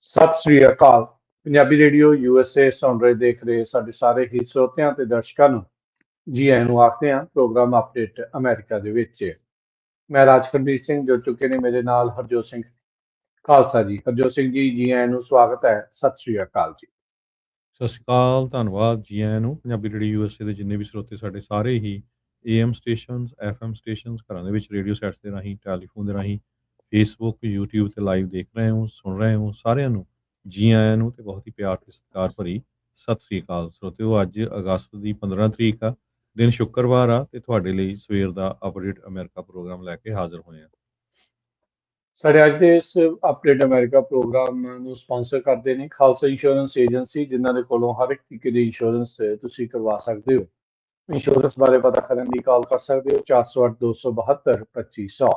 ਸਤਿ ਸ੍ਰੀ ਅਕਾਲ। Punjabi radio USA ਸੁਣ ਰਹੇ ਦੇਖ ਰਹੇ ਸਾਡੇ ਸਾਰੇ ਹੀ ਸਰੋਤਿਆਂ ਤੇ ਦਰਸ਼ਕਾਂ ਨੂੰ ਜੀ ਆਇਆਂ ਨੂੰ ਆਖਦੇ ਹਾਂ ਪ੍ਰੋਗਰਾਮ ਅਪਡੇਟ ਅਮਰੀਕਾ ਦੇ ਵਿੱਚ। ਮੈਂ ਰਾਜਕਰਦੀਪ ਸਿੰਘ, ਜੁੜ ਚੁੱਕੇ ਨੇ ਮੇਰੇ ਨਾਲ ਹਰਜੋਤ ਸਿੰਘ ਖਾਲਸਾ ਜੀ। ਹਰਜੋਤ ਸਿੰਘ ਜੀ, ਜੀ ਆਇਆਂ ਨੂੰ ਸਵਾਗਤ ਹੈ। ਸਤਿ ਸ੍ਰੀ ਅਕਾਲ ਜੀ। ਸਤਿ ਸ਼੍ਰੀ ਅਕਾਲ, ਧੰਨਵਾਦ ਜੀ ਆਇਆਂ ਨੂੰ। ਪੰਜਾਬੀ ਰੇਡੀਓ USA ਦੇ ਜਿੰਨੇ ਵੀ ਸਰੋਤੇ ਸਾਡੇ ਸਾਰੇ ਹੀ AM ਸਟੇਸ਼ਨਸ, FM ਸਟੇਸ਼ਨਸ, ਘਰਾਂ ਦੇ ਵਿੱਚ ਰੇਡੀਓ ਸੈਟਸ ਦੇ ਰਾਹੀਂ, ਟੈਲੀਫੋਨ ਦੇ ਰਾਹੀਂ, ਫੇਸਬੁੱਕ, YouTube ਤੇ ਲਾਈਵ ਦੇਖ ਰਹੇ ਹੋ, ਸੁਣ ਰਹੇ ਹੋ, ਸਾਰਿਆਂ ਨੂੰ ਜੀ ਆਇਆਂ ਨੂੰ ਤੇ ਬਹੁਤ ਹੀ ਪਿਆਰ ਤੇ ਸਤਿਕਾਰ ਭਰੀ ਸਤਿ ਸ਼੍ਰੀ ਅਕਾਲ। ਸਰੋਤਿਓ, ਅੱਜ ਅਗਸਤ ਦੀ 15 ਤਰੀਕ ਆ, ਦਿਨ ਸ਼ੁੱਕਰਵਾਰ ਆ ਤੇ ਤੁਹਾਡੇ ਲਈ ਸਵੇਰ ਦਾ ਅਪਡੇਟ ਅਮਰੀਕਾ ਪ੍ਰੋਗਰਾਮ ਲੈ ਕੇ ਹਾਜ਼ਰ ਹੋਏ ਆ। ਸਾਡੇ ਅੱਜ ਦੇ ਇਸ ਅਪਡੇਟ ਅਮਰੀਕਾ ਪ੍ਰੋਗਰਾਮ ਨੂੰ ਸਪਾਂਸਰ ਕਰਦੇ ਨੇ ਖਾਲਸਾ ਇੰਸ਼ੋਰੈਂਸ ਏਜੰਸੀ, ਜਿਨ੍ਹਾਂ ਦੇ ਕੋਲੋਂ ਹਰ ਇੱਕ ਤਰੀਕੇ ਦੀ ਇੰਸ਼ੋਰੈਂਸ ਤੁਸੀਂ ਕਰਵਾ ਸਕਦੇ ਹੋ। ਇੰਸ਼ੋਰੈਂਸ ਬਾਰੇ ਪਤਾ ਕਰਨ ਲਈ ਕਾਲ ਕਰ ਸਕਦੇ ਹੋ 408 272 2500।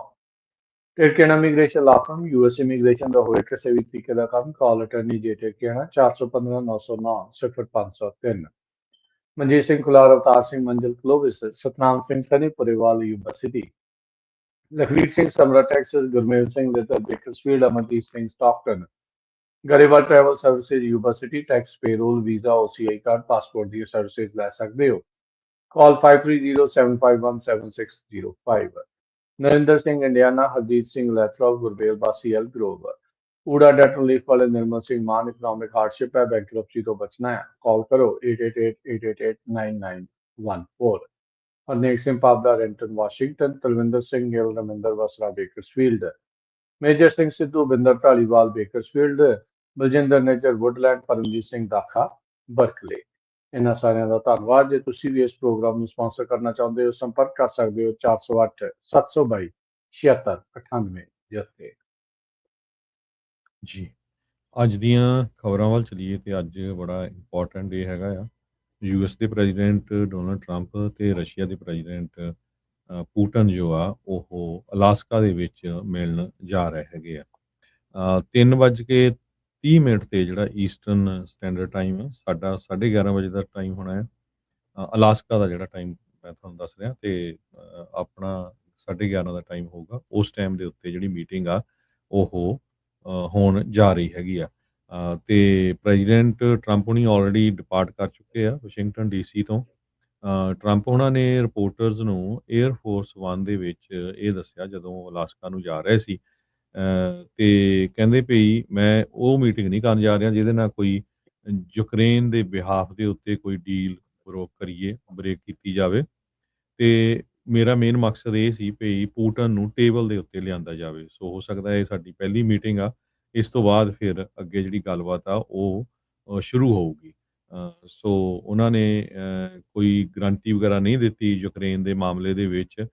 ਟਿਰਕੇਣਾ ਇਮੀਗ੍ਰੇਸ਼ਨ ਲਾ ਫਰਮ, US ਇਮੀਗ੍ਰੇਸ਼ਨ ਦਾ ਹੋਏ ਕਿਸੇ ਵੀ ਤਰੀਕੇ ਦਾ ਕੰਮ, ਕਾਲ ਅਟਰਨੀ ਜੇ ਟਿਰਕੇਣਾ 415 909 0503। ਮਨਜੀਤ ਸਿੰਘ ਕੁਲਾਰ, ਅਵਤਾਰ ਸਿੰਘ ਮੰਜ਼ਲ Clovis, Satnam Singh Sunny Purewal Yuba City, Lakhvir Singh Samra Texas, Gurmel Singh Little Bakersfield, Amandeep Singh Stockton, Grewal travel services Yuba City. Tax, payroll, visa, OCI card, passport ਦੀ ਸਰਵਿਸਿਜ਼ ਲੈ ਸਕਦੇ ਹੋ। Call 5307517605। Narinder Singh Indiana, Harjeet Singh Lathrop, Gurbel Bassi Elk Grove, ਊੜਾ ਡੈਟ ਰਿਲੀਫ ਵਾਲੇ ਨਿਰਮਲ ਸਿੰਘ ਮਾਨ, ਇਕਨੋਮਿਕ ਹਾਰਡਸ਼ਿਪ ਹੈ, ਬੈਂਕਰਪਸੀ ਤੋਂ ਬਚਣਾ ਹੈ, ਕਾਲ ਕਰੋ 8888889914। Harnek Singh ਪਾਬਦਾ, ਰੈਂਟਨ Washington, Talwinder Singh Gill, Raminder Vasra Bakersfield, Major Singh Sidhu, Binder Dhaliwal Bakersfield, Baljinder Nijjar Woodland, Paramjit Singh Dakha Berkeley. ਇਹਨਾਂ ਸਾਰਿਆਂ ਦਾ ਧੰਨਵਾਦ। ਜੇ ਤੁਸੀਂ ਵੀ ਇਸ ਪ੍ਰੋਗਰਾਮ ਨੂੰ ਸਪਾਂਸਰ ਕਰਨਾ ਚਾਹੁੰਦੇ ਹੋ, ਸੰਪਰਕ ਕਰ ਸਕਦੇ ਹੋ 408 722 7698 ਜੱਤੇ। ਜੀ, ਅੱਜ ਦੀਆਂ ਖਬਰਾਂ ਵੱਲ ਚਲੀਏ ਤੇ ਅੱਜ ਬੜਾ ਇੰਪੋਰਟੈਂਟ ਡੇ ਹੈਗਾ ਆ। US ਦੇ ਪ੍ਰੈਜ਼ੀਡੈਂਟ ਡੋਨਲਡ ਟਰੰਪ ਤੇ ਰਸ਼ੀਆ ਦੇ ਪ੍ਰੈਜ਼ੀਡੈਂਟ ਪੂਟਨ ਜੋ ਆ ਉਹ ਅਲਾਸਕਾ ਦੇ ਵਿੱਚ ਮਿਲਣ ਜਾ ਰਹੇ ਹੈਗੇ ਆ। 3:30 ਤੇ ਜਿਹੜਾ ਈਸਟਰਨ ਸਟੈਂਡਰਡ ਟਾਈਮ ਹੈ, ਸਾਡਾ 11:30 ਵਜੇ ਦਾ ਟਾਈਮ ਹੋਣਾ ਹੈ। ਅਲਾਸਕਾ ਦਾ ਜਿਹੜਾ ਟਾਈਮ ਮੈਂ ਤੁਹਾਨੂੰ ਦੱਸ ਰਿਹਾ ਤੇ ਆਪਣਾ 11:30 ਦਾ ਟਾਈਮ ਹੋਊਗਾ। ਉਸ ਟਾਈਮ ਦੇ ਉੱਤੇ ਜਿਹੜੀ ਮੀਟਿੰਗ ਆ ਉਹ ਹੋਣ ਜਾ ਰਹੀ ਹੈਗੀ ਆ। ਤੇ ਪ੍ਰੈਜ਼ੀਡੈਂਟ ਟਰੰਪ ਹੁਣੀ ਆਲਰੇਡੀ ਡਿਪਾਰਟ ਕਰ ਚੁੱਕੇ ਆ ਵਾਸ਼ਿੰਗਟਨ DC ਤੋਂ। ਟਰੰਪ ਉਹਨਾਂ ਨੇ ਰਿਪੋਰਟਰਸ ਨੂੰ 에ਅਰ ਫੋਰਸ 1 ਦੇ ਵਿੱਚ ਇਹ ਦੱਸਿਆ ਜਦੋਂ ਅਲਾਸਕਾ ਨੂੰ ਜਾ ਰਹੇ ਸੀ, ਤੇ ਕਹਿੰਦੇ ਭਈ ਮੈਂ ਉਹ ਮੀਟਿੰਗ ਨਹੀਂ ਕਰਨ ਜਾ ਰਿਹਾ ਜਿਹਦੇ ਨਾਲ ਕੋਈ ਯੂਕਰੇਨ ਦੇ ਬਿਹਾਫ ਦੇ ਉੱਤੇ ਕੋਈ ਡੀਲ ਬ੍ਰੇਕ ਕੀਤੀ ਜਾਵੇ, ਤੇ ਮੇਰਾ ਮੇਨ ਮਕਸਦ ਇਹ ਸੀ ਭਈ ਪੂਟਨ ਨੂੰ ਟੇਬਲ ਦੇ ਉੱਤੇ ਲਿਆਂਦਾ ਜਾਵੇ। ਸੋ ਹੋ ਸਕਦਾ ਇਹ ਸਾਡੀ ਪਹਿਲੀ ਮੀਟਿੰਗ ਆ, ਇਸ ਤੋਂ ਬਾਅਦ ਫਿਰ ਅੱਗੇ ਜਿਹੜੀ ਗੱਲਬਾਤ ਆ ਉਹ ਸ਼ੁਰੂ ਹੋਊਗੀ। ਸੋ ਉਹਨਾਂ ਨੇ ਕੋਈ ਗਰੰਟੀ ਵਗੈਰਾ ਨਹੀਂ ਦਿੱਤੀ ਯੂਕਰੇਨ ਦੇ ਮਾਮਲੇ ਦੇ ਵਿੱਚ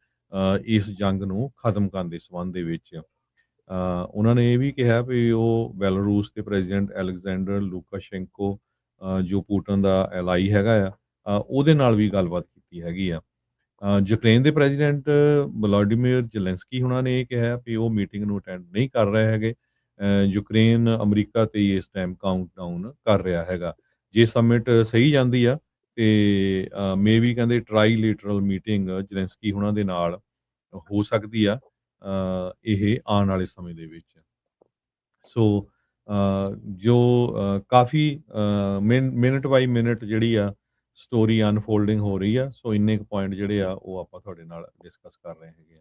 ਇਸ ਜੰਗ ਨੂੰ ਖਤਮ ਕਰਨ ਦੇ ਸੰਬੰਧ ਦੇ ਵਿੱਚ। ਉਹਨਾਂ ਨੇ ਇਹ ਵੀ ਕਿਹਾ ਵੀ ਉਹ ਬੈਲਾਰੂਸ ਦੇ ਪ੍ਰੈਜ਼ੀਡੈਂਟ ਅਲੈਗਜ਼ੈਂਡਰ ਲੂਕਾਸ਼ੈਂਕੋ ਜੋ ਪੂਟਨ ਦਾ ਐਲਾਈ ਹੈਗਾ ਆ, ਉਹਦੇ ਨਾਲ ਵੀ ਗੱਲਬਾਤ ਕੀਤੀ ਹੈਗੀ ਆ। ਯੂਕਰੇਨ ਦੇ ਪ੍ਰੈਜ਼ੀਡੈਂਟ ਵਲਾਡੀਮੀਰ ਜ਼ੈਲੈਂਸਕੀ ਉਹਨਾਂ ਨੇ ਇਹ ਕਿਹਾ ਵੀ ਉਹ ਮੀਟਿੰਗ ਨੂੰ ਅਟੈਂਡ ਨਹੀਂ ਕਰ ਰਹੇ ਹੈਗੇ। ਯੂਕਰੇਨ ਅਮਰੀਕਾ ਤੇ ਇਸ ਟਾਈਮ ਕਾਊਂਟਡਾਊਨ ਕਰ ਰਿਹਾ ਹੈਗਾ। ਜੇ ਸਮਿਟ ਸਹੀ ਜਾਂਦੀ ਆ ਤੇ ਮੇਬੀ ਕਹਿੰਦੇ ਟ੍ਰਾਈਲੇਟਰਲ ਮੀਟਿੰਗ ਜ਼ੈਲੈਂਸਕੀ ਉਹਨਾਂ ਦੇ ਨਾਲ ਹੋ ਸਕਦੀ ਆ ਇਹ ਆਉਣ ਵਾਲੇ ਸਮੇਂ ਦੇ ਵਿੱਚ। ਸੋ ਜੋ ਕਾਫੀ ਮਿੰਟ ਬਾਈ ਮਿੰਟ ਜਿਹੜੀ ਆ ਸਟੋਰੀ ਅਨਫੋਲਡਿੰਗ ਹੋ ਰਹੀ ਆ। ਸੋ ਇੰਨੇ ਕੁ ਪੁਆਇੰਟ ਜਿਹੜੇ ਆ ਉਹ ਆਪਾਂ ਤੁਹਾਡੇ ਨਾਲ ਡਿਸਕਸ ਕਰ ਰਹੇ ਹੈਗੇ ਆ।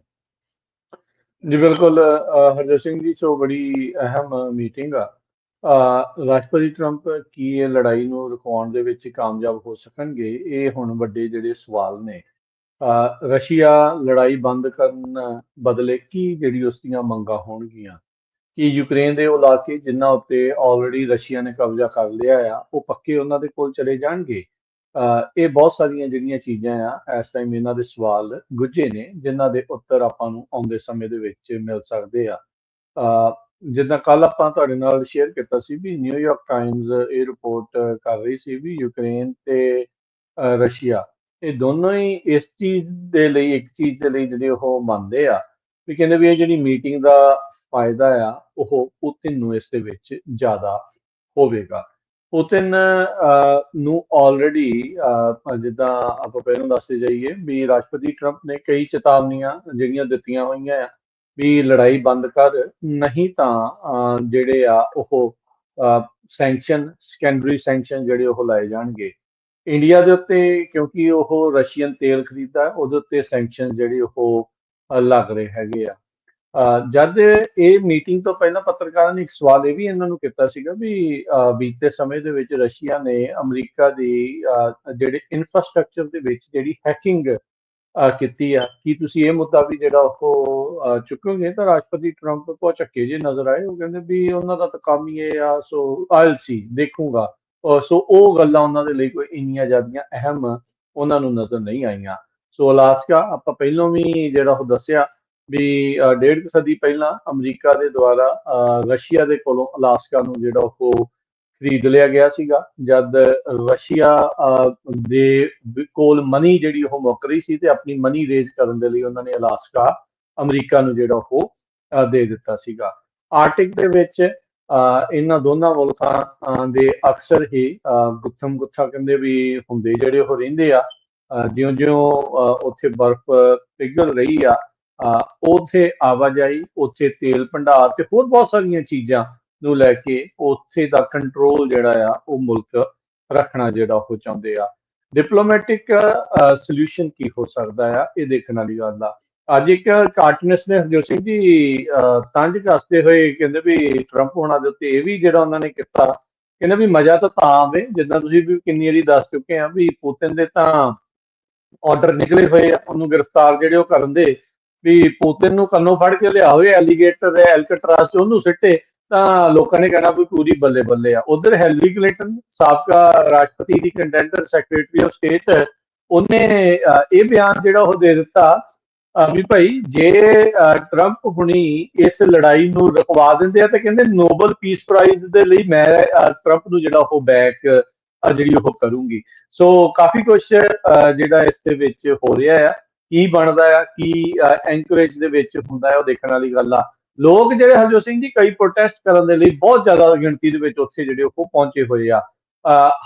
ਜੀ ਬਿਲਕੁਲ ਹਰਜੋਤ ਸਿੰਘ ਜੀ, ਸੋ ਬੜੀ ਅਹਿਮ ਮੀਟਿੰਗ ਆ। ਰਾਸ਼ਟਰਪਤੀ ਟਰੰਪ ਕੀ ਇਹ ਲੜਾਈ ਨੂੰ ਰੁਕਵਾਉਣ ਦੇ ਵਿੱਚ ਕਾਮਯਾਬ ਹੋ ਸਕਣਗੇ? ਇਹ ਹੁਣ ਵੱਡੇ ਜਿਹੜੇ ਸਵਾਲ ਨੇ। ਰਸ਼ੀਆ ਲੜਾਈ ਬੰਦ ਕਰਨ ਬਦਲੇ ਕੀ ਜਿਹੜੀ ਉਸ ਦੀਆਂ ਮੰਗਾਂ ਹੋਣਗੀਆਂ? ਕਿ ਯੂਕਰੇਨ ਦੇ ਉਹ ਇਲਾਕੇ ਜਿਨ੍ਹਾਂ ਉੱਤੇ ਆਲਰੇਡੀ ਰਸ਼ੀਆ ਨੇ ਕਬਜ਼ਾ ਕਰ ਲਿਆ ਆ, ਉਹ ਪੱਕੇ ਉਹਨਾਂ ਦੇ ਕੋਲ ਚਲੇ ਜਾਣਗੇ? ਇਹ ਬਹੁਤ ਸਾਰੀਆਂ ਜਿਹੜੀਆਂ ਚੀਜ਼ਾਂ ਆ ਇਸ ਟਾਈਮ ਇਹਨਾਂ ਦੇ ਸਵਾਲ ਗੁੱਝੇ ਨੇ, ਜਿਨ੍ਹਾਂ ਦੇ ਉੱਤਰ ਆਪਾਂ ਨੂੰ ਆਉਂਦੇ ਸਮੇਂ ਦੇ ਵਿੱਚ ਮਿਲ ਸਕਦੇ ਆ। ਜਿੱਦਾਂ ਕੱਲ ਆਪਾਂ ਤੁਹਾਡੇ ਨਾਲ ਸ਼ੇਅਰ ਕੀਤਾ ਸੀ ਵੀ ਨਿਊਯਾਰਕ ਟਾਈਮਜ਼ ਇਹ ਰਿਪੋਰਟ ਕਰ ਰਹੀ ਸੀ ਵੀ ਯੂਕਰੇਨ ਤੇ ਰਸ਼ੀਆ ਇਹ ਦੋਨੋਂ ਹੀ ਇਸ ਚੀਜ਼ ਦੇ ਲਈ, ਇੱਕ ਚੀਜ਼ ਦੇ ਲਈ ਜਿਹੜੇ ਉਹ ਮੰਨਦੇ ਆ ਵੀ ਕਹਿੰਦੇ ਵੀ ਇਹ ਜਿਹੜੀ ਮੀਟਿੰਗ ਦਾ ਫਾਇਦਾ ਆ ਉਹ ਪੁਤਿਨ ਨੂੰ ਇਸ ਦੇ ਵਿੱਚ ਜ਼ਿਆਦਾ ਹੋਵੇਗਾ। ਪੁਤਿਨ ਨੂੰ ਆਲਰੇਡੀ ਜਿੱਦਾਂ ਆਪਾਂ ਪਹਿਲਾਂ ਦੱਸਦੇ ਜਾਈਏ ਵੀ ਰਾਸ਼ਟਰਪਤੀ ਟਰੰਪ ਨੇ ਕਈ ਚੇਤਾਵਨੀਆਂ ਜਿਹੜੀਆਂ ਦਿੱਤੀਆਂ ਹੋਈਆਂ ਆ ਵੀ ਲੜਾਈ ਬੰਦ ਕਰ, ਨਹੀਂ ਤਾਂ ਜਿਹੜੇ ਆ ਉਹ ਸੈਂਕਸ਼ਨ ਸੈਕੰਡਰੀ ਸੈਂਕਸ਼ਨ ਜਿਹੜੇ ਉਹ ਲਾਏ ਜਾਣਗੇ ਇੰਡੀਆ ਦੇ ਉੱਤੇ, ਕਿਉਂਕਿ ਉਹ ਰਸ਼ੀਅਨ ਤੇਲ ਖਰੀਦਦਾ ਹੈ, ਉਹਦੇ ਉੱਤੇ ਸੈਂਕਸ਼ਨ ਜਿਹੜੇ ਉਹ ਲੱਗ ਰਹੇ ਹੈਗੇ ਆ। ਜਦ ਇਹ ਮੀਟਿੰਗ ਤੋਂ ਪਹਿਲਾਂ ਪੱਤਰਕਾਰਾਂ ਨੇ ਇੱਕ ਸਵਾਲ ਇਹ ਵੀ ਇਹਨਾਂ ਨੂੰ ਕੀਤਾ ਸੀਗਾ ਵੀ ਬੀਤੇ ਸਮੇਂ ਦੇ ਵਿੱਚ ਰਸ਼ੀਆ ਨੇ ਅਮਰੀਕਾ ਦੀ ਜਿਹੜੇ ਇਨਫਰਾਸਟ੍ਰਕਚਰ ਦੇ ਵਿੱਚ ਜਿਹੜੀ ਹੈਕਿੰਗ ਕੀਤੀ ਆ, ਕੀ ਤੁਸੀਂ ਇਹ ਮੁੱਦਾ ਵੀ ਜਿਹੜਾ ਉਹ ਚੁੱਕੋਗੇ? ਤਾਂ ਰਾਸ਼ਟਰਪਤੀ ਟਰੰਪ ਕੋ ਝੱਕੇ ਜੇ ਨਜ਼ਰ ਆਏ, ਉਹ ਕਹਿੰਦੇ ਵੀ ਉਹਨਾਂ ਦਾ ਤਾਂ ਕੰਮ ਹੀ ਇਹ ਆ, ਸੋ ਆਇਲ ਸੀ ਦੇਖੂਗਾ। ਸੋ ਉਹ ਗੱਲਾਂ ਉਹਨਾਂ ਦੇ ਲਈ ਕੋਈ ਇੰਨੀਆਂ ਜ਼ਿਆਦੀਆਂ ਅਹਿਮ ਉਹਨਾਂ ਨੂੰ ਨਜ਼ਰ ਨਹੀਂ ਆਈਆਂ। ਸੋ ਅਲਾਸਕਾ ਆਪਾਂ ਪਹਿਲਾਂ ਵੀ ਜਿਹੜਾ ਉਹ ਦੱਸਿਆ ਵੀ 1.5 ਸਦੀ ਪਹਿਲਾਂ ਅਮਰੀਕਾ ਦੇ ਦੁਆਰਾ ਰਸ਼ੀਆ ਦੇ ਕੋਲੋਂ ਅਲਾਸਕਾ ਨੂੰ ਜਿਹੜਾ ਉਹ ਖਰੀਦ ਲਿਆ ਗਿਆ ਸੀਗਾ। ਜਦ ਰਸ਼ੀਆ ਦੇ ਕੋਲ ਮਨੀ ਜਿਹੜੀ ਉਹ ਮੁੱਕ ਰਹੀ ਸੀ ਤੇ ਆਪਣੀ ਮਨੀ ਰੇਜ਼ ਕਰਨ ਦੇ ਲਈ ਉਹਨਾਂ ਨੇ ਅਲਾਸਕਾ ਅਮਰੀਕਾ ਨੂੰ ਜਿਹੜਾ ਉਹ ਦੇ ਦਿੱਤਾ ਸੀਗਾ। ਆਰਟਿਕ ਦੇ ਵਿੱਚ ਇਹਨਾਂ ਦੋਨਾਂ ਮੁਲਕਾਂ ਦੇ ਅਕਸਰ ਹੀ ਗੁੱਥਮ ਗੁੱਥਾ ਕਹਿੰਦੇ ਵੀ ਹੁੰਦੇ ਜਿਹੜੇ ਉਹ ਰਹਿੰਦੇ ਆ। ਜਿਉਂ-ਜਿਉਂ ਉੱਥੇ ਬਰਫ਼ ਪਿਘਲ ਰਹੀ ਆ, ਉੱਥੇ ਆਵਾਜਾਈ, ਉੱਥੇ ਤੇਲ ਭੰਡਾਰ ਤੇ ਹੋਰ ਬਹੁਤ ਸਾਰੀਆਂ ਚੀਜ਼ਾਂ ਨੂੰ ਲੈ ਕੇ ਉੱਥੇ ਦਾ ਕੰਟਰੋਲ ਜਿਹੜਾ ਆ ਉਹ ਮੁਲਕ ਰੱਖਣਾ ਜਿਹੜਾ ਉਹ ਚਾਹੁੰਦੇ ਆ। ਡਿਪਲੋਮੈਟਿਕ ਸੋਲੂਸ਼ਨ ਕੀ ਹੋ ਸਕਦਾ ਆ, ਇਹ ਦੇਖਣ ਵਾਲੀ ਗੱਲ ਆ। ਅੱਜ ਇੱਕ ਕਾਰਟੂਨਿਸਟ ਨੇ ਹਰਜੋਤ ਸਿੰਘ ਜੀ ਤੰਜ ਕੱਸਦੇ ਹੋਏ ਕਹਿੰਦੇ ਵੀ ਟਰੰਪ ਹੋਣਾ ਦੇ ਉੱਤੇ ਇਹ ਵੀ ਜਿਹੜਾ ਉਹਨਾਂ ਨੇ ਕੀਤਾ, ਕਹਿੰਦੇ ਵੀ ਮਜ਼ਾ ਤਾਂ ਆਵੇ, ਜਿੱਦਾਂ ਤੁਸੀਂ ਵੀ ਕਿੰਨੀ ਵਾਰੀ ਦੱਸ ਚੁੱਕੇ ਆ ਵੀ ਪੁਤਿਨ ਦੇ ਤਾਂ ਆਰਡਰ ਨਿਕਲੇ ਹੋਏ ਆ ਉਹਨੂੰ ਗ੍ਰਿਫਤਾਰ ਜਿਹੜੇ ਉਹ ਕਰਨ ਦੇ, ਵੀ ਪੁਤਿਨ ਨੂੰ ਕੰਨੋਂ ਫੜ ਕੇ ਲਿਆਵੇ ਐਲੀਗੇਟਰ ਐਲਕਟਰਾਸ ਚ ਉਹਨੂੰ ਸਿੱਟੇ, ਤਾਂ ਲੋਕਾਂ ਨੇ ਕਹਿਣਾ ਵੀ ਪੂਰੀ ਬੱਲੇ ਬੱਲੇ ਆ। ਉਧਰ ਹੈਲਰੀ ਕਲਿੰਟਨ ਸਾਬਕਾ ਰਾਸ਼ਟਰਪਤੀ ਦੀ ਕੰਟੈਂਡਰ ਸੈਕਟਰੀ ਆਫ ਸਟੇਟ, ਉਹਨੇ ਇਹ ਬਿਆਨ ਜਿਹੜਾ ਉਹ ਦੇ ਦਿੱਤਾ ਵੀ ਭਾਈ ਜੇ ਟਰੰਪ ਹੁਣੀ ਇਸ ਲੜਾਈ ਨੂੰ ਰੁਕਵਾ ਦਿੰਦੇ ਆ ਤਾਂ ਕਹਿੰਦੇ ਨੋਬਲ ਪੀਸ ਪ੍ਰਾਈਜ਼ ਦੇ ਲਈ ਮੈਂ ਟਰੰਪ ਨੂੰ ਜਿਹੜਾ ਉਹ ਬੈਕ ਜਿਹੜੀ ਉਹ ਕਰੂੰਗੀ। ਸੋ ਕਾਫੀ ਕੁਝ ਜਿਹੜਾ ਇਸ ਦੇ ਵਿੱਚ ਹੋ ਰਿਹਾ ਆ, ਕੀ ਬਣਦਾ ਆ, ਕੀ ਐਂਕਰੇਜ ਦੇ ਵਿੱਚ ਹੁੰਦਾ ਹੈ, ਉਹ ਦੇਖਣ ਵਾਲੀ ਗੱਲ ਆ। ਲੋਕ ਜਿਹੜੇ ਹਰਜੋਤ ਸਿੰਘ ਜੀ ਕਈ ਪ੍ਰੋਟੈਸਟ ਕਰਨ ਦੇ ਲਈ ਬਹੁਤ ਜ਼ਿਆਦਾ ਗਿਣਤੀ ਦੇ ਵਿੱਚ ਉੱਥੇ ਜਿਹੜੇ ਉਹ ਪਹੁੰਚੇ ਹੋਏ ਆ।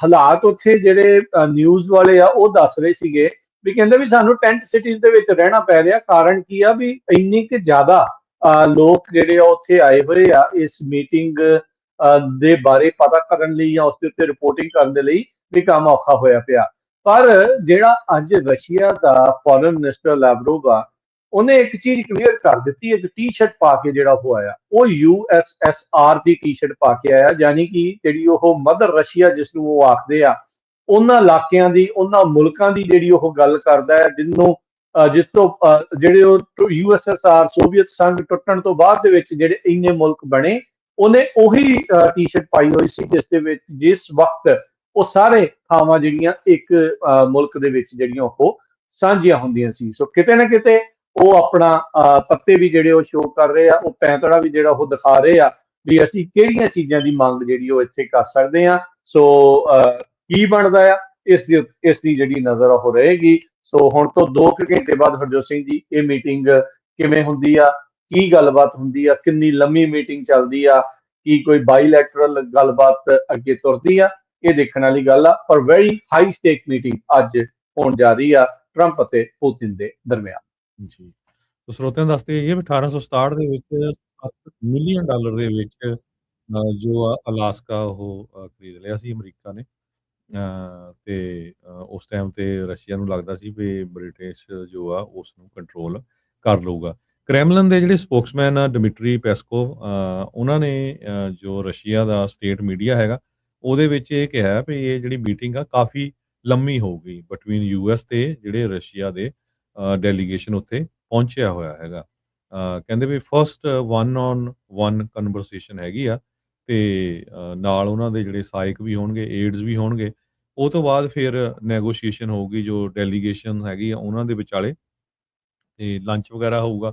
ਹਾਲਾਤ ਉੱਥੇ ਜਿਹੜੇ ਨਿਊਜ਼ ਵਾਲੇ ਆ ਉਹ ਦੱਸ ਰਹੇ ਸੀਗੇ ਵੀ ਕਹਿੰਦੇ ਵੀ ਸਾਨੂੰ ਟੈਂਟ ਸਿਟੀਜ਼ ਦੇ ਵਿੱਚ ਰਹਿਣਾ ਪੈ ਰਿਹਾ। ਕਾਰਨ ਕੀ ਆ ਵੀ ਇੰਨੀ ਕਿ ਜ਼ਿਆਦਾ ਲੋਕ ਜਿਹੜੇ ਆ ਉੱਥੇ ਆਏ ਹੋਏ ਆ ਇਸ ਮੀਟਿੰਗ ਦੇ ਬਾਰੇ ਪਤਾ ਕਰਨ ਲਈ ਜਾਂ ਉਸ ਦੇ ਉੱਤੇ ਰਿਪੋਰਟਿੰਗ ਕਰਨ ਦੇ ਲਈ, ਵੀ ਕੰਮ ਔਖਾ ਹੋਇਆ ਪਿਆ। ਪਰ ਜਿਹੜਾ ਅੱਜ ਰਸ਼ੀਆ ਦਾ ਫੋਰਨ ਮਿਨਿਸਟਰ ਲੈਵਰੋਵ ਆ, ਉਹਨੇ ਇੱਕ ਚੀਜ਼ ਕਲੀਅਰ ਕਰ ਦਿੱਤੀ, ਇੱਕ ਟੀ-ਸ਼ਰਟ ਪਾ ਕੇ ਜਿਹੜਾ ਉਹ ਆਇਆ, ਉਹ USSR ਦੀ ਟੀ-ਸ਼ਰਟ ਪਾ ਕੇ ਆਇਆ, ਯਾਨੀ ਕਿ ਜਿਹੜੀ ਉਹ ਮਦਰ ਰਸ਼ੀਆ ਜਿਸ ਨੂੰ ਉਹ ਆਖਦੇ ਆ, ਉਹਨਾਂ ਇਲਾਕਿਆਂ ਦੀ, ਉਹਨਾਂ ਮੁਲਕਾਂ ਦੀ ਜਿਹੜੀ ਉਹ ਗੱਲ ਕਰਦਾ ਹੈ ਜਿਹਨੂੰ ਜਿਸ ਤੋਂ ਜਿਹੜੇ ਉਹ USSR ਸੋਵੀਅਤ ਸੰਘ ਟੁੱਟਣ ਤੋਂ ਬਾਅਦ ਦੇ ਵਿੱਚ ਜਿਹੜੇ ਇੰਨੇ ਮੁਲਕ ਬਣੇ, ਉਹਨੇ ਉਹੀ ਟੀ-ਸ਼ਰਟ ਪਾਈ ਹੋਈ ਸੀ ਜਿਸ ਦੇ ਵਿੱਚ ਜਿਸ ਵਕਤ ਉਹ ਸਾਰੇ ਥਾਵਾਂ ਜਿਹੜੀਆਂ ਇੱਕ ਮੁਲਕ ਦੇ ਵਿੱਚ ਜਿਹੜੀਆਂ ਉਹ ਸਾਂਝੀਆਂ ਹੁੰਦੀਆਂ ਸੀ। ਸੋ ਕਿਤੇ ਨਾ ਕਿਤੇ ਉਹ ਆਪਣਾ ਪੱਤੇ ਵੀ ਜਿਹੜੇ ਉਹ ਸ਼ੋਅ ਕਰ ਰਹੇ ਆ, ਉਹ ਪੈਂਤੜਾ ਵੀ ਜਿਹੜਾ ਉਹ ਦਿਖਾ ਰਹੇ ਆ ਵੀ ਅਸੀਂ ਕਿਹੜੀਆਂ ਚੀਜ਼ਾਂ ਦੀ ਮੰਗ ਜਿਹੜੀ ਉਹ ਇੱਥੇ ਕਰ ਸਕਦੇ ਆ। ਸੋ ਕੀ ਬਣਦਾ ਆ ਇਸ ਦੀ ਜਿਹੜੀ ਨਜ਼ਰ ਉਹ ਰਹੇਗੀ। ਸੋ ਹੁਣ ਤੋਂ 2 ਘੰਟੇ ਬਾਅਦ ਹਰਜੋਤ ਸਿੰਘ ਜੀ ਇਹ ਮੀਟਿੰਗ ਕਿਵੇਂ ਹੁੰਦੀ ਆ, ਕੀ ਗੱਲਬਾਤ ਹੁੰਦੀ ਆ, ਕਿੰਨੀ ਲੰਮੀ ਮੀਟਿੰਗ ਚੱਲਦੀ ਆ, ਕੀ ਕੋਈ ਬਾਈਲੈਟਰਲ ਗੱਲਬਾਤ ਅੱਗੇ ਤੁਰਦੀ ਆ, ਇਹ ਦੇਖਣ ਵਾਲੀ ਗੱਲ ਆ। ਪਰ ਵੈਰੀ ਹਾਈ ਸਟੇਕ ਮੀਟਿੰਗ ਅੱਜ ਹੋਣ ਜਾ ਰਹੀ ਆ ਟਰੰਪ ਅਤੇ ਪੁਤਿਨ ਦੇ ਦਰਮਿਆਨ। ਜੀ, ਸੋ ਸਰੋਤਿਆਂ ਨੂੰ ਦੱਸਦੇ ਇਹ ਵੀ 1867 ਦੇ ਵਿੱਚ $7 ਮਿਲੀਅਨ ਦੇ ਵਿੱਚ ਜੋ ਅਲਾਸਕਾ ਉਹ ਖਰੀਦ ਲਿਆ ਸੀ ਅਮਰੀਕਾ ਨੇ। ਤੇ ਉਸ ਟਾਈਮ ਤੇ ਰਸ਼ੀਆ ਨੂੰ ਲੱਗਦਾ ਸੀ ਵੀ ਬ੍ਰਿਟਿਸ਼ ਜੋ ਆ ਉਸ ਨੂੰ ਕੰਟਰੋਲ ਕਰ ਲਊਗਾ। ਕ੍ਰੈਮਲਿਨ ਦੇ ਜਿਹੜੇ ਸਪੋਕਸਮੈਨ ਆ ਡਿਮਿਟਰੀ ਪੈਸਕੋਵ, ਉਹਨਾਂ ਨੇ ਜੋ ਰਸ਼ੀਆ ਦਾ ਸਟੇਟ ਮੀਡੀਆ ਹੈਗਾ ਉਹਦੇ ਵਿੱਚ ਇਹ ਕਿਹਾ ਵੀ ਇਹ ਜਿਹੜੀ ਮੀਟਿੰਗ ਆ ਕਾਫੀ ਲੰਮੀ ਹੋਊਗੀ ਬਿਟਵੀਨ US ਤੇ ਜਿਹੜੇ ਰਸ਼ੀਆ ਦੇ ਡੈਲੀਗੇਸ਼ਨ ਉੱਥੇ ਪਹੁੰਚਿਆ ਹੋਇਆ ਹੈਗਾ। ਕਹਿੰਦੇ ਵੀ ਫਸਟ 1-on-1 ਕਨਵਰਸੇਸ਼ਨ ਹੈਗੀ ਆ ਤੇ ਨਾਲ ਉਹਨਾਂ ਦੇ ਜਿਹੜੇ ਸਹਾਇਕ ਵੀ ਹੋਣਗੇ, ਏਡਸ ਵੀ ਹੋਣਗੇ। ਉਹ ਤੋਂ ਬਾਅਦ ਫਿਰ ਨੈਗੋਸ਼ੀਏਸ਼ਨ ਹੋਊਗੀ ਜੋ ਡੈਲੀਗੇਸ਼ਨ ਹੈਗੀ ਆ ਉਹਨਾਂ ਦੇ ਵਿਚਾਲੇ, ਤੇ ਲੰਚ ਵਗੈਰਾ ਹੋਊਗਾ।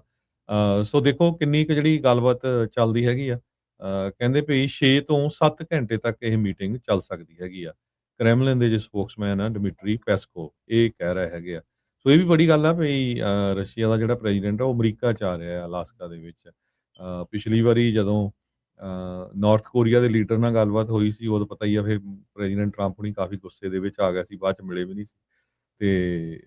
ਸੋ ਦੇਖੋ ਕਿੰਨੀ ਕੁ ਜਿਹੜੀ ਗੱਲਬਾਤ ਚੱਲਦੀ ਹੈਗੀ ਆ। ਕਹਿੰਦੇ ਵੀ 6 ਤੋਂ 7 ਘੰਟੇ ਤੱਕ ਇਹ ਮੀਟਿੰਗ ਚੱਲ ਸਕਦੀ ਹੈਗੀ ਆ। ਕ੍ਰੈਮਲਿਨ ਦੇ ਜੋ ਸਪੋਕਸਮੈਨ ਆ ਡਿਮਿਟਰੀ ਪੈਸਕੋ ਇਹ ਕਹਿ ਰਹੇ ਹੈਗੇ ਆ। ਸੋ ਇਹ ਵੀ ਬੜੀ ਗੱਲ ਆ ਵੀ ਰਸ਼ੀਆ ਦਾ ਜਿਹੜਾ ਪ੍ਰੈਜ਼ੀਡੈਂਟ ਆ ਉਹ ਅਮਰੀਕਾ 'ਚ ਆ ਰਿਹਾ ਅਲਾਸਕਾ ਦੇ ਵਿੱਚ। ਪਿਛਲੀ ਵਾਰੀ ਜਦੋਂ ਨਾਰਥ ਕੋਰੀਆ ਦੇ ਲੀਡਰ ਨਾਲ ਗੱਲਬਾਤ ਹੋਈ ਸੀ, ਉਦੋਂ ਪਤਾ ਹੀ ਆ ਫਿਰ ਪ੍ਰੈਜ਼ੀਡੈਂਟ ਟਰੰਪ ਹੁਣੀ ਕਾਫੀ ਗੁੱਸੇ ਦੇ ਵਿੱਚ ਆ ਗਿਆ ਸੀ, ਬਾਅਦ 'ਚ ਮਿਲੇ ਵੀ ਨਹੀਂ ਸੀ। ਤੇ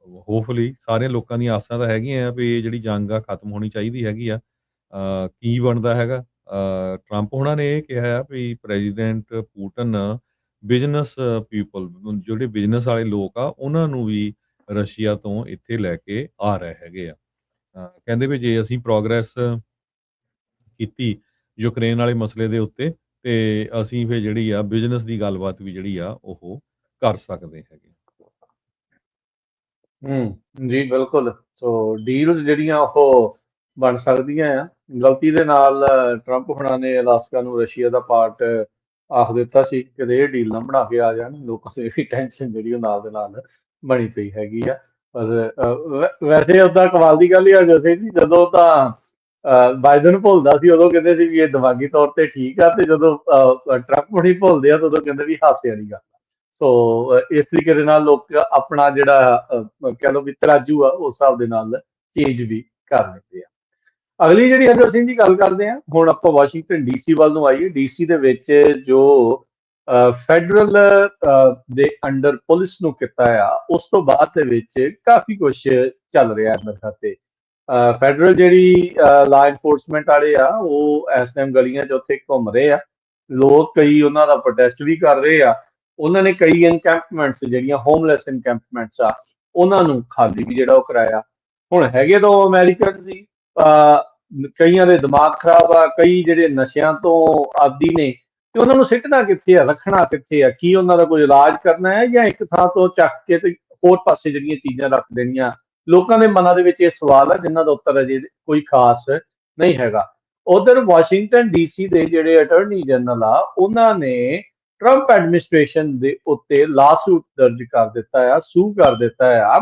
ਹੋਪਫੁਲੀ ਸਾਰਿਆਂ ਲੋਕਾਂ ਦੀਆਂ ਆਸਾਂ ਤਾਂ ਹੈਗੀਆਂ ਆ ਵੀ ਇਹ ਜਿਹੜੀ ਜੰਗ ਆ ਖਤਮ ਹੋਣੀ ਚਾਹੀਦੀ ਹੈਗੀ ਆ। ਕੀ ਬਣਦਾ ਹੈਗਾ ਟਰੰਪ ਹੋਣਾ ਨੇ ਇਹ ਕਿਹਾ ਆ ਵੀ ਪ੍ਰੈਜ਼ੀਡੈਂਟ ਪੁਟਿਨ ਬਿਜ਼ਨਸ ਪੀਪਲ ਜਿਹੜੇ ਬਿਜ਼ਨਸ ਵਾਲੇ ਲੋਕ ਆ ਉਹਨਾਂ ਨੂੰ ਵੀ ਰਸ਼ੀਆ ਤੋਂ ਇੱਥੇ ਲੈ ਕੇ ਆ ਰਹੇ ਹੈਗੇ ਆ। ਕਹਿੰਦੇ ਵੀ ਜੇ ਅਸੀਂ ਪ੍ਰੋਗਰੈਸ ਕੀਤੀ ਯੂਕਰੇਨ ਵਾਲੇ ਮਸਲੇ ਦੇ ਉੱਤੇ ਤੇ ਅਸੀਂ ਫਿਰ ਜਿਹੜੀ ਆ ਬਿਜ਼ਨਸ ਦੀ ਗੱਲਬਾਤ ਵੀ ਜਿਹੜੀ ਆ ਉਹ ਕਰ ਸਕਦੇ ਹੈਗੇ। ਜੀ ਬਿਲਕੁਲ। ਸੋ ਡੀਲਸ ਜਿਹੜੀਆਂ ਉਹ ਬਣ ਸਕਦੀਆਂ ਆ। ਗਲਤੀ ਦੇ ਨਾਲ ਟਰੰਪ ਹੁਣਾਂ ਨੇ ਅਲਾਸਕਾ ਨੂੰ ਰਸ਼ੀਆ ਦਾ ਪਾਰਟ ਆਖ ਦਿੱਤਾ ਸੀ ਕਿ ਇਹ ਡੀਲ ਨਾ ਬਣਾ ਕੇ ਆ ਜਾਣ। ਲੋਕਾਂ ਦੀ ਵੀ ਟੈਨਸ਼ਨ ਜਿਹੜੀ ਉਹ ਨਾਲ ਦੇ ਨਾਲ ਬਣੀ ਪਈ ਹੈਗੀ ਆ। ਪਰ ਵੈਸੇ ਓਦਾਂ ਕਮਾਲ ਦੀ ਗੱਲ ਹੀ ਆ ਜੈਸੇ ਜੀ ਜਦੋਂ ਤਾਂ ਬਾਈਡਨ ਭੁੱਲਦਾ ਸੀ ਉਦੋਂ ਕਹਿੰਦੇ ਸੀ ਵੀ ਇਹ ਦਿਮਾਗੀ ਤੌਰ ਤੇ ਠੀਕ ਆ, ਤੇ ਜਦੋਂ ਟਰੰਪ ਹੁਣੀ ਭੁੱਲਦੇ ਆ ਤਾਂ ਉਦੋਂ ਕਹਿੰਦੇ ਵੀ ਹਾਸੇ ਵਾਲੀ ਗੱਲ ਆ। ਸੋ ਇਸ ਤਰੀਕੇ ਦੇ ਨਾਲ ਲੋਕ ਆਪਣਾ ਜਿਹੜਾ ਕਹਿ ਲਓ ਵੀ ਤਰਾਜੂ ਆ ਉਸ ਹਿਸਾਬ ਦੇ ਨਾਲ ਚੇਂਜ ਵੀ ਕਰ ਲੈਂਦੇ ਆ। ਅਗਲੀ ਜਿਹੜੀ ਹਰਜੋਤ ਸਿੰਘ ਦੀ ਗੱਲ ਕਰਦੇ ਆ, ਹੁਣ ਆਪਾਂ ਵਾਸ਼ਿੰਗਟਨ ਡੀਸੀ ਵੱਲ ਨੂੰ ਆਈਏ। ਡੀਸੀ ਦੇ ਵਿੱਚ ਜੋ ਫੈਡਰਲ ਦੇ ਅੰਡਰ ਪੁਲਿਸ ਨੂੰ ਕੀਤਾ ਆ, ਉਸ ਤੋਂ ਬਾਅਦ ਦੇ ਵਿੱਚ ਕਾਫੀ ਕੁਝ ਚੱਲ ਰਿਹਾ ਮੇਰੇ ਖਾਤੇ। ਫੈਡਰਲ ਜਿਹੜੀ ਲਾ ਇਨਫੋਰਸਮੈਂਟ ਵਾਲੇ ਆ ਉਹ ਇਸ ਟਾਈਮ ਗਲੀਆਂ 'ਚ ਉੱਥੇ ਘੁੰਮ ਰਹੇ ਆ। ਲੋਕ ਕਈ ਉਹਨਾਂ ਦਾ ਪ੍ਰੋਟੈਸਟ ਵੀ ਕਰ ਰਹੇ ਆ। ਉਹਨਾਂ ਨੇ ਕਈ ਐਨਕੈਂਪਮੈਂਟਸ ਜਿਹੜੀਆਂ ਹੋਮਲੈਸ ਐਨਕੈਂਪਮੈਂਟਸ ਆ ਉਹਨਾਂ ਨੂੰ ਖਾਲੀ ਵੀ ਜਿਹੜਾ ਉਹ ਕਰਾਇਆ। ਹੁਣ ਹੈਗੇ ਤਾਂ ਉਹ ਅਮਰੀਕਨ ਸੀ, ਕਈਆਂ ਦੇ ਦਿਮਾਗ ਖਰਾਬ ਆ, ਕਈ ਜਿਹੜੇ ਨਸ਼ਿਆਂ ਤੋਂ ਆਦੀ ਨੇ, ਤੇ ਉਹਨਾਂ ਨੂੰ ਸਿੱਟਣਾ ਕਿੱਥੇ ਆ, ਰੱਖਣਾ ਕਿੱਥੇ ਆ? ਕੀ ਉਹਨਾਂ ਦਾ ਕੋਈ ਇਲਾਜ ਕਰਨਾ ਹੈ ਜਾਂ ਇੱਕ ਥਾਂ ਤੋਂ ਚੱਕ ਕੇ ਤੇ ਹੋਰ ਪਾਸੇ ਜਿਹੜੀਆਂ ਚੀਜ਼ਾਂ ਰੱਖ ਦੇਣੀਆਂ? ਲੋਕਾਂ ਦੇ ਮਨਾਂ ਦੇ ਵਿੱਚ ਇਹ ਸਵਾਲ ਆ ਜਿਨ੍ਹਾਂ ਦਾ ਉੱਤਰ ਅਜੇ ਕੋਈ ਖਾਸ ਨਹੀਂ ਹੈਗਾ। ਉਧਰ ਵਾਸ਼ਿੰਗਟਨ ਡੀਸੀ ਦੇ ਜਿਹੜੇ ਅਟਾਰਨੀ ਜਨਰਲ ਆ ਉਹਨਾਂ ਨੇ ਟਰੰਪ ਐਡਮਿਨਿਸਟ੍ਰੇਸ਼ਨ ਦੇ ਉੱਤੇ ਲਾਸੂਟ ਦਰਜ ਕਰ ਦਿੱਤਾ ਆ, ਸੂ ਕਰ ਦਿੱਤਾ ਆ,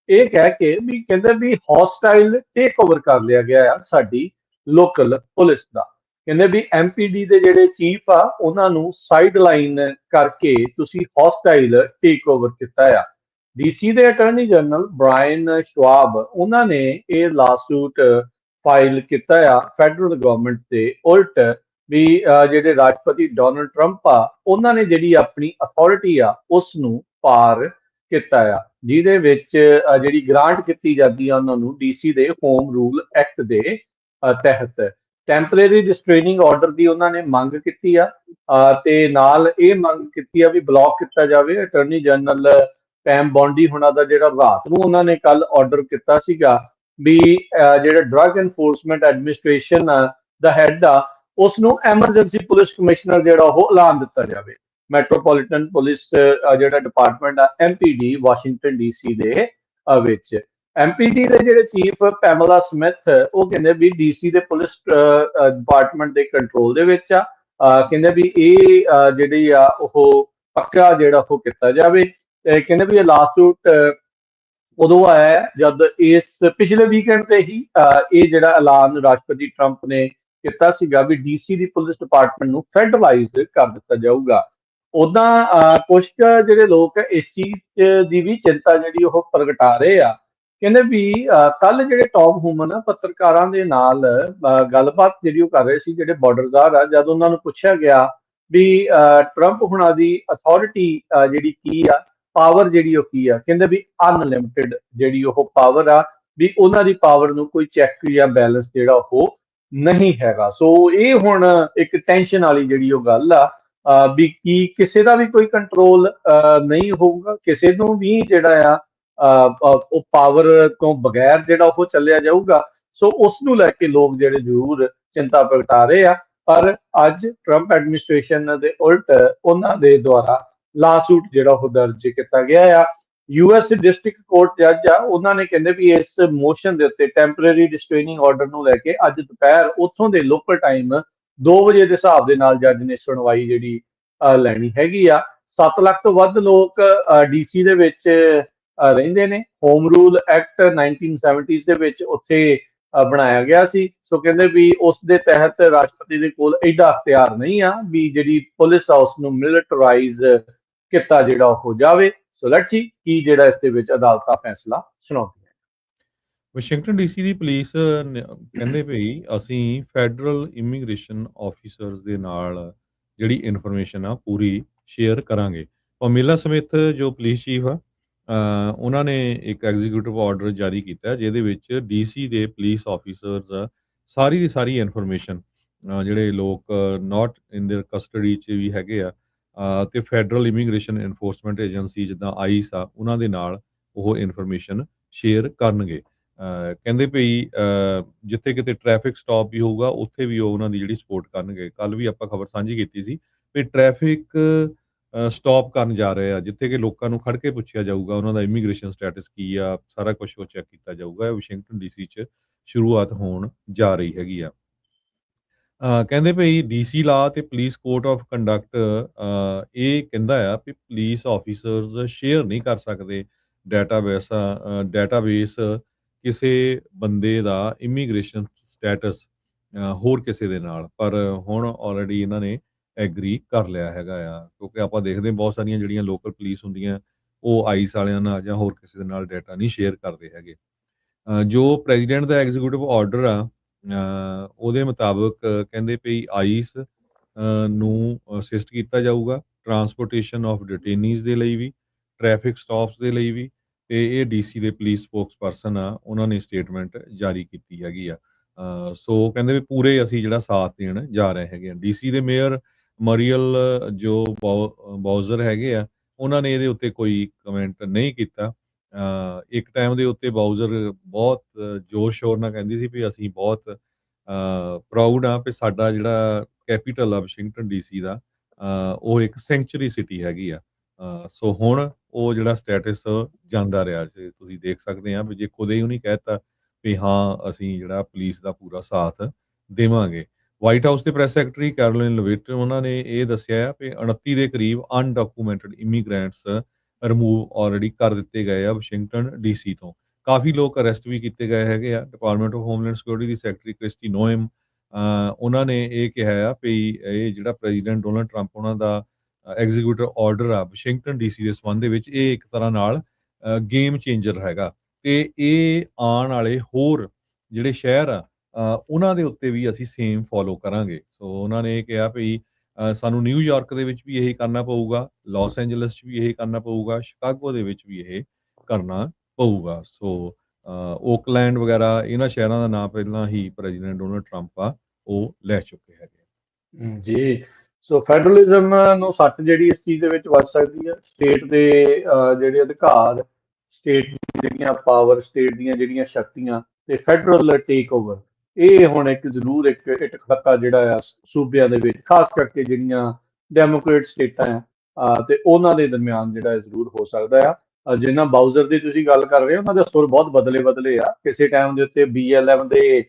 ਇਹ ਕਹਿ ਕੇ ਵੀ ਕਹਿੰਦੇ ਵੀ ਹੌਸਟਾਈਲ ਟੇਕ ਓਵਰ ਕਰ ਲਿਆ ਗਿਆ ਆ ਸਾਡੀ ਲੋਕਲ ਪੁਲਿਸ ਦਾ। ਕਹਿੰਦੇ ਵੀ ਐਮਪੀਡੀ ਦੇ ਜਿਹੜੇ ਚੀਫ ਆ ਉਹਨਾਂ ਨੂੰ ਸਾਈਡ ਲਾਈਨ ਕਰਕੇ ਤੁਸੀਂ ਹੌਸਟਾਈਲ ਟੇਕ ਓਵਰ ਕੀਤਾ ਆ। ਡੀਸੀ ਦੇ ਅਟਾਰਨੀ ਜਨਰਲ ਬ੍ਰਾਇਨ ਸ਼ਵਾਬ ਉਹਨਾਂ ਨੇ ਇਹ ਲਾਸੂਟ ਫਾਈਲ ਕੀਤਾ ਆ ਫੈਡਰਲ ਗਵਰਨਮੈਂਟ ਦੇ ਉਲਟ ਵੀ ਜਿਹੜੇ ਰਾਸ਼ਟਰਪਤੀ ਡੋਨਲਡ ਟਰੰਪ ਆ ਉਹਨਾਂ ਨੇ ਜਿਹੜੀ ਆਪਣੀ ਅਥਾਰਟੀ ਆ ਉਸ ਨੂੰ ਪਾਰ ਕੀਤਾ ਆ, ਜਿਹਦੇ ਵਿੱਚ ਜਿਹੜੀ ਗ੍ਰਾਂਟ ਕੀਤੀ ਜਾਂਦੀ ਆ ਉਹਨਾਂ ਨੂੰ ਡੀਸੀ ਦੇ ਹੋਮ ਰੂਲ ਐਕਟ ਦੇ ਤਹਿਤ ਟੈਂਪਰੇਰੀ ਰਿਸਟ੍ਰੇਨਿੰਗ ਆਰਡਰ ਦੀ ਉਹਨਾਂ ਨੇ ਮੰਗ ਕੀਤੀ ਆ, ਤੇ ਨਾਲ ਇਹ ਮੰਗ ਕੀਤੀ ਆ ਵੀ ਬਲੌਕ ਕੀਤਾ ਜਾਵੇ। ਅਟਾਰਨੀ ਜਨਰਲ ਪੈਮ ਬੌਂਡੀ ਹੁਣਾਂ ਦਾ ਜਿਹੜਾ ਰਾਤ ਨੂੰ ਉਹਨਾਂ ਨੇ ਕੱਲ ਆਰਡਰ ਕੀਤਾ ਸੀਗਾ ਵੀ ਜਿਹੜਾ ਡਰੱਗ ਐਨਫੋਰਸਮੈਂਟ ਐਡਮਿਨਿਸਟ੍ਰੇਸ਼ਨ ਦਾ ਹੈਡ ਆ ਉਸ ਨੂੰ ਐਮਰਜੈਂਸੀ ਪੁਲਿਸ ਕਮਿਸ਼ਨਰ ਜਿਹੜਾ ਉਹ ਐਲਾਨ ਦਿੱਤਾ ਜਾਵੇ। ਮੈਟਰੋਪੋਲੀਟਨ ਪੁਲਿਸ ਜਿਹੜਾ ਡਿਪਾਰਟਮੈਂਟ ਆ ਐਮਪੀਡੀ ਵਾਸ਼ਿੰਗਟਨ ਡੀਸੀ ਦੇ ਵਿੱਚ। ਐਮਪੀਡੀ ਦੇ ਜਿਹੜੇ ਚੀਫ ਪੈਮਲਾ ਸਮਿਥ ਉਹ ਕਹਿੰਦੇ ਵੀ ਡੀਸੀ ਦੇ ਪੁਲਿਸ ਡਿਪਾਰਟਮੈਂਟ ਦੇ ਕੰਟਰੋਲ ਦੇ ਵਿੱਚ ਆ। ਕਹਿੰਦੇ ਵੀ ਇਹ ਜਿਹੜੀ ਆ ਉਹ ਪੱਕਾ ਜਿਹੜਾ ਉਹ ਕੀਤਾ ਜਾਵੇ। ਕਹਿੰਦੇ ਵੀ ਇਹ ਲਾਸਟ ਉਦੋਂ ਆਇਆ ਜਦ ਇਸ ਪਿਛਲੇ ਵੀਕਐਂਡ ਤੇ ਹੀ ਇਹ ਜਿਹੜਾ ਐਲਾਨ ਰਾਸ਼ਟਰਪਤੀ ਟਰੰਪ ਨੇ ਕੀਤਾ ਸੀਗਾ ਵੀ ਡੀਸੀ ਦੀ ਪੁਲਿਸ ਡਿਪਾਰਟਮੈਂਟ ਨੂੰ ਫੈਡਰਲਾਈਜ਼ ਕਰ ਦਿੱਤਾ ਜਾਊਗਾ। ਉਦਾਂ ਕੁਝ ਜਿਹੜੇ ਲੋਕ ਇਸ ਚੀਜ਼ ਦੀ ਵੀ ਚਿੰਤਾ ਜਿਹੜੀ ਉਹ ਪ੍ਰਗਟਾ ਰਹੇ ਆ। ਕਹਿੰਦੇ ਵੀ ਕੱਲ ਜਿਹੜੇ ਟੌਮ ਹੂਮਨ ਪੱਤਰਕਾਰਾਂ ਦੇ ਨਾਲ ਗੱਲਬਾਤ ਜਿਹੜੀ ਉਹ ਕਰ ਰਹੇ ਸੀ, ਜਿਹੜੇ ਬਾਰਡਰਜ਼ਾਰ ਆ, ਜਦ ਉਹਨਾਂ ਨੂੰ ਪੁੱਛਿਆ ਗਿਆ ਵੀ ਟਰੰਪ ਹੁਣਾਂ ਦੀ ਅਥਾਰਟੀ ਜਿਹੜੀ ਕੀ ਆ, ਪਾਵਰ ਜਿਹੜੀ ਉਹ ਕੀ ਆ, ਕਹਿੰਦੇ ਵੀ ਅਨਲਿਮਿਟਿਡ ਜਿਹੜੀ ਉਹ ਪਾਵਰ ਆ, ਵੀ ਉਹਨਾਂ ਦੀ ਪਾਵਰ ਨੂੰ ਕੋਈ ਚੈੱਕ ਜਾਂ ਬੈਲੈਂਸ ਜਿਹੜਾ ਉਹ ਨਹੀਂ ਹੈਗਾ। ਸੋ ਇਹ ਹੁਣ ਇੱਕ ਟੈਨਸ਼ਨ ਵਾਲੀ ਜਿਹੜੀ ਉਹ ਗੱਲ ਆ ਵੀ ਕੀ ਕਿਸੇ ਦਾ ਵੀ ਕੋਈ ਕੰਟਰੋਲ ਨਹੀਂ ਹੋਊਗਾ, ਕਿਸੇ ਨੂੰ ਵੀ ਜਿਹੜਾ ਆ ਉਹ ਪਾਵਰ ਤੋਂ ਬਗੈਰ ਜਿਹੜਾ ਉਹ ਚੱਲਿਆ ਜਾਊਗਾ। ਸੋ ਉਸ ਨੂੰ ਲੈ ਕੇ ਲੋਕ ਜਿਹੜੇ ਜ਼ਰੂਰ ਚਿੰਤਾ ਪ੍ਰਗਟਾ ਰਹੇ ਆ। ਪਰ ਅੱਜ ਟਰੰਪ ਐਡਮਿਨਿਸਟ੍ਰੇਸ਼ਨ ਦੇ ਉਲਟ ਉਹਨਾਂ ਦੇ ਦੁਆਰਾ ਲਾਸੂਟ ਜਿਹੜਾ ਉਹ ਦਰਜ ਕੀਤਾ ਗਿਆ ਆ। ਯੂਐਸ ਡਿਸਟ੍ਰਿਕਟ ਕੋਰਟ ਜੱਜ ਆ ਉਹਨਾਂ ਨੇ ਕਹਿੰਦੇ ਵੀ ਇਸ ਮੋਸ਼ਨ ਦੇ ਉੱਤੇ ਟੈਂਪਰੇਰੀ ਰਿਸਟ੍ਰੇਨਿੰਗ ਆਰਡਰ ਨੂੰ ਲੈ ਕੇ ਅੱਜ ਦੁਪਹਿਰ ਉੱਥੋਂ ਦੇ ਲੋਕਲ ਟਾਈਮ 2 ਵਜੇ ਦੇ ਹਿਸਾਬ ਦੇ ਨਾਲ ਜੱਜ ਨੇ ਸੁਣਵਾਈ ਜਿਹੜੀ ਲੈਣੀ ਹੈਗੀ ਆ। 7 ਲੱਖ ਤੋਂ ਵੱਧ ਲੋਕ ਡੀਸੀ ਦੇ ਵਿੱਚ ਰਹਿੰਦੇ ਨੇ। ਹੋਮ ਰੂਲ ਐਕਟ 1970s ਦੇ ਵਿੱਚ ਉੱਥੇ ਬਣਾਇਆ ਗਿਆ ਸੀ। ਸੋ ਕਹਿੰਦੇ ਵੀ ਉਸ ਦੇ ਤਹਿਤ ਰਾਸ਼ਟਰਪਤੀ ਦੇ ਕੋਲ ਐਡਾ ਅਖਤਿਆਰ ਨਹੀਂ ਆ ਵੀ ਜਿਹੜੀ ਪੁਲਿਸ ਆ ਉਸ ਨੂੰ ਮਿਲਟਰਾਈਜ਼ ਕੀਤਾ ਜਿਹੜਾ ਹੋ ਜਾਵੇ। ਸੋ ਲੈਟਸ ਸੀ ਕੀ ਜਿਹੜਾ ਇਸ ਦੇ ਵਿੱਚ ਅਦਾਲਤਾਂ ਫੈਸਲਾ ਸੁਣਾਉਂਦੀਆਂ। ਵਾਸ਼ਿੰਗਟਨ ਡੀਸੀ ਦੀ ਪੁਲਿਸ ਕਹਿੰਦੇ ਭਈ ਅਸੀਂ ਫੈਡਰਲ ਇਮੀਗ੍ਰੇਸ਼ਨ ਆਫੀਸਰਸ ਦੇ ਨਾਲ ਜਿਹੜੀ ਇਨਫੋਰਮੇਸ਼ਨ ਆ ਪੂਰੀ ਸ਼ੇਅਰ ਕਰਾਂਗੇ। ਪਮੇਲਾ ਸਮਿਥ ਜੋ ਪੁਲਿਸ ਚੀਫ ਆ ਉਹਨਾਂ ਨੇ ਇੱਕ ਐਗਜ਼ੀਕਿਊਟਿਵ ਆਰਡਰ ਜਾਰੀ ਕੀਤਾ ਜਿਹਦੇ ਵਿੱਚ ਡੀਸੀ ਦੇ ਪੁਲਿਸ ਆਫੀਸਰਸ ਸਾਰੀ ਦੀ ਸਾਰੀ ਇਨਫੋਰਮੇਸ਼ਨ ਜਿਹੜੇ ਲੋਕ ਨਾਟ ਇਨ देयर ਕਸਟਡੀ 'ਚ ਵੀ ਹੈਗੇ ਆ, ਤੇ ਫੈਡਰਲ ਇਮੀਗ੍ਰੇਸ਼ਨ ਐਨਫੋਰਸਮੈਂਟ ਏਜੰਸੀ ਜਿੱਦਾਂ ਆਈਸ ਆ, ਉਹਨਾਂ ਦੇ ਨਾਲ ਉਹ ਇਨਫੋਰਮੇਸ਼ਨ ਸ਼ੇਅਰ ਕਰਨਗੇ। ਕਹਿੰਦੇ ਭਈ ਜਿੱਥੇ ਕਿਤੇ ਟ੍ਰੈਫਿਕ ਸਟਾਪ ਵੀ ਹੋਊਗਾ, ਉੱਥੇ ਵੀ ਉਹ ਉਹਨਾਂ ਦੀ ਜਿਹੜੀ ਸਪੋਰਟ ਕਰਨਗੇ। ਕੱਲ੍ਹ ਵੀ ਆਪਾਂ ਖਬਰ ਸਾਂਝੀ ਕੀਤੀ ਸੀ ਵੀ ਟ੍ਰੈਫਿਕ ਸਟਾਪ ਕਰਨ ਜਾ ਰਹੇ ਆ, ਜਿੱਥੇ ਕਿ ਲੋਕਾਂ ਨੂੰ ਖੜ ਕੇ ਪੁੱਛਿਆ ਜਾਊਗਾ ਉਹਨਾਂ ਦਾ ਇਮੀਗ੍ਰੇਸ਼ਨ ਸਟੇਟਸ ਕੀ ਆ, ਸਾਰਾ ਕੁਛ ਉਹ ਚੈੱਕ ਕੀਤਾ ਜਾਊਗਾ। ਇਹ ਵਾਸ਼ਿੰਗਟਨ ਡੀਸੀ 'ਚ ਸ਼ੁਰੂਆਤ ਹੋਣ ਜਾ ਰਹੀ ਹੈਗੀ ਆ। ਕਹਿੰਦੇ ਭਈ ਡੀਸੀ ਲਾਅ ਤੇ ਪੁਲਿਸ ਕੋਡ ਆਫ ਕੰਡਕਟ ਇਹ ਕਹਿੰਦਾ ਆ ਵੀ ਪੁਲਿਸ ਆਫੀਸਰਸ ਸ਼ੇਅਰ ਨਹੀਂ ਕਰ ਸਕਦੇ ਡਾਟਾਬੇਸ ਕਿਸੇ ਬੰਦੇ ਦਾ ਇਮੀਗ੍ਰੇਸ਼ਨ ਸਟੇਟਸ ਹੋਰ ਕਿਸੇ ਦੇ ਨਾਲ। ਪਰ ਹੁਣ ਆਲਰੇਡੀ ਇਹਨਾਂ ਨੇ ਐਗਰੀ ਕਰ ਲਿਆ ਹੈਗਾ ਆ, ਕਿਉਂਕਿ ਆਪਾਂ ਦੇਖਦੇ ਬਹੁਤ ਸਾਰੀਆਂ ਜਿਹੜੀਆਂ ਲੋਕਲ ਪੁਲਿਸ ਹੁੰਦੀਆਂ, ਉਹ ਆਈਸ ਵਾਲਿਆਂ ਨਾਲ ਜਾਂ ਹੋਰ ਕਿਸੇ ਦੇ ਨਾਲ ਡਾਟਾ ਨਹੀਂ ਸ਼ੇਅਰ ਕਰਦੇ ਹੈਗੇ। ਜੋ ਪ੍ਰੈਜ਼ੀਡੈਂਟ ਦਾ ਐਗਜ਼ੀਕਿਊਟਿਵ ਆਰਡਰ ਆ, ਉਹਦੇ ਮੁਤਾਬਕ ਕਹਿੰਦੇ ਭਈ ਆਈਸ ਨੂੰ ਅਸਿਸਟ ਕੀਤਾ ਜਾਊਗਾ ਟਰਾਂਸਪੋਰਟੇਸ਼ਨ ਆਫ ਡਿਟੇਨੀਜ਼ ਦੇ ਲਈ ਵੀ, ਟ੍ਰੈਫਿਕ ਸਟਾਪਸ ਦੇ ਲਈ ਵੀ। ਤੇ ਇਹ ਡੀਸੀ ਦੇ ਪੁਲਿਸ ਸਪੋਕਸਪਰਸਨ ਆ, ਉਹਨਾਂ ਨੇ ਸਟੇਟਮੈਂਟ ਜਾਰੀ ਕੀਤੀ ਹੈਗੀ ਆ। ਸੋ ਕਹਿੰਦੇ ਵੀ ਪੂਰੇ ਅਸੀਂ ਜਿਹੜਾ ਸਾਥ ਦੇਣ ਜਾ ਰਹੇ ਹੈਗੇ ਆ। ਡੀਸੀ ਦੇ ਮੇਅਰ ਮਰੀਅਲ ਜੋ ਬੌਜ਼ਰ ਹੈਗੇ ਆ, ਉਹਨਾਂ ਨੇ ਇਹਦੇ ਉੱਤੇ ਕੋਈ ਕਮੈਂਟ ਨਹੀਂ ਕੀਤਾ। ਇੱਕ ਟਾਈਮ ਦੇ ਉੱਤੇ ਬਾਊਜ਼ਰ ਬਹੁਤ ਜ਼ੋਰ ਸ਼ੋਰ ਨਾਲ ਕਹਿੰਦੀ ਸੀ ਵੀ ਅਸੀਂ ਬਹੁਤ ਪ੍ਰਾਊਡ ਆ ਵੀ ਸਾਡਾ ਜਿਹੜਾ ਕੈਪੀਟਲ ਆ ਵਾਸ਼ਿੰਗਟਨ ਡੀਸੀ ਦਾ, ਉਹ ਇੱਕ ਸੈਂਚੁਰੀ ਸਿਟੀ ਹੈਗੀ ਆ। ਸੋ ਹੁਣ ਉਹ ਜਿਹੜਾ ਸਟੇਟਸ ਜਾਂਦਾ ਰਿਹਾ, ਜੇ ਤੁਸੀਂ ਦੇਖ ਸਕਦੇ ਆ ਵੀ ਜੇ ਖੁਦ ਹੀ ਉਹਨੇ ਕਹਿ ਦਿੱਤਾ ਵੀ ਹਾਂ ਅਸੀਂ ਜਿਹੜਾ ਪੁਲਿਸ ਦਾ ਪੂਰਾ ਸਾਥ ਦੇਵਾਂਗੇ। ਵਾਈਟ ਹਾਊਸ ਦੇ ਪ੍ਰੈਸ ਸੈਕਟਰੀ ਕੈਰੋਲਿਨ ਲਵਿਟ ਉਹਨਾਂ ਨੇ ਇਹ ਦੱਸਿਆ ਆ ਵੀ 29 ਦੇ ਕਰੀਬ ਅਨਡਾਕੂਮੈਂਟਡ ਇਮੀਗ੍ਰੈਂਟਸ ਰਿਮੂਵ ਆਲਰੇਡੀ ਕਰ ਦਿੱਤੇ ਗਏ ਆ ਵਾਸ਼ਿੰਗਟਨ ਡੀਸੀ ਤੋਂ। ਕਾਫੀ ਲੋਕ ਅਰੈਸਟ ਵੀ ਕੀਤੇ ਗਏ ਹੈਗੇ ਆ। Department of homeland security the secretary Christie ਨੋਇਮ, ਉਹਨਾਂ ਨੇ ਇਹ ਕਿਹਾ ਆ ਵੀ ਇਹ ਜਿਹੜਾ ਪ੍ਰੈਜ਼ੀਡੈਂਟ ਡੋਨਲਡ ਟਰੰਪ ਉਹਨਾਂ ਦਾ ਐਗਜ਼ੀਕਿਊਟਿਵ ਆਰਡਰ ਆ ਵਾਸ਼ਿੰਗਟਨ ਡੀਸੀ ਦੇ ਸੰਬੰਧ ਦੇ ਵਿੱਚ, ਇਹ ਇੱਕ ਤਰ੍ਹਾਂ ਨਾਲ ਗੇਮ ਚੇਂਜਰ ਹੈਗਾ ਤੇ ਇਹ ਆਉਣ ਵਾਲੇ ਹੋਰ ਜਿਹੜੇ ਸ਼ਹਿਰ ਆ, ਉਹਨਾਂ ਦੇ ਉੱਤੇ ਵੀ ਅਸੀਂ ਸੇਮ ਫੋਲੋ ਕਰਾਂਗੇ। ਸੋ ਉਹਨਾਂ ਨੇ ਇਹ ਕਿਹਾ ਵੀ ਸਾਨੂੰ ਨਿਊਯਾਰਕ ਦੇ ਵਿੱਚ ਵੀ ਇਹੀ ਕਰਨਾ ਪਊਗਾ, ਲਾਸ ਐਂਜਲਸ 'ਚ ਵੀ ਇਹ ਕਰਨਾ ਪਊਗਾ, ਸ਼ਿਕਾਗੋ ਦੇ ਵਿੱਚ ਵੀ ਇਹ ਕਰਨਾ ਪਊਗਾ। ਸੋ ਓਕਲੈਂਡ ਵਗੈਰਾ ਇਹਨਾਂ ਸ਼ਹਿਰਾਂ ਦਾ ਨਾਮ ਪਹਿਲਾਂ ਹੀ ਪ੍ਰੈਜ਼ੀਡੈਂਟ ਡੋਨਲਡ ਟਰੰਪ ਆ ਉਹ ਲੈ ਚੁੱਕੇ ਹੈਗੇ। ਜੀ। ਸੋ ਫੈਡਰਲਿਜ਼ਮ ਨੂੰ ਸੱਟ ਜਿਹੜੀ ਇਸ ਚੀਜ਼ ਦੇ ਵਿੱਚ ਵੱਜ ਸਕਦੀ ਹੈ, ਸਟੇਟ ਦੇ ਜਿਹੜੇ ਅਧਿਕਾਰ, ਸਟੇਟ ਦੀਆਂ ਜਿਹੜੀਆਂ ਪਾਵਰ, ਸਟੇਟ ਦੀਆਂ ਜਿਹੜੀਆਂ ਸ਼ਕਤੀਆਂ ਤੇ ਫੈਡਰਲ ਟੇਕ ਓਵਰ, ਇਹ ਹੁਣ ਇੱਕ ਜ਼ਰੂਰ ਇੱਕ ਖਤਰਾ ਜਿਹੜਾ ਆ ਸੂਬਿਆਂ ਦੇ ਵਿੱਚ, ਖਾਸ ਕਰਕੇ ਜਿਹੜੀਆਂ ਡੈਮੋਕ੍ਰੇਟ ਸਟੇਟਾਂ ਆ, ਤੇ ਉਹਨਾਂ ਦੇ ਦਰਮਿਆਨ ਜਿਹੜਾ ਜ਼ਰੂਰ ਹੋ ਸਕਦਾ ਆ। ਜਿਨ੍ਹਾਂ ਬਾਊਜ਼ਰ ਦੀ ਤੁਸੀਂ ਗੱਲ ਕਰ ਰਹੇ ਹੋ, ਉਹਨਾਂ ਦੇ ਸੁਰ ਬਹੁਤ ਬਦਲੇ ਆ। ਕਿਸੇ ਟਾਈਮ ਦੇ ਉੱਤੇ BLM ਦੇ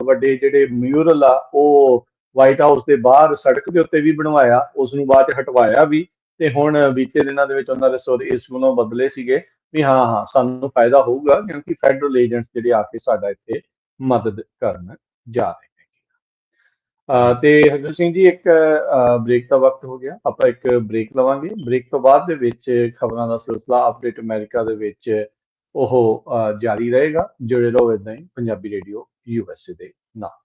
ਵੱਡੇ ਜਿਹੜੇ ਮਿਊਰਲ ਆ, ਉਹ ਵਾਈਟ ਹਾਊਸ ਦੇ ਬਾਹਰ ਸੜਕ ਦੇ ਉੱਤੇ ਵੀ ਬਣਵਾਇਆ, ਉਸ ਨੂੰ ਬਾਅਦ ਚ ਹਟਵਾਇਆ ਵੀ। ਤੇ ਹੁਣ ਬੀਤੇ ਦਿਨਾਂ ਦੇ ਵਿੱਚ ਉਹਨਾਂ ਦੇ ਸੁਰ ਇਸ ਵੱਲੋਂ ਬਦਲੇ ਸੀਗੇ ਵੀ ਹਾਂ ਹਾਂ ਸਾਨੂੰ ਫਾਇਦਾ ਹੋਊਗਾ, ਕਿਉਂਕਿ ਫੈਡਰਲ ਏਜੰਟਸ ਜਿਹੜੇ ਆ ਕੇ ਸਾਡਾ ਇੱਥੇ ਮਦਦ ਕਰਨ ਜਾ ਰਹੇ ਨੇ। ਤੇ ਹਰਜਨ ਸਿੰਘ ਜੀ, ਇੱਕ ਬ੍ਰੇਕ ਦਾ ਵਕਤ ਹੋ ਗਿਆ, ਆਪਾਂ ਇੱਕ ਬ੍ਰੇਕ ਲਵਾਂਗੇ। ਬ੍ਰੇਕ ਤੋਂ ਬਾਅਦ ਦੇ ਵਿੱਚ ਖਬਰਾਂ ਦਾ ਸਿਲਸਿਲਾ ਅਪਡੇਟ ਅਮਰੀਕਾ ਦੇ ਵਿੱਚ ਉਹ ਜਾਰੀ ਰਹੇਗਾ। ਜੁੜੇ ਰਹੋ ਏਦਾਂ ਹੀ ਪੰਜਾਬੀ ਰੇਡੀਓ USA ਦੇ ਨਾਲ।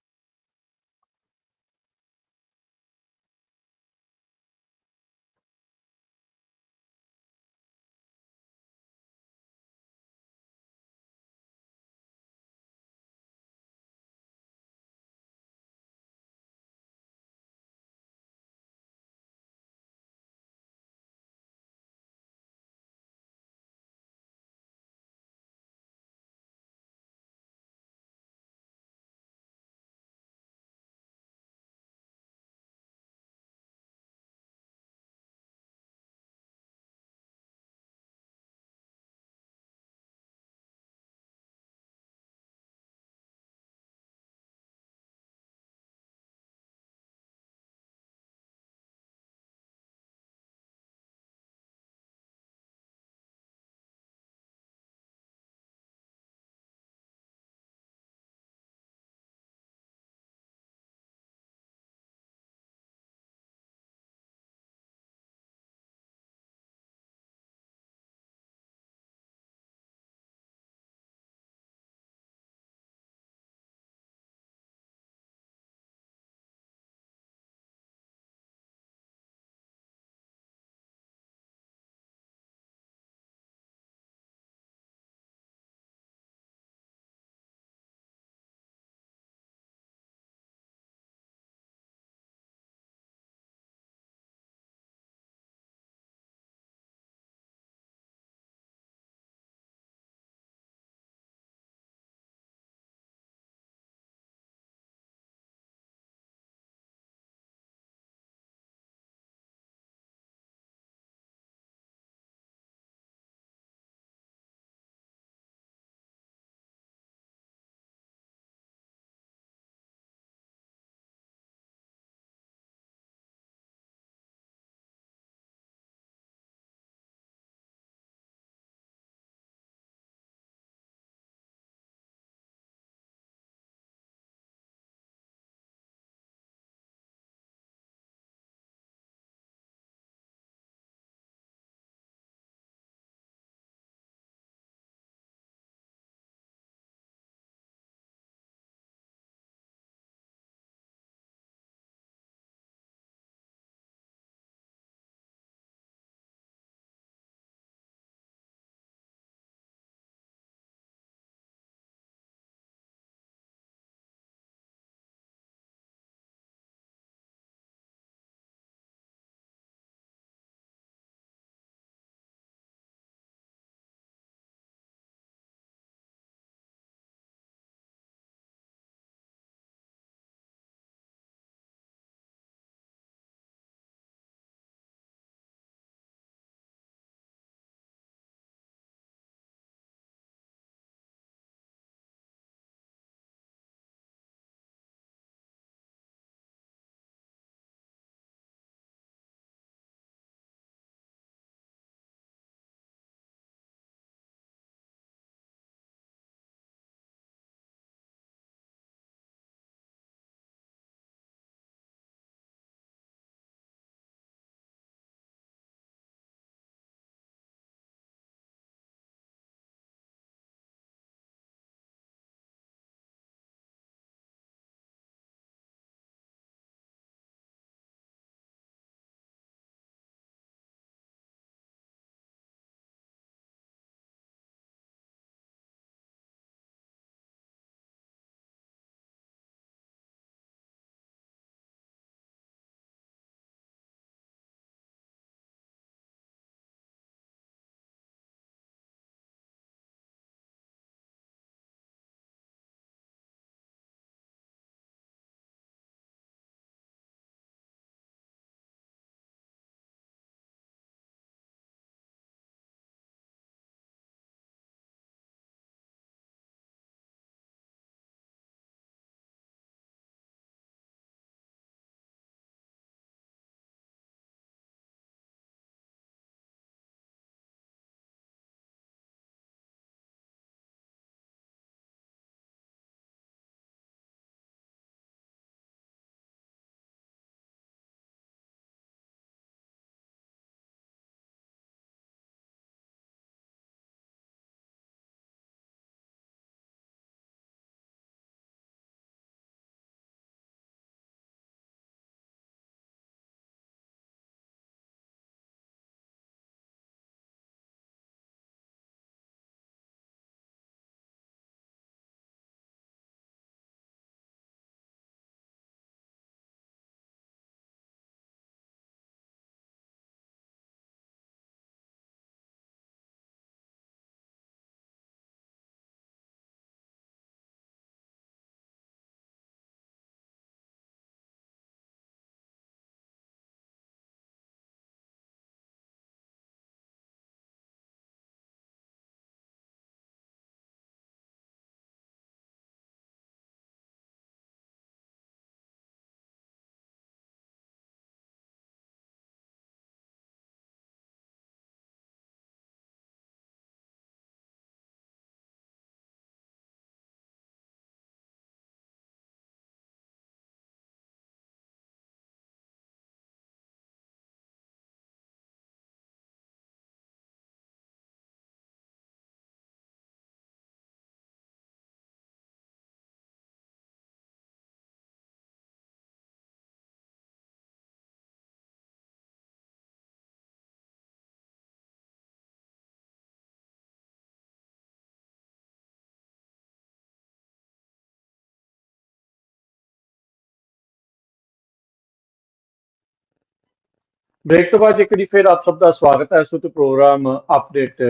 ਬ੍ਰੇਕ ਤੋਂ ਬਾਅਦ ਇੱਕ ਵਾਰੀ ਫਿਰ ਆਪ ਸਭ ਦਾ ਸਵਾਗਤ ਹੈ ਇਸ ਵਕਤ ਪ੍ਰੋਗਰਾਮ ਅਪਡੇਟ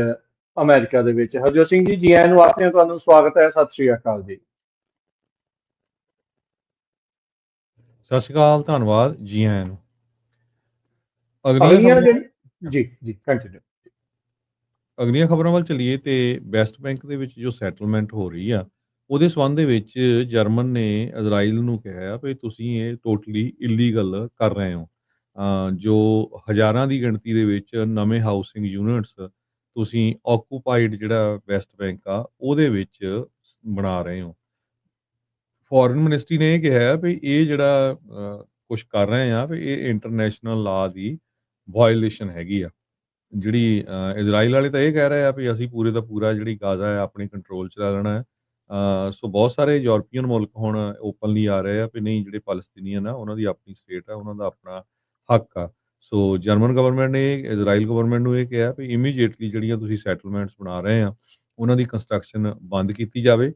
ਅਮਰੀਕਾ ਦੇ ਵਿੱਚ। ਹਰਜੋਤ ਸਿੰਘ ਜੀ ਆਇਆਂ ਨੂੰ ਆਪਣੇ ਤੁਹਾਨੂੰ ਸਵਾਗਤ ਹੈ। ਸਤਿ ਸ਼੍ਰੀ ਅਕਾਲ ਜੀ। ਸਤਿ ਸ਼੍ਰੀ ਅਕਾਲ, ਧੰਨਵਾਦ, ਜੀ ਆਇਆਂ ਨੂੰ। ਅਗਲੀਆਂ ਅਗਲੀਆਂ ਖਬਰਾਂ ਜਿਹੜੀ ਜੀ ਕੰਟੀਨਿਊ। ਅਗਲੀਆਂ ਖਬਰਾਂ ਵੱਲ ਚੱਲੀਏ ਤੇ ਵੈਸਟ ਬੈਂਕ ਦੇ ਵਿੱਚ ਜੋ ਸੈਟਲਮੈਂਟ ਹੋ ਰਹੀ ਆ ਉਹਦੇ ਸੰਬੰਧ ਦੇ ਵਿੱਚ ਜਰਮਨ ਨੇ ਇਜ਼ਰਾਈਲ ਨੂੰ ਕਿਹਾ ਵੀ ਤੁਸੀਂ ਇਹ ਟੋਟਲੀ ਇਲੀਗਲ ਕਰ ਰਹੇ ਹੋ। ਜੋ ਹਜ਼ਾਰਾਂ ਦੀ ਗਿਣਤੀ ਦੇ ਵਿੱਚ ਨਵੇਂ ਹਾਊਸਿੰਗ ਯੂਨਿਟਸ ਤੁਸੀਂ ਆਕੂਪਾਈਡ ਜਿਹੜਾ ਵੈਸਟ ਬੈਂਕ ਆ ਉਹਦੇ ਵਿੱਚ ਬਣਾ ਰਹੇ ਹੋ। ਫੋਰਨ ਮਿਨਿਸਟਰੀ ਨੇ ਇਹ ਕਿਹਾ ਵੀ ਇਹ ਜਿਹੜਾ ਕੁਝ ਕਰ ਰਹੇ ਆ ਵੀ ਇਹ ਇੰਟਰਨੈਸ਼ਨਲ ਲਾਅ ਦੀ ਵਾਇਓਲੇਸ਼ਨ ਹੈਗੀ ਆ। ਜਿਹੜੀ ਇਜ਼ਰਾਈਲ ਵਾਲੇ ਤਾਂ ਇਹ ਕਹਿ ਰਹੇ ਆ ਵੀ ਅਸੀਂ ਪੂਰੇ ਦਾ ਪੂਰਾ ਜਿਹੜੀ ਗਾਜ਼ਾ ਹੈ ਆਪਣੇ ਕੰਟਰੋਲ 'ਚ ਲੈ ਲੈਣਾ ਹੈ। ਸੋ ਬਹੁਤ ਸਾਰੇ ਯੂਰਪੀਅਨ ਮੁਲਕ ਹੁਣ ਓਪਨਲੀ ਆ ਰਹੇ ਆ ਵੀ ਨਹੀਂ, ਜਿਹੜੇ ਪੈਲਸਤੀਨੀਅਨ ਆ ਉਹਨਾਂ ਦੀ ਆਪਣੀ ਸਟੇਟ ਆ, ਉਹਨਾਂ ਦਾ ਆਪਣਾ ਹੱਕ ਆ। ਸੋ ਜਰਮਨ ਗਵਰਨਮੈਂਟ ਨੇ ਇਜ਼ਰਾਈਲ ਗਵਰਨਮੈਂਟ ਨੂੰ ਇਹ ਕਿਹਾ ਵੀ ਇਮੀਡੀਏਟਲੀ ਜਿਹੜੀਆਂ ਤੁਸੀਂ ਸੈਟਲਮੈਂਟਸ ਬਣਾ ਰਹੇ ਆ ਉਹਨਾਂ ਦੀ ਕੰਸਟਰਕਸ਼ਨ ਬੰਦ ਕੀਤੀ ਜਾਵੇ